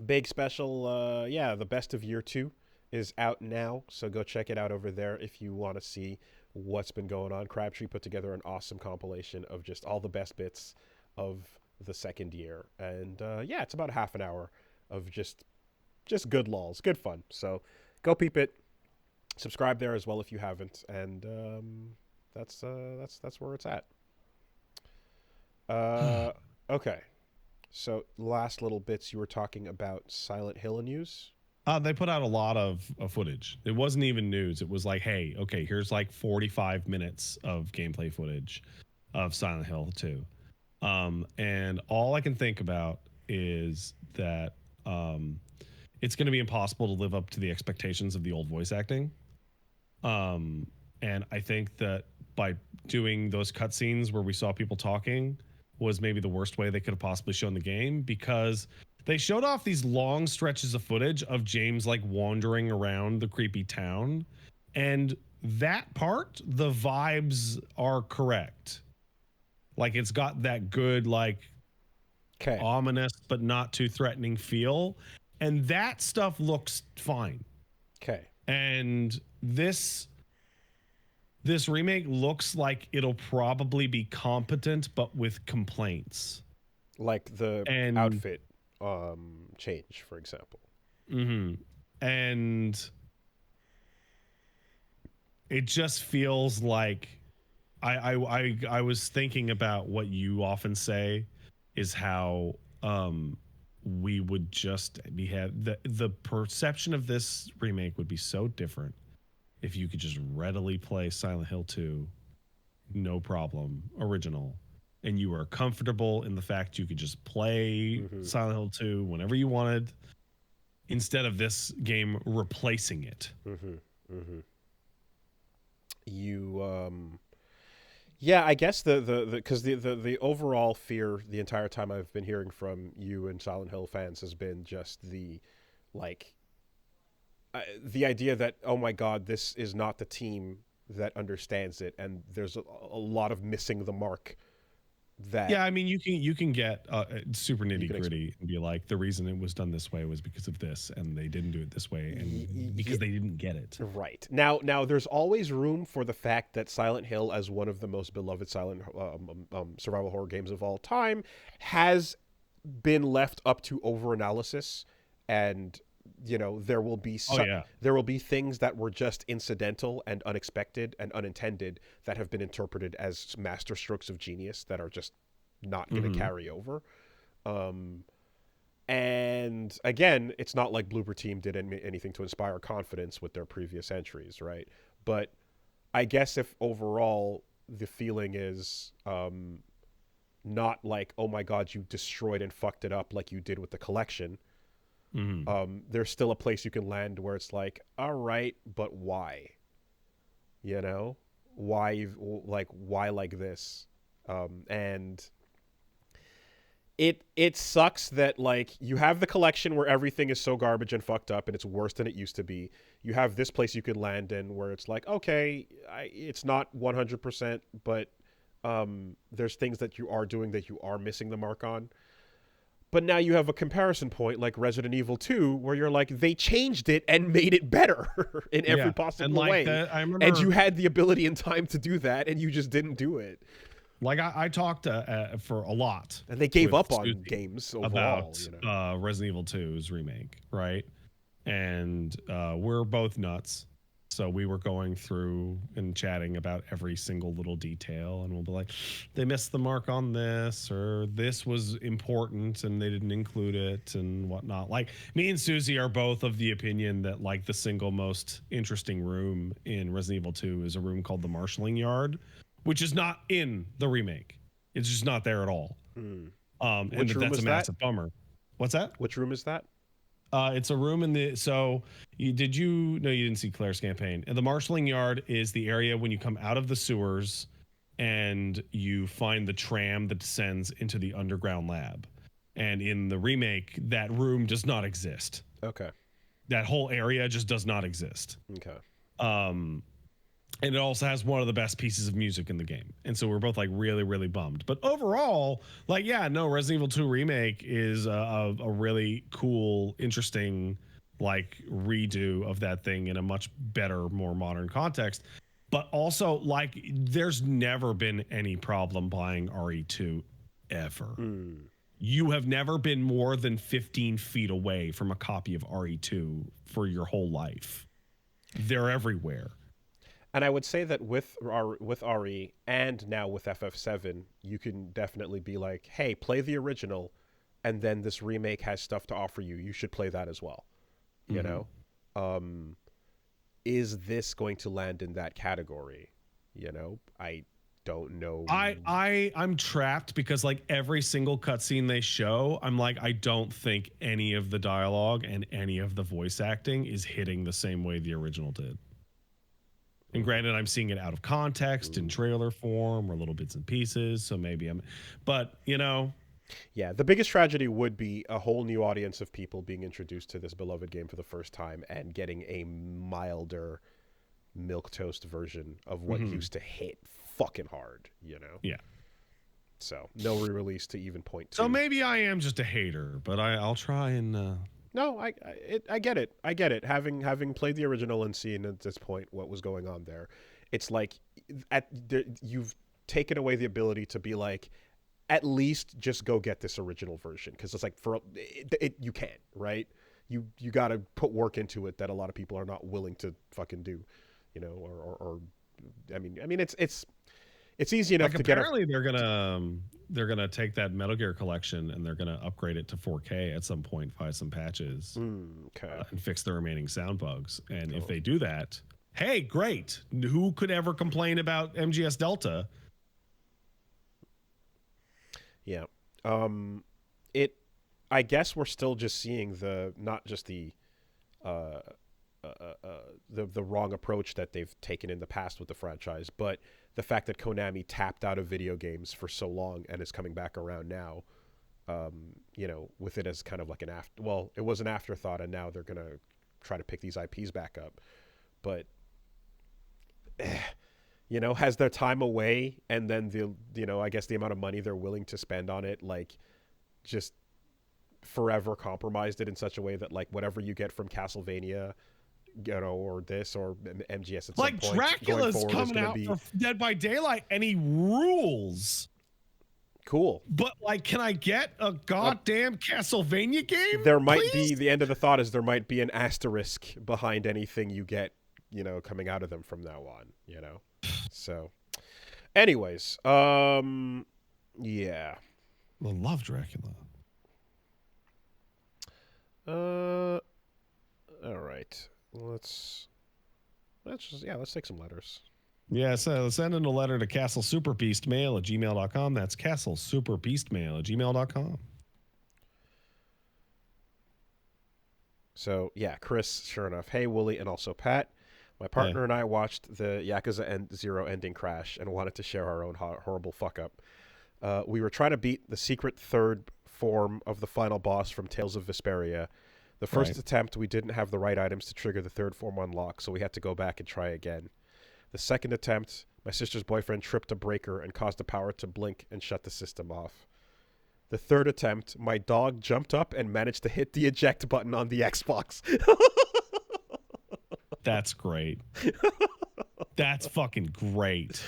big special, the best of year 2 is out now. So go check it out over there if you want to see what's been going on. Crabtree put together an awesome compilation of just all the best bits of the second year. And it's about half an hour of just good lols, good fun. So go peep it. Subscribe there as well if you haven't, and that's where it's at. Okay, so last little bits, you were talking about Silent Hill news. They put out a lot of footage. It wasn't even news. It was like, hey, okay, here's like 45 minutes of gameplay footage of Silent Hill 2. And all I can think about is that it's going to be impossible to live up to the expectations of the old voice acting. And I think that by doing those cutscenes where we saw people talking was maybe the worst way they could have possibly shown the game, because they showed off these long stretches of footage of James like wandering around the creepy town. And that part, the vibes are correct. Like it's got that good, like ominous, but not too threatening feel. And that stuff looks fine. Okay. And this remake looks like it'll probably be competent, but with complaints. Like the outfit change, for example. Mm-hmm. And it just feels like I was thinking about what you often say is how we would just the perception of this remake would be so different if you could just readily play Silent Hill 2, no problem, original, and you were comfortable in the fact you could just play Silent Hill 2 whenever you wanted, instead of this game replacing it. Yeah, I guess because the overall fear the entire time I've been hearing from you and Silent Hill fans has been just the idea that, oh my God, this is not the team that understands it, and there's a lot of missing the mark. That I mean, you can get super nitty gritty and be like, the reason it was done this way was because of this, and they didn't do it this way, and because they didn't get it right. Now there's always room for the fact that Silent Hill, as one of the most beloved survival horror games of all time, has been left up to overanalysis, and there will be there will be things that were just incidental and unexpected and unintended that have been interpreted as master strokes of genius that are just not going to carry over. And again, it's not like Bloober Team did anything to inspire confidence with their previous entries, right? But I guess if overall the feeling is not like, oh my God, you destroyed and fucked it up like you did with the collection, there's still a place you can land where it's like, all right, but why? Why like this? And it sucks that like you have the collection where everything is so garbage and fucked up and it's worse than it used to be. You have this place you could land in where it's like, okay, it's not 100%, but there's things that you are doing that you are missing the mark on. But now you have a comparison point like Resident Evil 2 where you're like, they changed it and made it better in every possible way. I remember, and you had the ability and time to do that, and you just didn't do it. Like I talked for a lot. And they gave up on games overall. About Resident Evil 2's remake, right? And we're both nuts. So we were going through and chatting about every single little detail, and we'll be like, they missed the mark on this, or this was important and they didn't include it and whatnot. Like me and Susie are both of the opinion that like the single most interesting room in Resident Evil 2 is a room called the Marshalling Yard, which is not in the remake. It's just not there at all. And that's a massive bummer. What's that? Which room is that? It's a room in the. You didn't see Claire's campaign. And the Marshalling Yard is the area when you come out of the sewers and you find the tram that descends into the underground lab. And in the remake, that room does not exist. Okay. That whole area just does not exist. Okay. And it also has one of the best pieces of music in the game. And so we're both like really, really bummed. But overall, like, Resident Evil 2 Remake is a really cool, interesting, like redo of that thing in a much better, more modern context. But also, like, there's never been any problem buying RE2 ever. You have never been more than 15 feet away from a copy of RE2 for your whole life. They're everywhere. And I would say that with RE and now with FF7, you can definitely be like, hey, play the original, and then this remake has stuff to offer you. You should play that as well. You know? Is this going to land in that category? don't know. I'm trapped because like every single cutscene they show, I'm like, I don't think any of the dialogue and any of the voice acting is hitting the same way the original did. And granted, I'm seeing it out of context in trailer form or little bits and pieces, so maybe but you know. Yeah, the biggest tragedy would be a whole new audience of people being introduced to this beloved game for the first time and getting a milder milquetoast version of what used to hit fucking hard, you know? Yeah. So, no re-release to even point to. So maybe I am just a hater, but I'll try and... No, I get it. I get it. Having played the original and seen at this point what was going on there, it's like you've taken away the ability to be like, at least just go get this original version, because it's like you can't, right? You got to put work into it that a lot of people are not willing to fucking do, you know, or I mean it's easy enough like to get. Apparently, they're gonna take that Metal Gear collection and they're gonna upgrade it to 4K at some point via some patches, okay, and fix the remaining sound bugs. And if they do that, hey, great! Who could ever complain about MGS Delta? Yeah, I guess we're still just seeing not just the wrong approach that they've taken in the past with the franchise, but the fact that Konami tapped out of video games for so long and is coming back around now, you know, with it as kind of like it was an afterthought, and now they're going to try to pick these IPs back up. But, you know, has their time away, and then I guess the amount of money they're willing to spend on it, like, just forever compromised it in such a way that, like, whatever you get from Castlevania, you know, or this or MGS at like some point, Dracula's coming out for Dead by Daylight, and he rules. Cool. But like, can I get a goddamn Castlevania game? There might please? be, the end of the thought is there might be an asterisk behind anything you get, you know, coming out of them from now on, you know. So, anyways, yeah. I love Dracula. All right. Let's take some letters. Yeah, so send in a letter to castlesuperbeastmail@gmail.com. That's castlesuperbeastmail@gmail.com. So, yeah, Chris, sure enough. Hey, Wooly, and also Pat. My partner and I watched the Yakuza Zero ending crash and wanted to share our own horrible fuck-up. We were trying to beat the secret third form of the final boss from Tales of Vesperia. The first attempt, we didn't have the right items to trigger the third form unlock, so we had to go back and try again. The second attempt, my sister's boyfriend tripped a breaker and caused the power to blink and shut the system off. The third attempt, my dog jumped up and managed to hit the eject button on the Xbox. That's great. That's fucking great.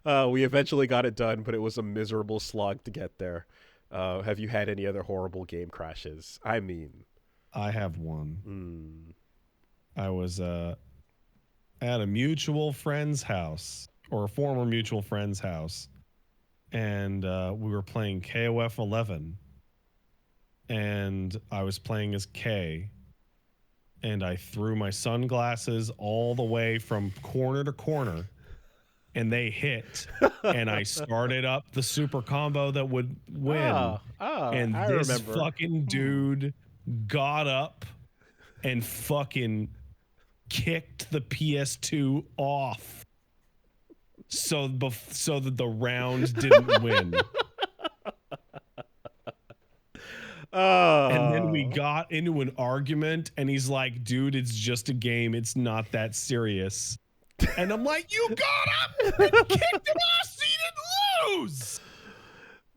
We eventually got it done, but it was a miserable slog to get there. Have you had any other horrible game crashes? I mean... I have one. I was at a mutual friend's house, or a former mutual friend's house, and we were playing KOF 11, and I was playing as K, and I threw my sunglasses all the way from corner to corner, and they hit, and I started up the super combo that would win. And this fucking dude got up and fucking kicked the PS2 off so that the round didn't win. And then we got into an argument, and he's like, dude, it's just a game. It's not that serious. And I'm like, you got up and kicked him off so you didn't lose.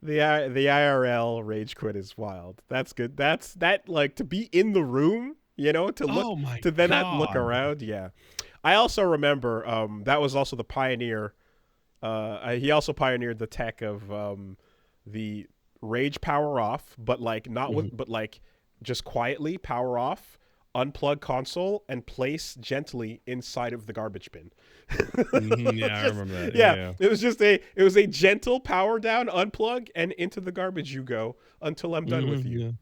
The IRL rage quit is wild. That's good. That like to be in the room, you know, to look to then not look around. Yeah. I also remember that was also the pioneer. He also pioneered the tech of the rage power off, but like not with, but like just quietly power off, unplug console, and place gently inside of the garbage bin. Yeah, I remember that. Yeah, it was just a gentle power down, unplug, and into the garbage you go until I'm done with you. Yeah.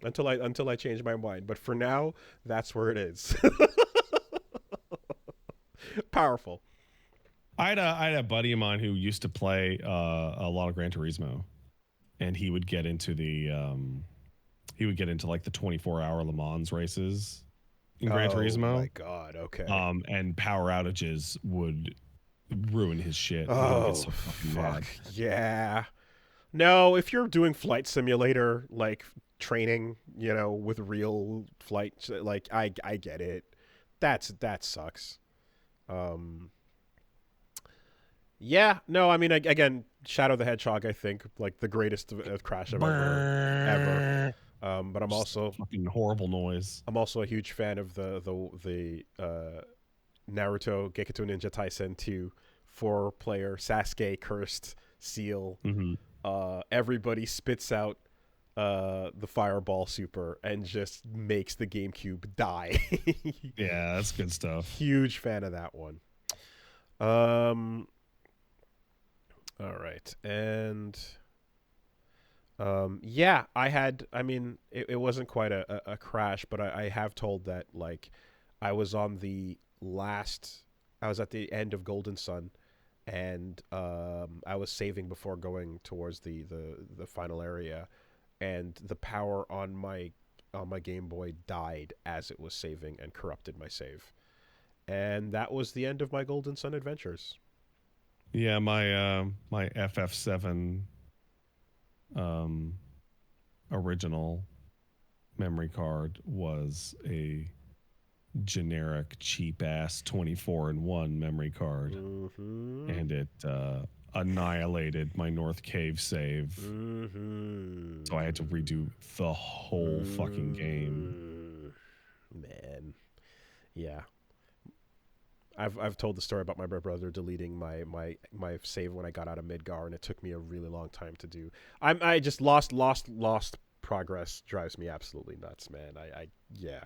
Until I change my mind. But for now, that's where it is. Powerful. I had a buddy of mine who used to play a lot of Gran Turismo, and he would get into like the 24-hour Le Mans races in Gran Oh my Turismo. god. Okay. And power outages would ruin his shit. He would get Oh so fucking fuck. mad. Yeah. No, if you're doing flight simulator like training, with real flight, like I get it. That sucks. Um, yeah, no, I mean, again, Shadow the Hedgehog, I think, like the greatest of Crash I've ever. But Just fucking horrible noise. I'm also a huge fan of the Naruto Gekitou Ninja Taisen 2 4-player Sasuke cursed seal. Mm-hmm. Everybody spits out the Fireball Super and just makes the GameCube die. Yeah, that's good stuff. Huge fan of that one. All right, and yeah, I mean, it wasn't quite a crash, but I have told that, like, I was at the end of Golden Sun, and I was saving before going towards the final area, and the power on my Game Boy died as it was saving and corrupted my save. And that was the end of my Golden Sun adventures. Yeah, my FF7 original memory card was a generic cheap ass 24-in-1 memory card. Mm-hmm. And it annihilated my North Cave save. Mm-hmm. So I had to redo the whole fucking game. Man. Yeah. I've told the story about my brother deleting my save when I got out of Midgar, and it took me a really long time to do. I just lost progress drives me absolutely nuts, man. Yeah.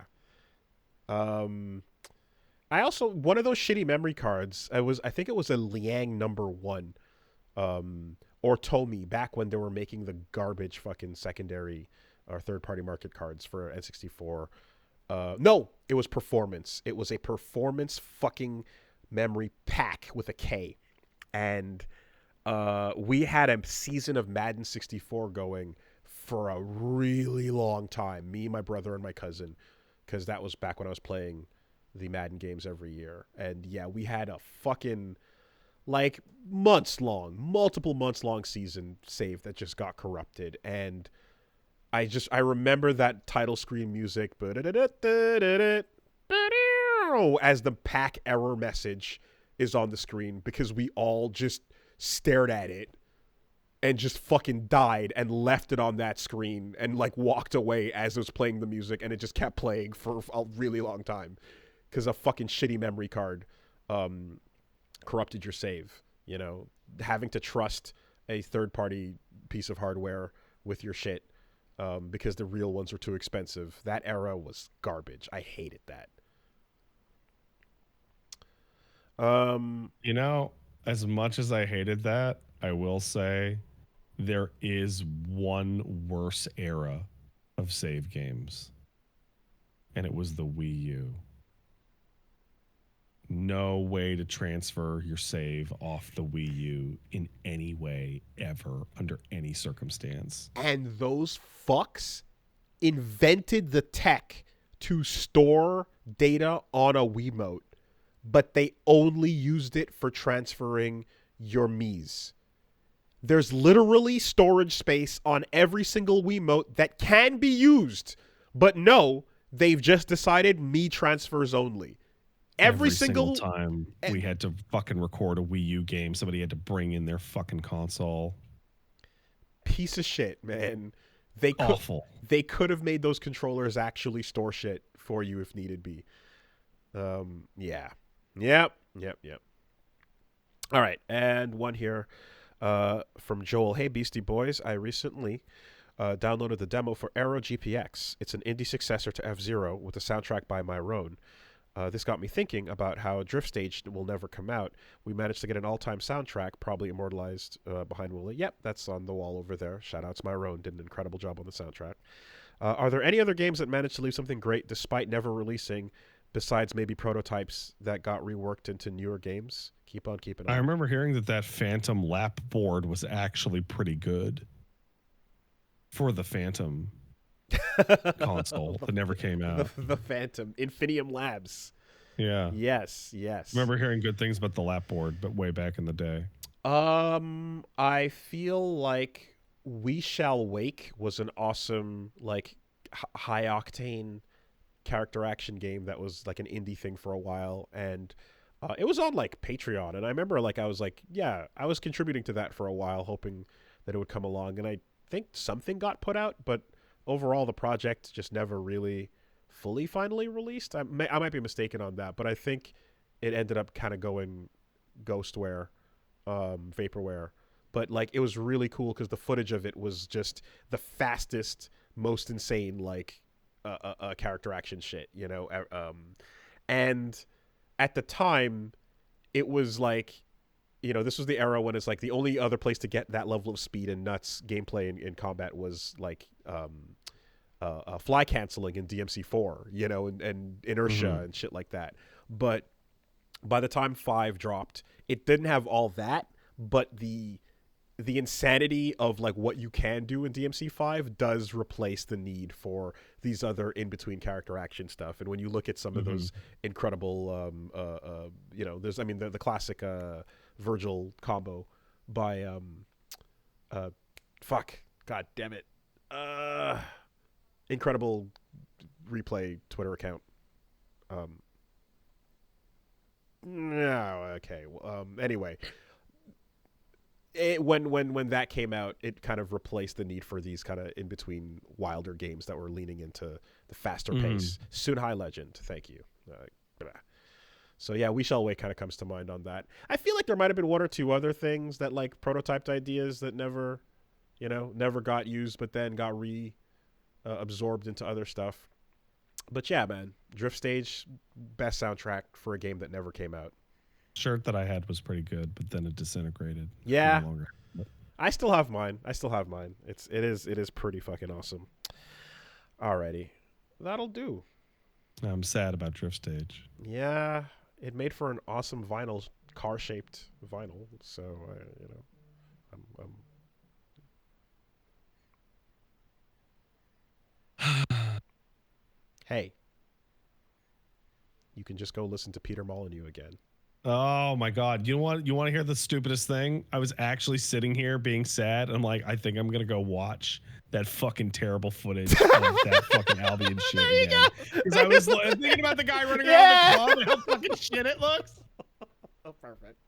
I also, one of those shitty memory cards, I think it was a Liang #1, or Tomy, back when they were making the garbage fucking secondary or third party market cards for N64. No, it was Performance. It was a Performance fucking memory pack with a K. And we had a season of Madden 64 going for a really long time. Me, my brother, and my cousin. Because that was back when I was playing the Madden games every year. And yeah, we had a fucking, like, multiple months long season save that just got corrupted. And I remember that title screen music as the pack error message is on the screen, because we all just stared at it and just fucking died and left it on that screen and, like, walked away as it was playing the music, and it just kept playing for a really long time because a fucking shitty memory card corrupted your save. Having to trust a third-party piece of hardware with your shit because the real ones were too expensive. That era was garbage. I hated that. As much as I hated that, I will say there is one worse era of save games, and it was the Wii U. No way to transfer your save off the Wii U in any way ever, under any circumstance. And those fucks invented the tech to store data on a Wiimote, but they only used it for transferring your Miis. There's literally storage space on every single Wiimote that can be used, but no, they've just decided Mii transfers only. Every single time we had to fucking record a Wii U game, somebody had to bring in their fucking console. Piece of shit, man. Awful. They could have made those controllers actually store shit for you if needed be. Yeah. Yep. All right, and one here from Joel. Hey, Beastie Boys. I recently downloaded the demo for Aero GPX. It's an indie successor to F-Zero with a soundtrack by Myron. This got me thinking about how Drift Stage will never come out. We managed to get an all-time soundtrack, probably immortalized behind Wooly. Yep, that's on the wall over there. Shout-outs Myron. Did an incredible job on the soundtrack. Are there any other games that managed to leave something great despite never releasing, besides maybe prototypes that got reworked into newer games. Keep on keeping on. I remember hearing that Phantom lap board was actually pretty good for the Phantom console that never came out. The Phantom, Infinium Labs. Yeah. Yes. I remember hearing good things about the lap board, but way back in the day. I feel like We Shall Wake was an awesome, like, high octane character action game that was like an indie thing for a while, and it was on like Patreon, and I remember like I was like, yeah, I was contributing to that for a while, hoping that it would come along, and I think something got put out, but overall the project just never really fully finally released. I might be mistaken on that, but I think it ended up kind of going ghostware, vaporware. But like it was really cool because the footage of it was just the fastest, most insane like character action shit, you know. And at the time, it was like, you know, this was the era when it's like the only other place to get that level of speed and nuts gameplay in combat was like fly canceling in DMC4, you know, and inertia and shit like that. But by the time 5 dropped, it didn't have all that, but the insanity of like what you can do in DMC5 does replace the need for these other in-between character action stuff. And when you look at some of those incredible, you know, there's, I mean, the classic Virgil combo by, god damn it, incredible replay Twitter account. No, okay. Anyway, when that came out, it kind of replaced the need for these kind of in between wilder games that were leaning into the faster pace. Sunhai Legend, thank you. So yeah, We Shall Wake kind of comes to mind on that. I feel like there might have been one or two other things that like prototyped ideas that never got used, but then got absorbed into other stuff. But yeah, man, Drift Stage, best soundtrack for a game that never came out. Shirt that I had was pretty good, but then it disintegrated. Yeah, no longer. I still have mine. It is pretty fucking awesome. Alrighty, that'll do. I'm sad about Drift Stage. Yeah, it made for an awesome vinyl, car-shaped vinyl. So you know, hey, you can just go listen to Peter Molyneux again. Oh my God. You want to hear the stupidest thing? I was actually sitting here being sad. And I'm like, I think I'm going to go watch that fucking terrible footage of that fucking Albion shit again. Because I was thinking about the guy running around the club and how fucking shit it looks. Oh, perfect.